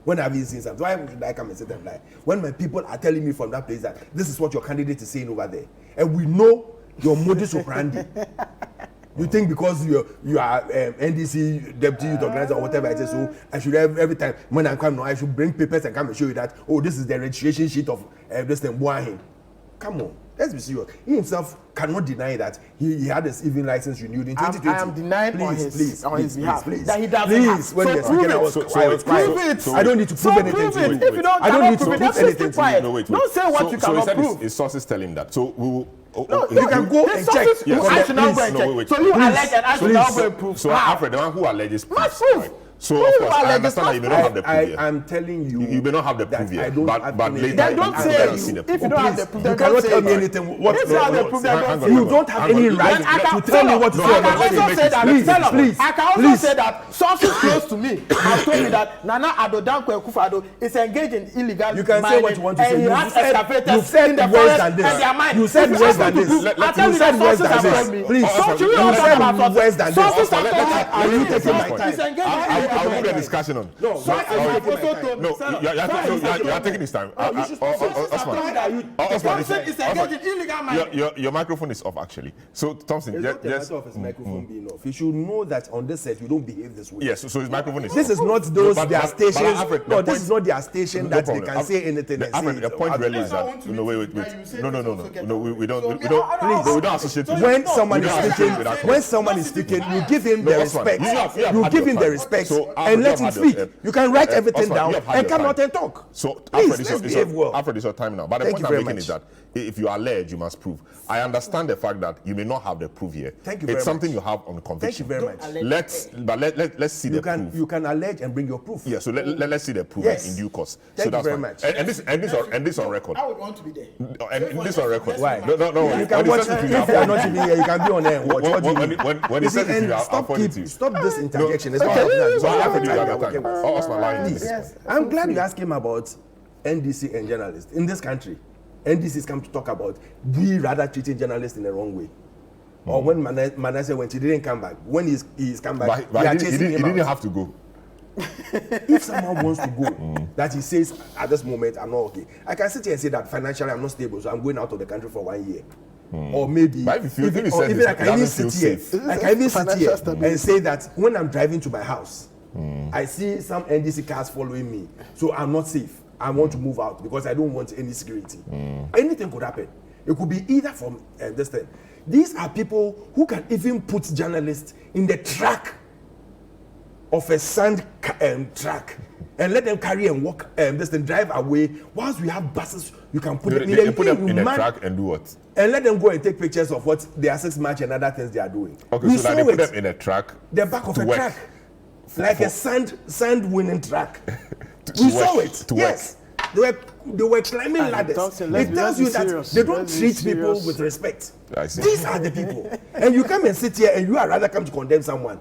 When I've been seen something, why would I come and sit and lie? When my people are telling me from that place that this is what your candidate is saying over there, and we know your modus operandi. You think because you are NDC deputy youth organizer or whatever it is, so I should every time when I come now I should bring papers and come and show you that, oh, this is the registration sheet of this thing. Come on. Let's be serious. He himself cannot deny that he had his EV license renewed in 2020. I am denying on his behalf that he doesn't please, when you're speaking, I was quiet. I don't need to prove anything to you. If you don't, I don't need to prove anything to you. No, wait. Don't say what you cannot prove. His sources tell him that. So we will. You can go and check. I should not go and check. So you allege and I should not go and prove. So Alfred, the one who alleges must prove. So of course, I understand that you may not have the proof yet. I'm telling you, you may not have the proof yet. But later, then don't say if you don't have the proof. You cannot tell me anything. If you have the proof, then don't say. You don't have any right to tell me what to say. I can also say that. Please, I can also say that sources close to me have told me that Nana Addo Dankwa Akufo-Addo is engaged in illegal mining. You can say what you want to say. And he has excavators in the forest and they are mining. You said worse than this. I tell you that sources have told me. Please, you said worse than this. Sources have told me. Are you taking my time? He's engaged in I'll move the discussion on. No, you are taking this time. Your microphone is off actually. So Thompson, it's not a matter of his microphone being off. You should know that on this set you don't behave this way. Yes, so his microphone is. This is not their stations. No, this is not their station that they can say anything. The point really is that no, wait. No, we don't. Please, we don't associate. When someone is speaking, you give him the respect. You give him the respect and let him speak. You can write everything down and come out and talk. So, please, let's behave well. Alfred, it's your time now. But the point I'm making is that if you are alleged, you must prove. I understand the fact that you may not have the proof yet. Thank you very much. It's something you have on conviction. Thank you very much. Let's see the proof. You can allege and bring your proof. Yeah, so let's see the proof in due course. Thank you very much. And this on record. I would want to be there. And this on record. Why? No. You can watch if you are not even here. You can be on there and watch. What do you mean? When he says it, I'll point it to you. Stop this interjection. It's not I'm glad you asked him about NDC and journalists in this country. NDC's come to talk about we rather treating journalists in the wrong way. Or when Manasseh went, he didn't come back. When he's come back, he didn't have to go. If someone wants to go, that he says at this moment I'm not okay. I can sit here and say that financially I'm not stable, so I'm going out of the country for 1 year. Or maybe I can even sit here and say that when I'm driving to my house, I see some NDC cars following me, so I'm not safe. I want to move out because I don't want any security. Anything could happen. It could be either from this thing. These are people who can even put journalists in the track of a sand track and let them carry and walk this thing, drive away. Whilst we have buses, you can put them in a track and do what? And let them go and take pictures of what their 6 March and other things they are doing. Okay, so they put them in a track. The back of a track. Like a sand winning track. We saw it. Yes. They were climbing ladders. It tells you that they don't treat people with respect. These are the people. And you come and sit here and you are rather come to condemn someone.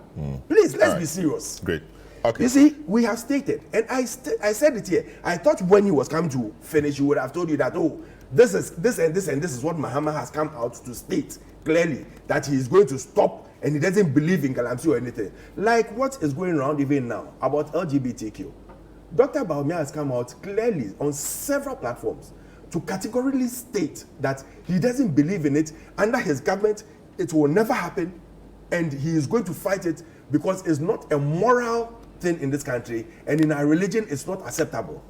Please, let's be serious. Great. Okay. You see, we have stated, and I said it here. I thought when he was coming to finish, he would have told you that, oh, this is what Mahama has come out to state clearly, that he is going to stop and he doesn't believe in Galamsey or anything. Like what is going around even now about LGBTQ. Dr. Bawumia has come out clearly on several platforms to categorically state that he doesn't believe in it. Under his government, it will never happen, and he is going to fight it because it's not a moral thing in this country, and in our religion, it's not acceptable.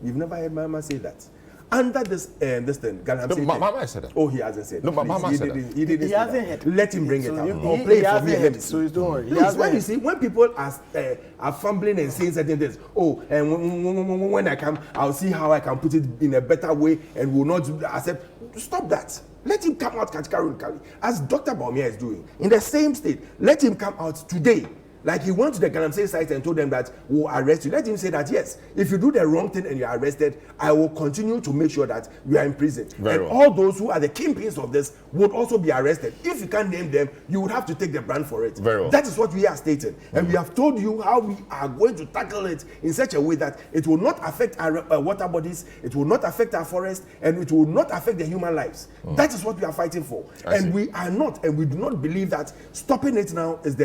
You've never heard Mama say that. Under this thing, Galamsey. No, Mama said that. Oh, he hasn't said. No, Mama said that. He hasn't heard. Let him bring it up. Or He play it for hasn't me. heard, so don't worry. Please, when people are fumbling and saying certain things, oh, and when I come, I'll see how I can put it in a better way and will not accept. Stop that. Let him come out categorically, as Dr. Bawumia is doing in the same state. Let him come out today. Like he went to the Galamsey site and told them that we'll arrest you. Let him say that, yes, if you do the wrong thing and you're arrested, I will continue to make sure that you are in prison. All those who are the kingpins of this would also be arrested. If you can't name them, you would have to take the brand for it. That is what we are stating. And we have told you how we are going to tackle it in such a way that it will not affect our water bodies, it will not affect our forest, and it will not affect the human lives. That is what we are fighting for. We are not, and we do not believe that stopping it now is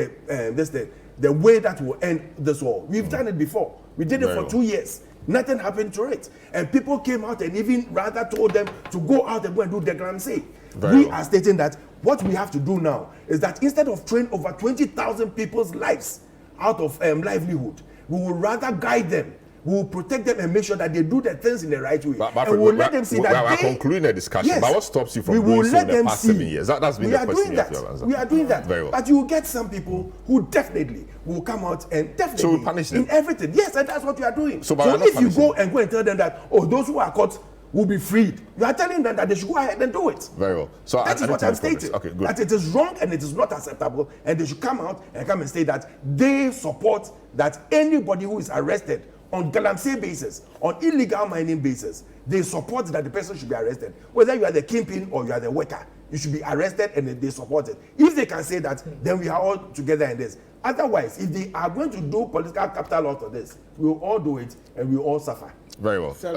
the way that will end this war. We've done it before. We did it for 2 years. Nothing happened to it. And people came out and even rather told them to go out and go and do the Galamsey. We are stating that what we have to do now is that instead of throwing over 20,000 people's lives out of livelihood, we will rather guide them. We will protect them and make sure that they do the things in the right way. But and we will let them see that we are concluding the discussion. Yes, but what stops you from doing so in the past 7 years? That's been the question you have to answer. We are doing that. Very well. But you will get some people who definitely will come out and definitely so we punish them in everything. Yes, and that's what we are doing. So if you go and tell them that, oh, those who are caught will be freed, you are telling them that they should go ahead and do it. Very well. So that is what I'm stating. Okay, good. That it is wrong and it is not acceptable, and they should come out and come and state that they support that anybody who is arrested on Galamsey basis, on illegal mining basis, they support that the person should be arrested. Whether you are the kingpin or you are the worker, you should be arrested, and they support it. If they can say that, then we are all together in this. Otherwise, if they are going to do political capital out of this, we will all do it and we will all suffer. Very well. We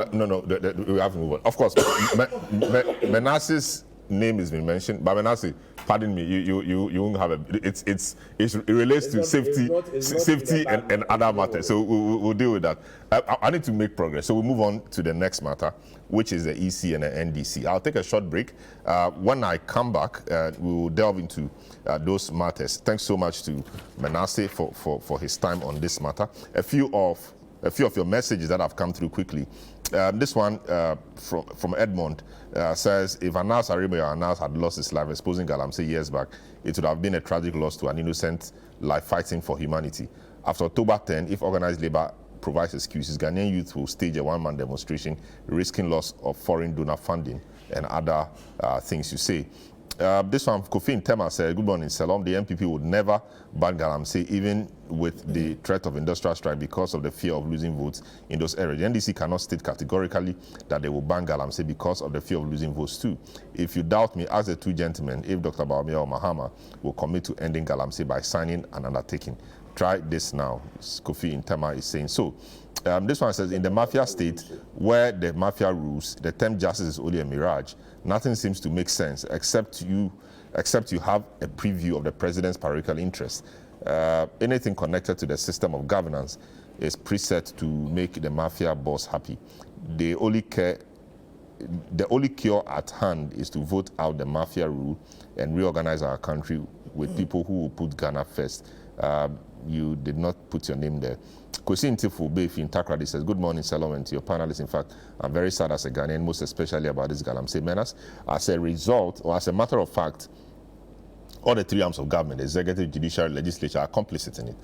have to move on. Of course, Menace's name has been mentioned, but Menace, pardon me, you won't have it relates to safety and other matters. So we'll deal with that. I need to make progress. So we'll move on to the next matter, which is the EC and the NDC. I'll take a short break. When I come back, we will delve into those matters. Thanks so much to Menace for his time on this matter. A few of your messages that have come through quickly. This one from Edmond says, if Anas Arima or Anas had lost his life exposing Galamsey years back, it would have been a tragic loss to an innocent life fighting for humanity. After October 10, if Organised Labour provides excuses, Ghanaian youth will stage a one-man demonstration, risking loss of foreign donor funding and other things you say. This one, Kofi Ntema said, good morning, Salom. The MPP would never ban Galamsey, even with the threat of industrial strike, because of the fear of losing votes in those areas. The NDC cannot state categorically that they will ban Galamsey because of the fear of losing votes too. If you doubt me, ask the two gentlemen if Dr. Bawumia or Mahama will commit to ending Galamsey by signing an undertaking. Try this now. Kofi Ntema is saying so. This one says, in the mafia state where the mafia rules, the term justice is only a mirage. Nothing seems to make sense except you have a preview of the president's parochial interests. Anything connected to the system of governance is preset to make the mafia boss happy. The only cure at hand is to vote out the mafia rule and reorganize our country with people who will put Ghana first. You did not put your name there. Kwesi Ntifu Befi in Takrady says, good morning, Salom, and to your panelists. In fact, I'm very sad as a Ghanaian, most especially about this Galamsey menace. As a result, or as a matter of fact, all the three arms of government, the executive, judiciary, legislature, are complicit in it.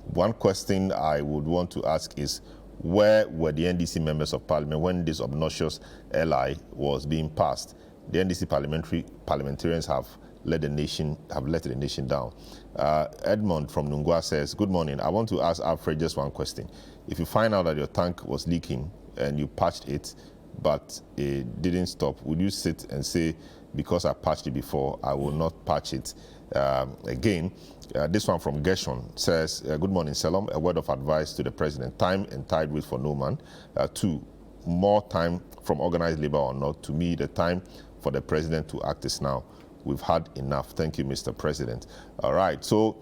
One question I would want to ask is, where were the NDC members of parliament when this obnoxious LI was being passed? The NDC parliamentarians have let the nation down. Edmond from Nungwa says, good morning. I want to ask Alfred just one question. If you find out that your tank was leaking and you patched it, but it didn't stop, would you sit and say, because I patched it before, I will not patch it again? This one from Gershon says, good morning, Salom. A word of advice to the president. Time and tide wait for no man. 2, more time from organized labor or not. To me, the time for the president to act is now. We've had enough. Thank you, Mr. President. All right, so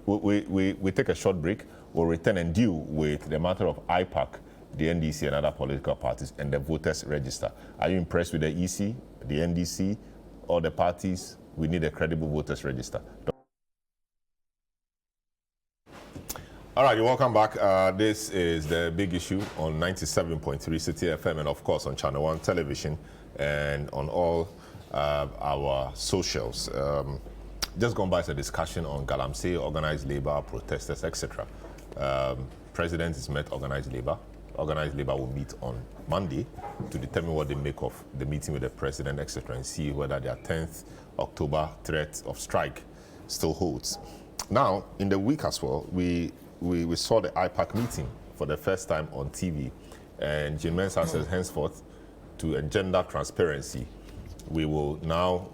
we take a short break. We'll return and deal with the matter of IPAC, the NDC and other political parties, and the voters register. Are you impressed with the EC, the NDC, or the parties? We need a credible voters register. All right, you're welcome back. This is the big issue on 97.3 City FM and, of course, on ChannelOne television and on all our socials. Just gone by is a discussion on Galamsey, organized labor, protesters, etc. President has met organized labor. Organized labor will meet on Monday to determine what they make of the meeting with the president, etc., and see whether their 10th October threat of strike still holds. Now, in the week as well, we saw the IPAC meeting for the first time on TV, and Jim Mensah says henceforth, to engender transparency, we will now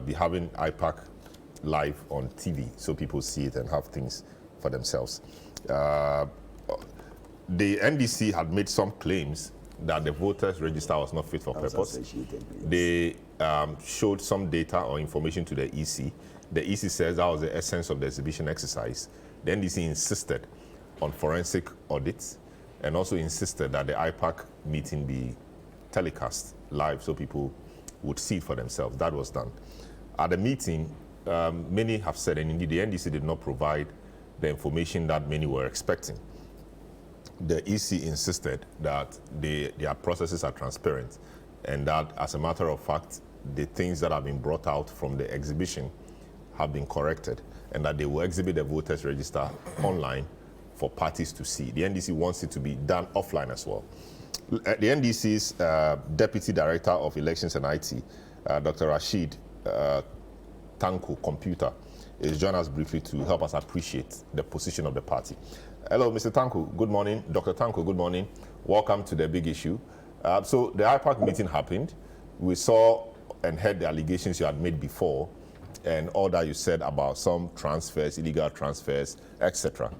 be having IPAC live on TV so people see it and have things for themselves. The NDC had made some claims that the voters register was not fit for purpose. They showed some data or information to the EC. The EC says that was the essence of the exhibition exercise. The NDC insisted on forensic audits and also insisted that the IPAC meeting be telecast live so people would see it for themselves. That was done. At the meeting, many have said, and indeed the NDC did not provide the information that many were expecting. The EC insisted that their processes are transparent and that, as a matter of fact, the things that have been brought out from the exhibition have been corrected and that they will exhibit the voters register online for parties to see. The NDC wants it to be done offline as well. The NDC's Deputy Director of Elections and IT, Dr. Rashid Tanko Computer, is joining us briefly to help us appreciate the position of the party. Hello, Mr. Tanko. Good morning. Dr. Tanko, good morning. Welcome to the big issue. So the IPAC meeting happened. We saw and heard the allegations you had made before and all that you said about some transfers, illegal transfers, etc.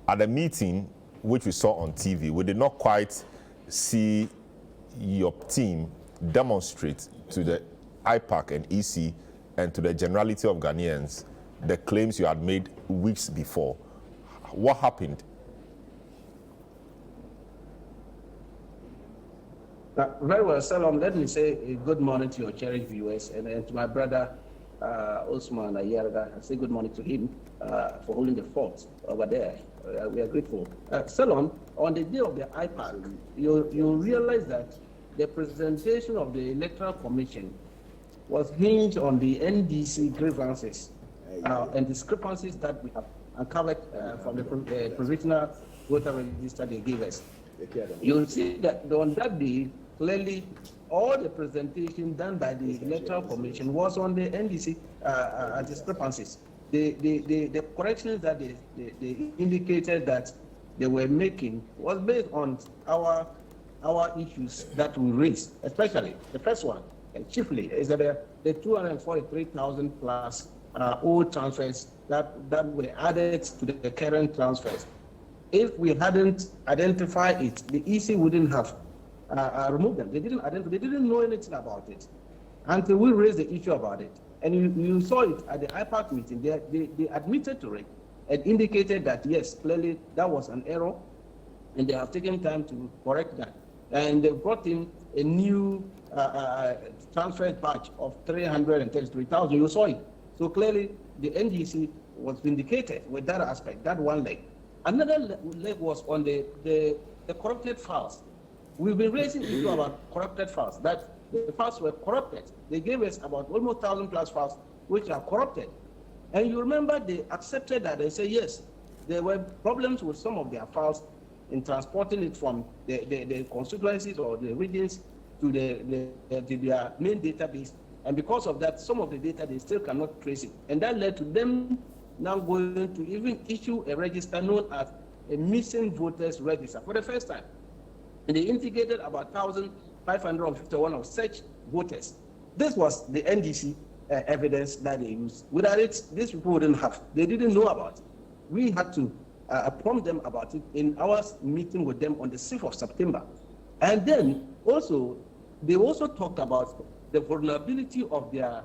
At the meeting, which we saw on TV, we did not quite see your team demonstrate to the IPAC and EC and to the generality of Ghanaians the claims you had made weeks before. What happened? Very well, Salom. Let me say good morning to your cherished viewers and to my brother Osman Ayerga. I say good morning to him for holding the fort over there. We are grateful. Salom, on the day of the IPAC, you realize that the presentation of the Electoral Commission was hinged on the NDC grievances and discrepancies that we have uncovered from the provisional voter register they gave us. You'll see that on that day, clearly, all the presentation done by the Electoral Commission was on the NDC discrepancies. The corrections that they indicated that they were making was based on our issues that we raised, especially the first one, and chiefly, is that the 243,000 plus old transfers that were added to the current transfers. If we hadn't identified it, the EC wouldn't have removed them. They didn't identify. They didn't know anything about it until we raised the issue about it. And you saw it at the IPAC meeting. They admitted to it and indicated that yes, clearly that was an error, and they have taken time to correct that. And they brought in a new transfer batch of 333,000. You saw it. So clearly, the NDC was vindicated with that aspect, that one leg. Another leg was on the corrupted files. We've been raising issue about corrupted files, that the files were corrupted. They gave us about almost 1,000 plus files which are corrupted. And you remember they accepted that. They say, yes, there were problems with some of their files in transporting it from the constituencies or the regions to their main database. And because of that, some of the data, they still cannot trace it. And that led to them now going to even issue a register known as a missing voters register for the first time. And they indicated about 1,551 of such voters. This was the NDC evidence that they used. Without it, these people wouldn't have. They didn't know about it. We had to prompt them about it in our meeting with them on the 6th of September. And then also, they also talked about the vulnerability of their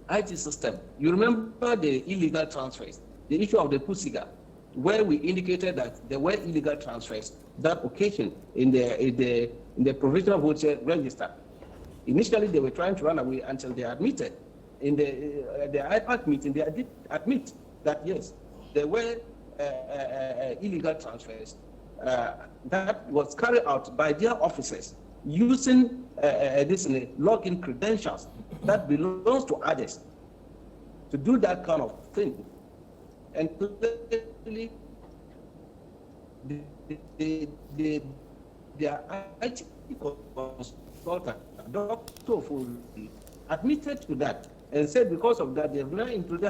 IT system. You remember the illegal transfers, the issue of the Pusiga, where we indicated that there were illegal transfers that occasion in the provisional voter register. Initially, they were trying to run away until they admitted in the IPAC meeting. They did admit that yes, there were illegal transfers that was carried out by their officers using this login credentials that belongs to others to do that kind of thing. And clearly, their IT consultant, Dr. Foley, admitted to that and said because of that, the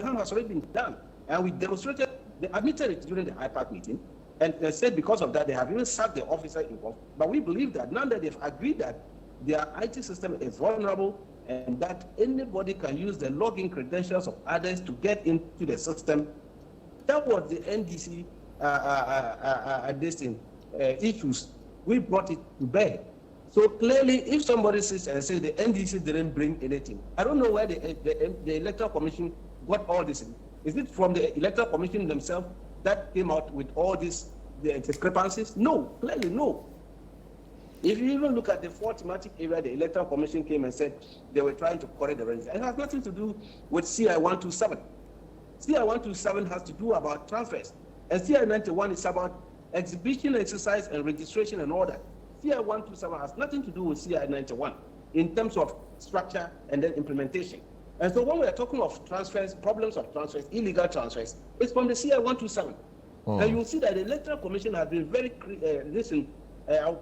harm has already been done. And we demonstrated, they admitted it during the IPAC meeting, and they said because of that, they have even sacked the officer involved. But we believe that now that they've agreed that their IT system is vulnerable and that anybody can use the login credentials of others to get into the system, that was the NDC issues. We brought it to bear. So clearly, if somebody sits and says the NDC didn't bring anything, I don't know where the Electoral Commission got all this in. Is it from the Electoral Commission themselves that came out with all these discrepancies? No, clearly no. If you even look at the four thematic area, the Electoral Commission came and said they were trying to correct the register. It has nothing to do with CI 127. CI 127 has to do about transfers, and CI 91 is about exhibition, exercise, and registration and order. CI 127 has nothing to do with CI 91 in terms of structure and then implementation. And so when we are talking of transfers, problems of transfers, illegal transfers, it's from the CI 127. And you'll see that the Electoral Commission has been very,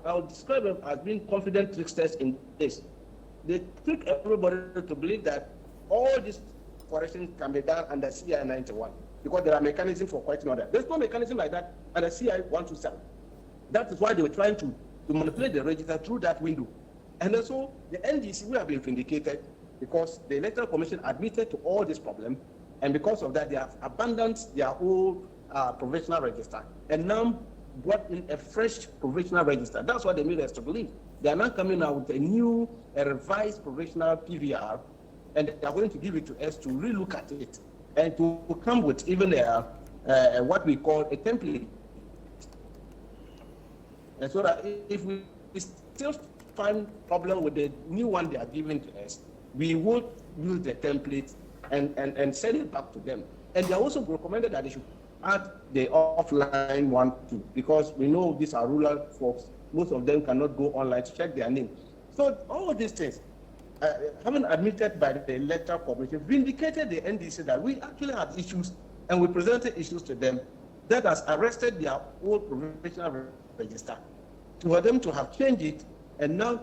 I'll describe them as being confident tricksters in this. They trick everybody to believe that all these corrections can be done under CI 91 because there are mechanisms for correcting order. There's no mechanism like that under CI 127. That is why they were trying to manipulate the register through that window. And also, the NDC, we have been vindicated because the Electoral Commission admitted to all this problem, and because of that, they have abandoned their whole provisional register and now brought in a fresh provisional register. That's what they made us to believe. They are now coming out with a revised provisional PVR, and they are going to give it to us to relook at it and to come with even what we call a template. And so that if we still find problem with the new one they are giving to us, we would use the template and send it back to them. And they also recommended that they should add the offline one too, because we know these are rural folks. Most of them cannot go online to check their name. So all of these things, having admitted by the Electoral Commission, vindicated the NDC that we actually had issues, and we presented issues to them that has arrested their old provisional register, for them to have changed it and now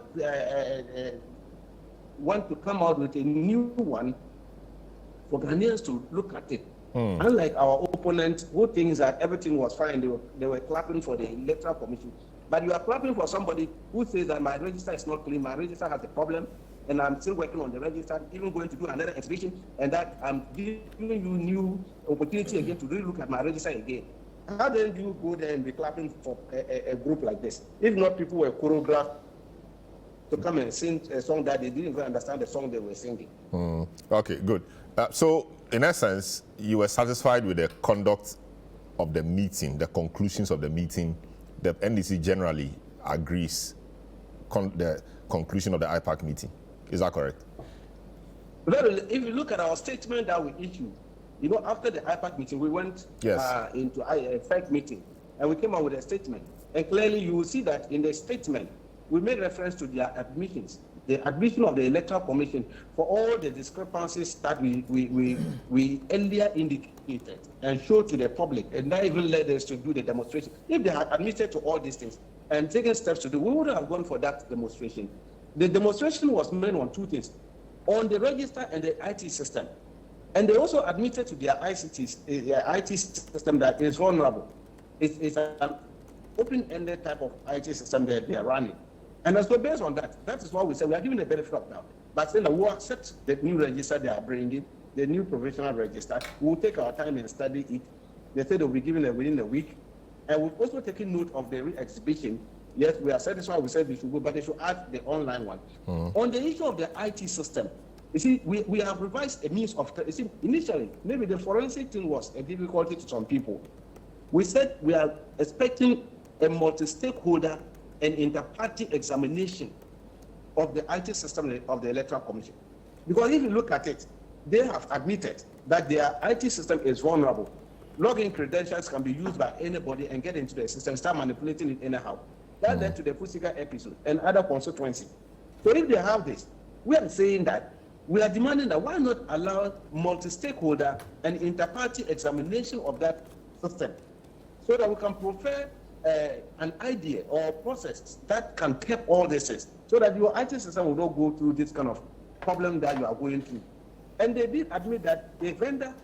want to come out with a new one for Ghanaians to look at it. Unlike our opponents who thinks that everything was fine, they were clapping for the Electoral Commission. But you are clapping for somebody who says that my register is not clean, my register has a problem, and I'm still working on the register, even going to do another exhibition, and that I'm giving you new opportunity again to really look at my register again. How then do you go there and be clapping for a group like this? If not, people were choreographed to come and sing a song that they didn't even understand the song they were singing. Okay, good. So, in essence, you were satisfied with the conduct of the meeting, the conclusions of the meeting. The NDC generally agrees the conclusion of the IPAC meeting. Is that correct? Well, if you look at our statement that we issued, you know, after the IPAC meeting, we went into a FEC meeting, and we came out with a statement. And clearly, you will see that in the statement, we made reference to their admissions, the admission of the Electoral Commission for all the discrepancies that we earlier indicated and showed to the public, and that even led us to do the demonstration. If they had admitted to all these things and taken steps to do, we wouldn't have gone for that demonstration. The demonstration was made on two things, on the register and the IT system. And they also admitted to their IT system that is vulnerable. It's an open-ended type of IT system that they are running. And so based on that, that is why we say we are giving the benefit of doubt. But saying that we'll accept the new register they are bringing, the new provisional register. We'll take our time and study it. They said they'll be giving it within a week. And we've also taken note of the re-exhibition. Yes, we are satisfied. We said we should go, but they should add the online one. On the issue of the IT system, you see, we have revised a means of, you see, initially, maybe the forensic thing was a difficulty to some people. We said we are expecting a multi-stakeholder and inter-party examination of the IT system of the Electoral Commission. Because if you look at it, they have admitted that their IT system is vulnerable. Login credentials can be used by anybody and get into the system, start manipulating it anyhow. That led to the Pusika episode and other constituencies. So if they have this, we are saying that we are demanding that why not allow multi-stakeholder and inter-party examination of that system so that we can prefer an idea or process that can keep all this, so that your IT system will not go through this kind of problem that you are going through. And they did admit that the vendor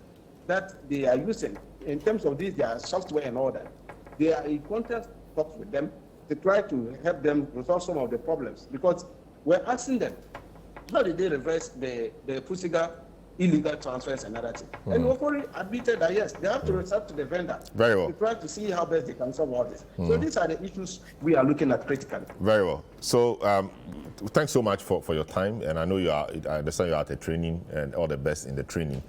that they are using in terms of this, their software and all that, they are in contact talks with them to try to help them resolve some of the problems. Because we're asking them, how did they reverse the Pusiga illegal transfers and other things? And we've already admitted that yes, they have to resort to the vendor to try to see how best they can solve all this. So these are the issues we are looking at critically. Very well. So thanks so much for your time. And I know I understand you're at a training, and all the best in the training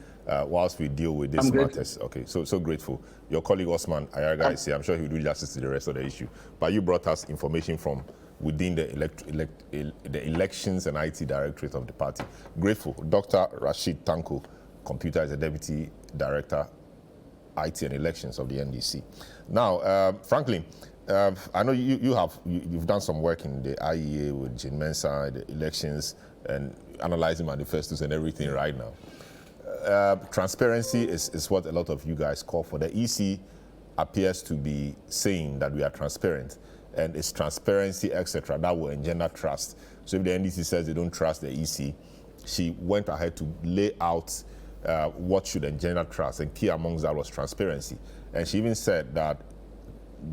whilst we deal with these matters. Okay, so grateful. Your colleague Osman Ayarga is here. I'm sure he will do justice to the rest of the issue. But you brought us information from within the elections and IT directorate of the party. Grateful. Dr. Rashid Tanko, Computer, is the Deputy Director, IT and Elections of the NDC. Now, Franklin, I know you've done some work in the IEA with Jane Mensah, the elections, and analyzing manifestos and everything right now. Transparency is what a lot of you guys call for. The EC appears to be saying that we are transparent, and it's transparency, etc., that will engender trust. So if the NDC says they don't trust the EC, she went ahead to lay out what should engender trust, and key amongst that was transparency. And she even said that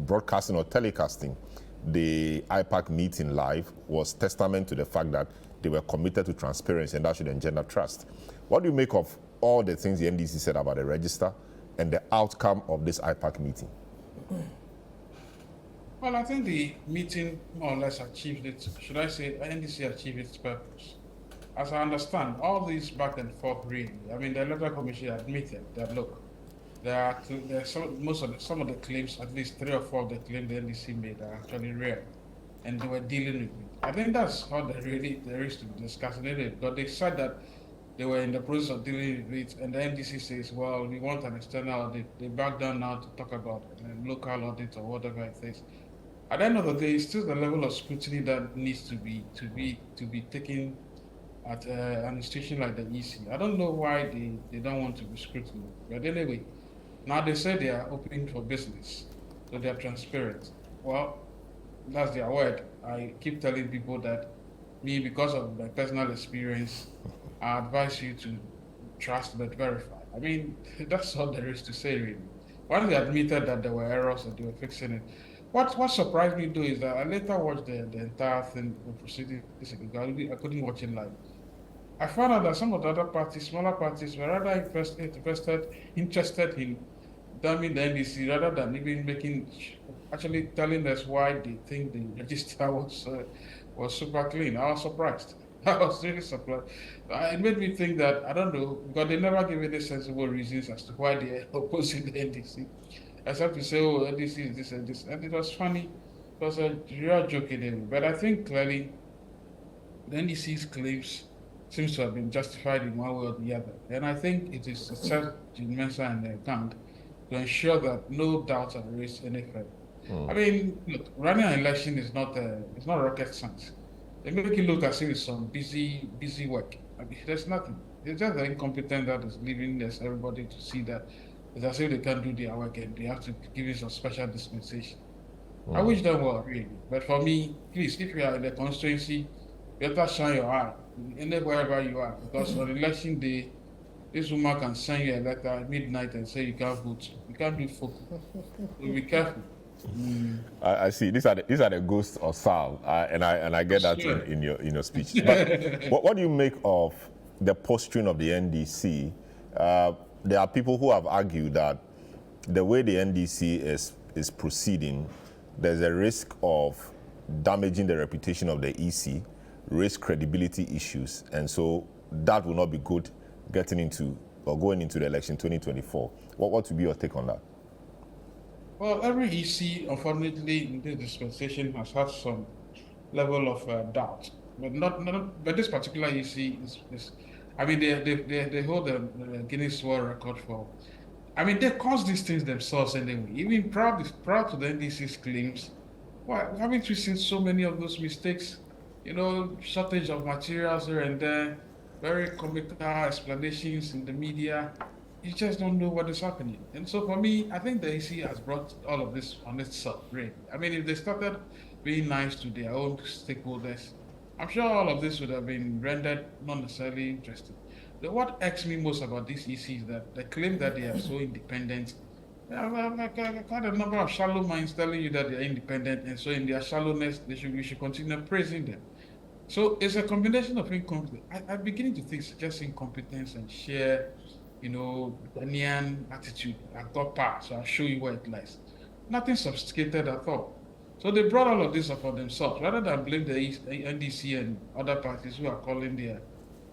broadcasting or telecasting the IPAC meeting live was testament to the fact that they were committed to transparency, and that should engender trust. What do you make of all the things the NDC said about the register and the outcome of this IPAC meeting? Well, I think the meeting more or less achieved it. Should I say NDC achieved its purpose? As I understand, all these back and forth really. I mean, the Electoral Commission admitted that look, some of the claims, at least 3 or 4 of the claims the NDC made are actually real, and they were dealing with it. I think that's how there is to be discussed. But they said that they were in the process of dealing with it, and the NDC says, well, we want an external audit. They back down now to talk about a local audit or whatever it is. At the end of the day, it's still the level of scrutiny that needs to be taken at an institution like the EC. I don't know why they don't want to be scrutinized. But anyway, now they say they are open for business, so they are transparent. Well, that's their word. I keep telling people that because of my personal experience, I advise you to trust but verify. I mean, that's all there is to say really. Once they admitted that there were errors and they were fixing it, what surprised me though is that I later watched the entire thing, the proceedings. I couldn't watch it live. I found out that some of the other parties, smaller parties, were rather interested in damning the NDC rather than even actually telling us why they think the register was super clean. I was surprised. I was really surprised. It made me think that, I don't know, because they never gave any sensible reasons as to why they are opposing the NDC. Except to say, oh, NDC is this and this. And it was funny. It was a real joke in it. But I think clearly the NDC's claims seems to have been justified in one way or the other. And I think it is set Jane Mensah and their gang to ensure that no doubts are raised any further. I mean, look, running an election is not rocket science. They make it look as if it's some busy work. I mean, there's nothing. It's just the incompetent that is leaving everybody to see that it's as if they can't do their work and they have to give it some special dispensation. I wish them well, really. But for me, please, if you are in the constituency, better shine your eye, wherever you are. Because on election day, this woman can send you a letter at midnight and say you can't vote. You can't do folk. So be careful. I see. These are the ghosts of Sal, and I get that in your speech. But what do you make of the posturing of the NDC? There are people who have argued that the way the NDC is proceeding, there's a risk of damaging the reputation of the EC, raise credibility issues, and so that will not be good going into the election 2024. What would be your take on that? Well, every EC, unfortunately, in this dispensation has had some level of doubt, but this particular EC is I mean, they hold the Guinness World Record for. I mean, they caused these things themselves anyway. Even proud to the NDC's claims. Why haven't we seen so many of those mistakes? You know, shortage of materials here and there, very comical explanations in the media. You just don't know what is happening. And so for me, I think the EC has brought all of this on itself, really. I mean, if they started being nice to their own stakeholders, I'm sure all of this would have been rendered not necessarily interesting. What irks me most about this EC is that they claim that they are so independent. I've got a number of shallow minds telling you that they are independent, and so in their shallowness, we should continue praising them. So it's a combination of incompetence. I'm beginning to think it's just incompetence and sheer, Ghanaian attitude. I've got power, so I'll show you where it lies. Nothing sophisticated at all. So they brought all of this upon themselves, rather than blame the NDC and other parties who are calling their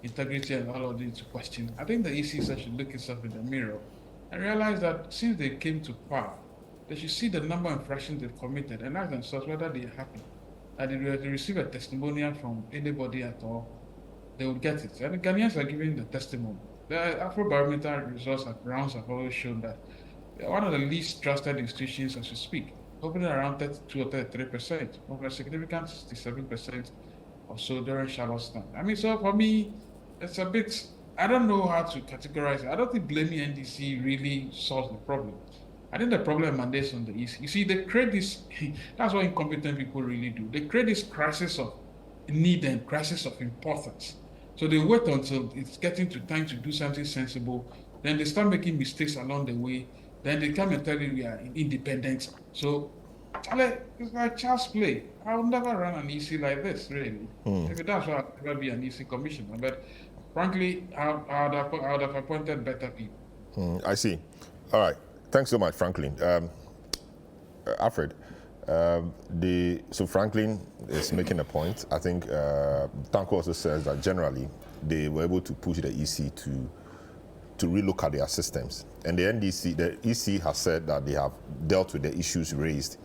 integrity and all of this into question. I think the EC should look itself in the mirror and realize that since they came to power, they should see the number of infractions they've committed and ask themselves whether they are happy. And if they receive a testimonial from anybody at all, they would get it. And the Ghanaians are giving the testimony. The Afrobarometer results have always shown that they are one of the least trusted institutions as we speak, hovering around 32 or 33%, over a significant 67% or so during Charlotte's time. I mean, so for me, it's a bit, I don't know how to categorize it. I don't think blaming NDC really solves the problem. I think the problem emanates on the EC. You see, they create this, that's what incompetent people really do. They create this crisis of need and crisis of importance. So they wait until it's getting to time to do something sensible. Then they start making mistakes along the way. Then they come and tell you we are independent. So it's like child's play. I will never run an EC like this, really. Maybe that's why I'll never be an EC commissioner. But frankly, I would have appointed better people. I see. All right. Thanks so much, Franklin. Alfred, so Franklin is making a point. I think Tanko also says that generally they were able to push the EC to relook at their systems. And the EC has said that they have dealt with the issues raised,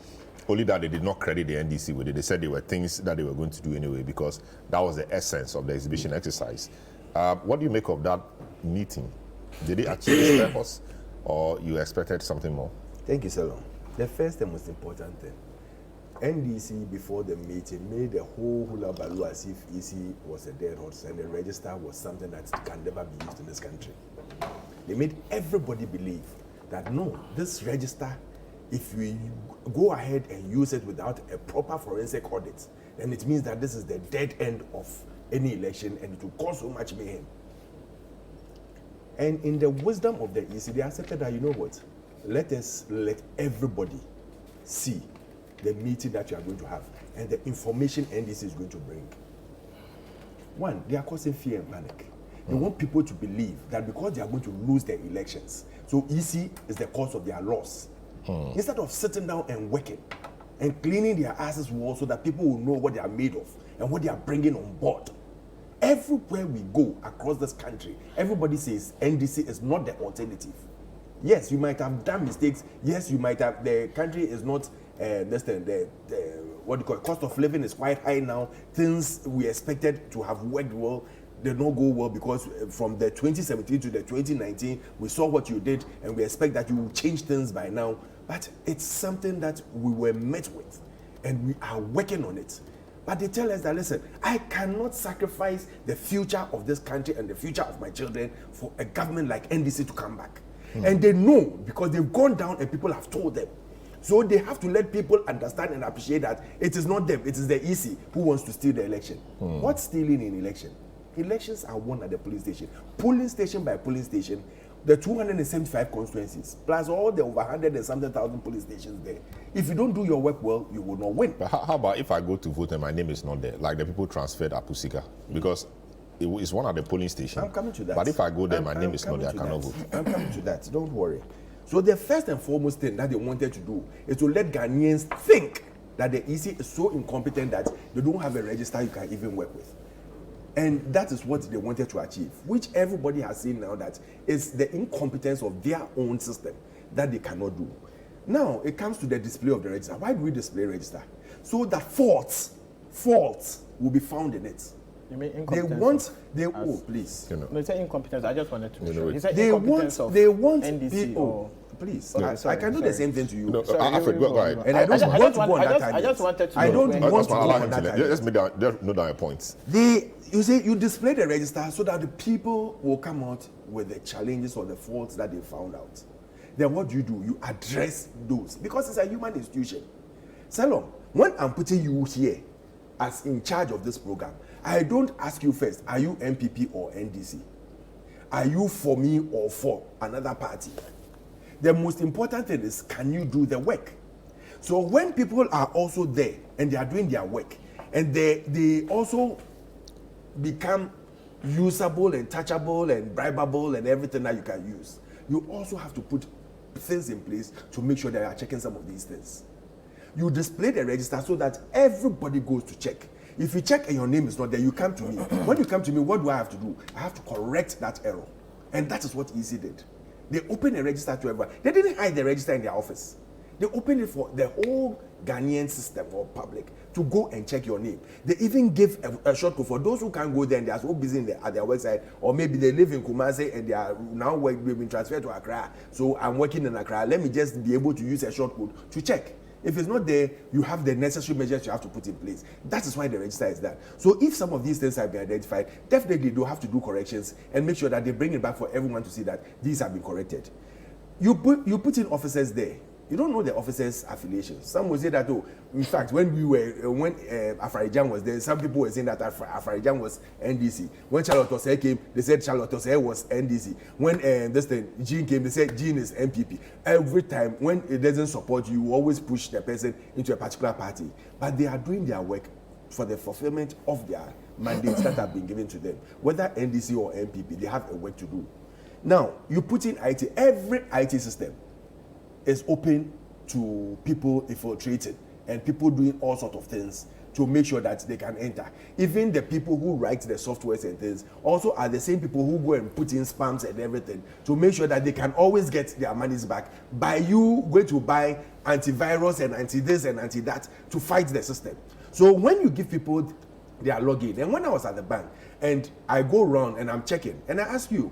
only that they did not credit the NDC with it. They said they were things that they were going to do anyway because that was the essence of the exhibition exercise. What do you make of that meeting? Did it achieve its purpose, or you expected something more? Thank you, Salom. The first and most important thing, NDC before the meeting made the whole hula baloo as if EC was a dead horse and the register was something that can never be used in this country. They made everybody believe that no, this register, if we go ahead and use it without a proper forensic audit, then it means that this is the dead end of any election and it will cause so much mayhem. And in the wisdom of the EC, they accepted that, you know what, let everybody see the meeting that you are going to have and the information NDC is going to bring. One, they are causing fear and panic. They want people to believe that because they are going to lose their elections, so EC is the cause of their loss. Instead of sitting down and working and cleaning their asses well so that people will know what they are made of and what they are bringing on board. Everywhere we go across this country, everybody says NDC is not the alternative. Yes, you might have done mistakes. Yes, you might have, the country is not, cost of living is quite high now. Things we expected to have worked well did not go well because from the 2017 to the 2019, we saw what you did and we expect that you will change things by now. But it's something that we were met with and we are working on it. But they tell us that, listen, I cannot sacrifice the future of this country and the future of my children for a government like NDC to come back. And they know because they've gone down and people have told them. So they have to let people understand and appreciate that it is not them, it is the EC who wants to steal the election. What's stealing in election? Elections are won at the polling station by polling station. the 275 constituencies, plus all the over 100 and something thousand police stations there. If you don't do your work well, you will not win. But how about if I go to vote and my name is not there, like the people transferred Apusika, because it's one at the polling station. I'm coming to that. But if I go there, my name is not there, I cannot vote. I'm coming to that. Don't worry. So the first and foremost thing that they wanted to do is to let Ghanaians think that the EC is so incompetent that they don't have a register you can even work with. And that is what they wanted to achieve, which everybody has seen now that is the incompetence of their own system that they cannot do. Now, it comes to the display of the register. Why do we display register? So that faults will be found in it. You mean They incompetence? want, please. No, it's incompetence. I just wanted to show. He said They want NDC people. Please, Okay, I can do the same thing to you. No, Alfred, go ahead. And I don't want to go on that I just wanted to. I don't want to go on that. Let's note down your points. You say you display the register so that the people will come out with the challenges or the faults that they found out. Then what do? You address those because it's a human institution. Salom, when I'm putting you here as in charge of this program, I don't ask you first, are you MPP or NDC? Are you for me or for another party? The most important thing is, can you do the work? So when people are also there and they are doing their work and they also become usable and touchable and bribable and everything that you can use, you also have to put things in place to make sure that you are checking some of these things. You display the register so that everybody goes to check. If you check and your name is not there, you come to me. When you come to me, what do I have to do? I have to correct that error. And that is what EC did. They opened a register to everyone. They didn't hide the register in their office. They opened it for the whole Ghanaian system or public to go and check your name. They even give a short code for those who can't go there and they are so busy at their website, or maybe they live in Kumasi and they are now they've been transferred to Accra. So I'm working in Accra. Let me just be able to use a short code to check. If it's not there, you have the necessary measures you have to put in place. That is why the register is that. So if some of these things have been identified, definitely they'll have to do corrections and make sure that they bring it back for everyone to see that these have been corrected. You put in officers there. You don't know the officers' affiliations. Some will say that, oh, in fact, when Afarijan was there, some people were saying that Afarijan was NDC. When Charlotte Osei came, they said Charlotte Osei was NDC. When Jean came, they said Jean is MPP. Every time, when it doesn't support you, you always push the person into a particular party. But they are doing their work for the fulfillment of their mandates that have been given to them. Whether NDC or MPP, they have a work to do. Now, you put in IT, every IT system is open to people infiltrating and people doing all sorts of things to make sure that they can enter. Even the people who write the softwares and things also are the same people who go and put in spams and everything to make sure that they can always get their monies back by you going to buy antivirus and anti-this and anti-that to fight the system. So when you give people their login, and when I was at the bank and I go around and I'm checking and I ask you,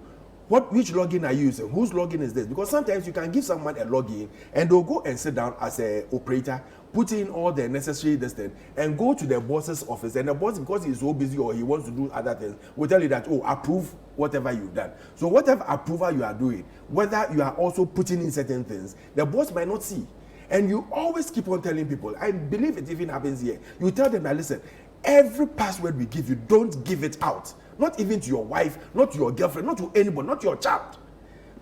which login are you using? Whose login is this? Because sometimes you can give someone a login and they'll go and sit down as an operator, put in all the necessary thing, and go to the boss's office. And the boss, because he's so busy or he wants to do other things, will tell you that, oh, approve whatever you've done. So whatever approval you are doing, whether you are also putting in certain things, the boss might not see. And you always keep on telling people, I believe it even happens here. You tell them that, listen, every password we give you, don't give it out. Not even to your wife, not to your girlfriend, not to anybody, not your child.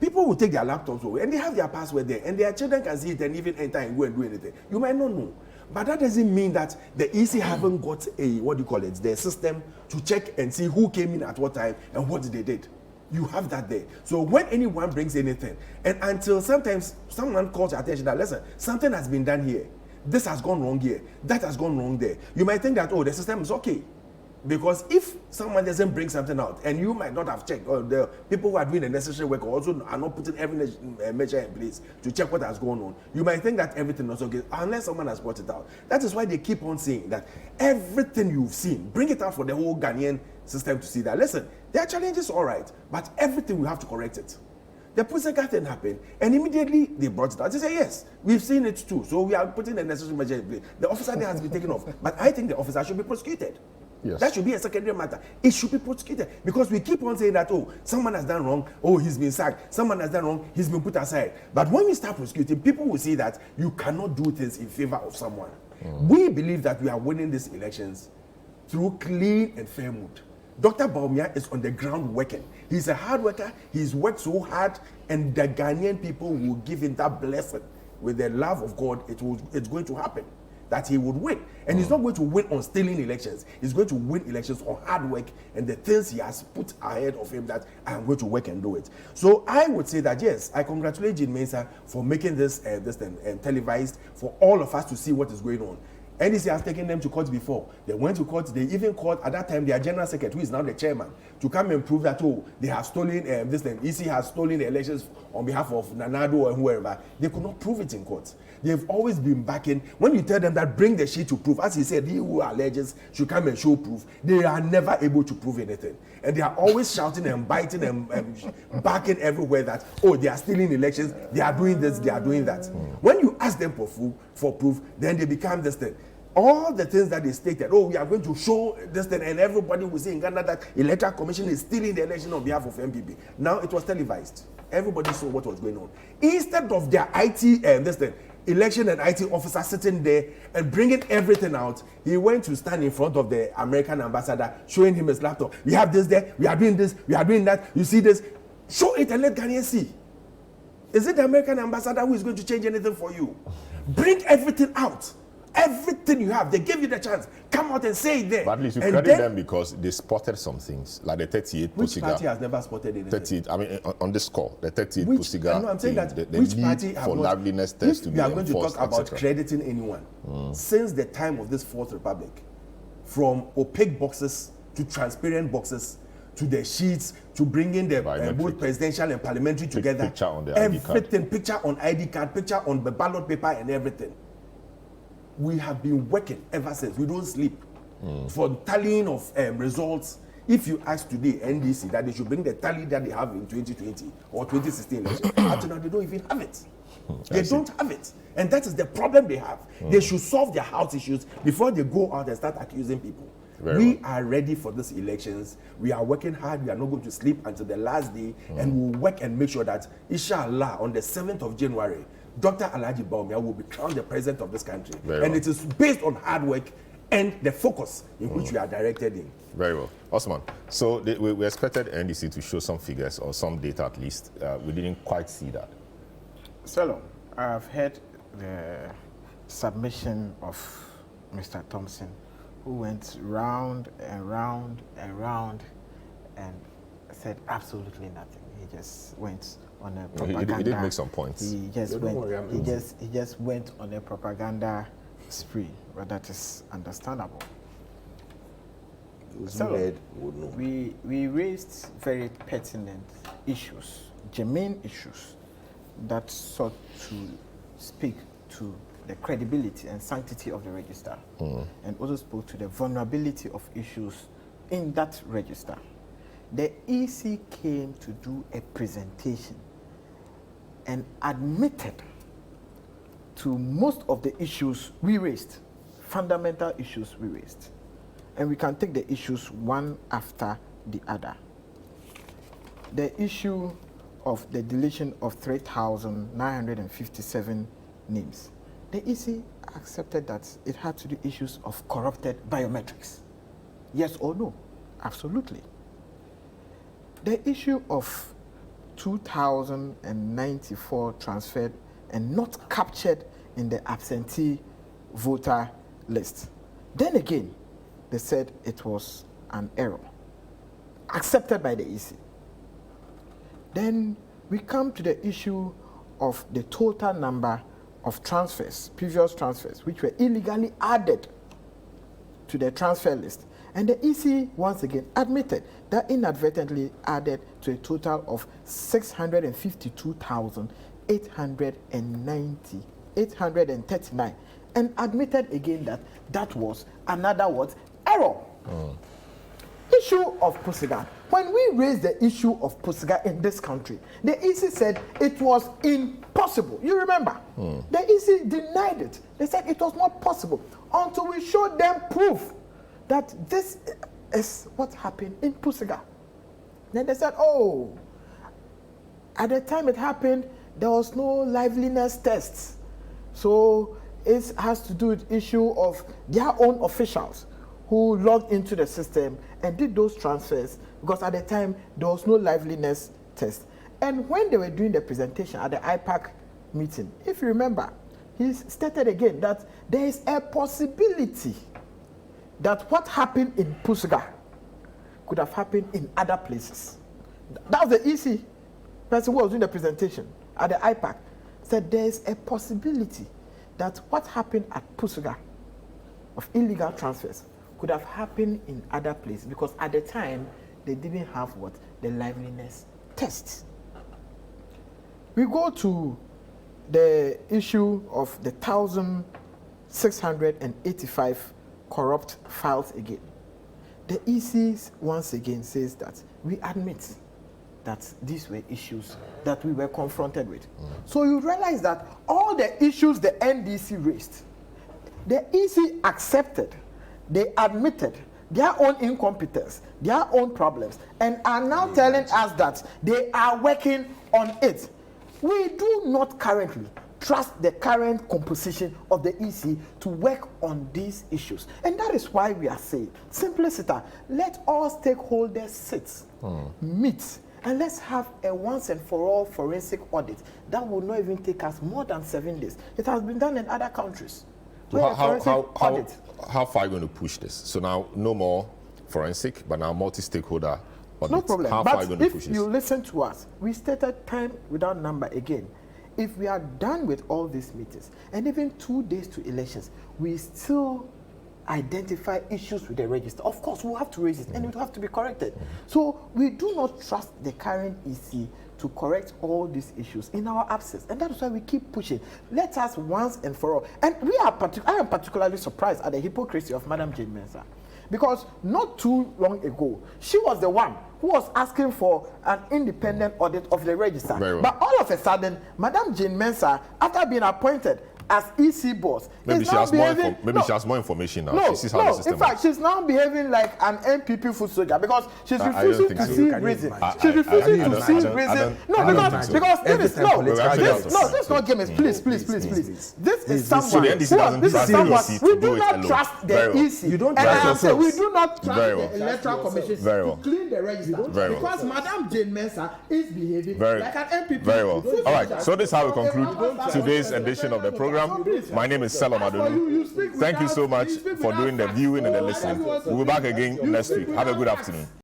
People will take their laptops away and they have their password there and their children can see it and even enter and go and do anything. You might not know. But that doesn't mean that the EC haven't got the system to check and see who came in at what time and what they did. You have that there. So when anyone brings anything, and until sometimes someone calls your attention that, listen, something has been done here. This has gone wrong here. That has gone wrong there. You might think that, oh, the system is okay. Because if someone doesn't bring something out, and you might not have checked, or the people who are doing the necessary work also are not putting every measure in place to check what has gone on, you might think that everything is okay, unless someone has brought it out. That is why they keep on saying that everything you've seen, bring it out for the whole Ghanaian system to see that, listen, there are challenges, all right, but everything we have to correct it. The Puseka thing happened, and immediately they brought it out. They say, yes, we've seen it too, so we are putting the necessary measure in place. The officer there has been taken off, but I think the officer should be prosecuted. Yes. That should be a secondary matter. It should be prosecuted because we keep on saying that, oh, someone has done wrong, oh, he's been sacked, someone has done wrong, he's been put aside. But when we start prosecuting, people will see that you cannot do things in favor of someone. We believe that we are winning these elections through clean and fair mood. Dr. Baumia is on the ground working. He's a hard worker. He's worked so hard, and the Ghanaian people will give him that blessing. With the love of God, it's going to happen that he would win. And he's not going to win on stealing elections. He's going to win elections on hard work and the things he has put ahead of him that I am going to work and do it. So I would say that, yes, I congratulate Jean Mensah for making this televised for all of us to see what is going on. NDC has taken them to court before. They went to court. They even called, at that time, their general secretary, who is now the chairman, to come and prove that, oh, they have stolen, EC has stolen the elections on behalf of Nanado or whoever. They could not prove it in court. They've always been backing. When you tell them that bring the sheet to prove, as he said, he who alleges should come and show proof, they are never able to prove anything. And they are always shouting and biting and backing everywhere that, oh, they are stealing elections, they are doing this, they are doing that. When you ask them for proof, then they become this thing. All the things that they stated, oh, we are going to show this thing, and everybody will say in Ghana that Electoral Commission is stealing the election on behalf of MPP. Now it was televised. Everybody saw what was going on. Instead of their election and IT officer sitting there and bringing everything out, he went to stand in front of the American ambassador, showing him his laptop. We have this there, we are doing this, we are doing that. You see this? Show it and let Ghanaians see. Is it the American ambassador who is going to change anything for you? Bring everything out. Everything you have, they gave you the chance. Come out and say it there. But at least you credit them because they spotted some things, like the 38 Which Pusiga. party has never spotted anything? 38, I mean, on this score, the 38 Pusiga. No, I'm saying that the which need party for liveliness test to be we are going to enforced, talk about etc. crediting anyone. Since the time of this Fourth Republic, from opaque boxes to transparent boxes, to the sheets, to bringing the both presidential and parliamentary together. Picture on the ID card. Everything, picture on ID card, picture on the ballot paper and everything. We have been working ever since. We don't sleep. For tallying of results, if you ask today NDC that they should bring the tally that they have in 2020 or 2016 election, up now they don't even have it. They don't have it. And that is the problem they have. They should solve their house issues before they go out and start accusing people. We are ready for these elections. We are working hard. We are not going to sleep until the last day. And we'll work and make sure that, inshallah, on the 7th of January, Dr. Alhaji Baumia will be crowned the president of this country. It is based on hard work and the focus in which we are directed in. Very well. Osman, so we expected NDC to show some figures or some data at least. We didn't quite see that. Salom, I've heard the submission of Mr. Thompson, who went round and round and round and said absolutely nothing. He just went on a propaganda. He did make some points. He just went on a propaganda spree, but that is understandable. So we raised very pertinent issues, germane issues that sought to speak to the credibility and sanctity of the register, and also spoke to the vulnerability of issues in that register. The EC came to do a presentation and admitted to most of the issues we raised, fundamental issues we raised. And we can take the issues one after the other. The issue of the deletion of 3,957 names. The EC accepted that it had to do issues of corrupted biometrics. Yes or no? Absolutely. The issue of 2,094 transferred and not captured in the absentee voter list. Then again, they said it was an error, accepted by the EC. Then we come to the issue of the total number of transfers, previous transfers, which were illegally added to the transfer list. And the EC once again admitted that inadvertently added to a total of 652,839, and admitted again that that was another error. Issue of Pusiga. When we raised the issue of Pusiga in this country, the EC said it was impossible. You remember? The EC denied it. They said it was not possible until we showed them proof that this is what happened in Pusiga. Then they said, oh, at the time it happened, there was no liveliness tests. So it has to do with issue of their own officials who logged into the system and did those transfers, because at the time there was no liveliness test. And when they were doing the presentation at the IPAC meeting, if you remember, he stated again that there is a possibility that what happened in Pusuga could have happened in other places. That was the EC person who was doing the presentation at the IPAC. Said there is a possibility that what happened at Pusuga of illegal transfers could have happened in other places, because at the time they didn't have what? The liveliness test. We go to the issue of the 1,685 corrupt files again. The EC once again says that we admit that these were issues that we were confronted with. So you realize that all the issues the NDC raised, the EC accepted, they admitted their own incompetence, their own problems, and are now telling us that they are working on it. We do not currently trust the current composition of the EC to work on these issues. And that is why we are saying, simpliciter, let all stakeholders sit, meet, and let's have a once and for all forensic audit that will not even take us more than 7 days. It has been done in other countries. So how far are you going to push this? So now no more forensic, but now multi-stakeholder audit. No problem. How far are you going to push this? If you listen to us, we stated time without number again. If we are done with all these meetings, and even 2 days to elections, we still identify issues with the register, of course we'll have to raise it, and it will have to be corrected. So we do not trust the current EC to correct all these issues in our absence, and that is why we keep pushing. Let us once and for all. And I am particularly surprised at the hypocrisy of Madam Jane Mensah, because not too long ago she was the one who was asking for an independent audit of the register. But all of a sudden, Madam Jane Mensah, after being appointed as EC boss, maybe she has more information now. No, she sees how the system in fact, she's now behaving like an MPP foot soldier, because she's refusing to see reason. She's refusing to see reason. No, because this is let's not game it. Please. This is someone. We do not trust the EC. You don't trust yourself. We do not trust the Electoral Commission to clean the register, because Madam Jane Mensah is behaving like an MPP. Very well. All right. So this is how we conclude today's edition of the program. My name is Selom Adonu. Thank you so much for doing the viewing and the listening. We'll be back again next week. Have a good afternoon.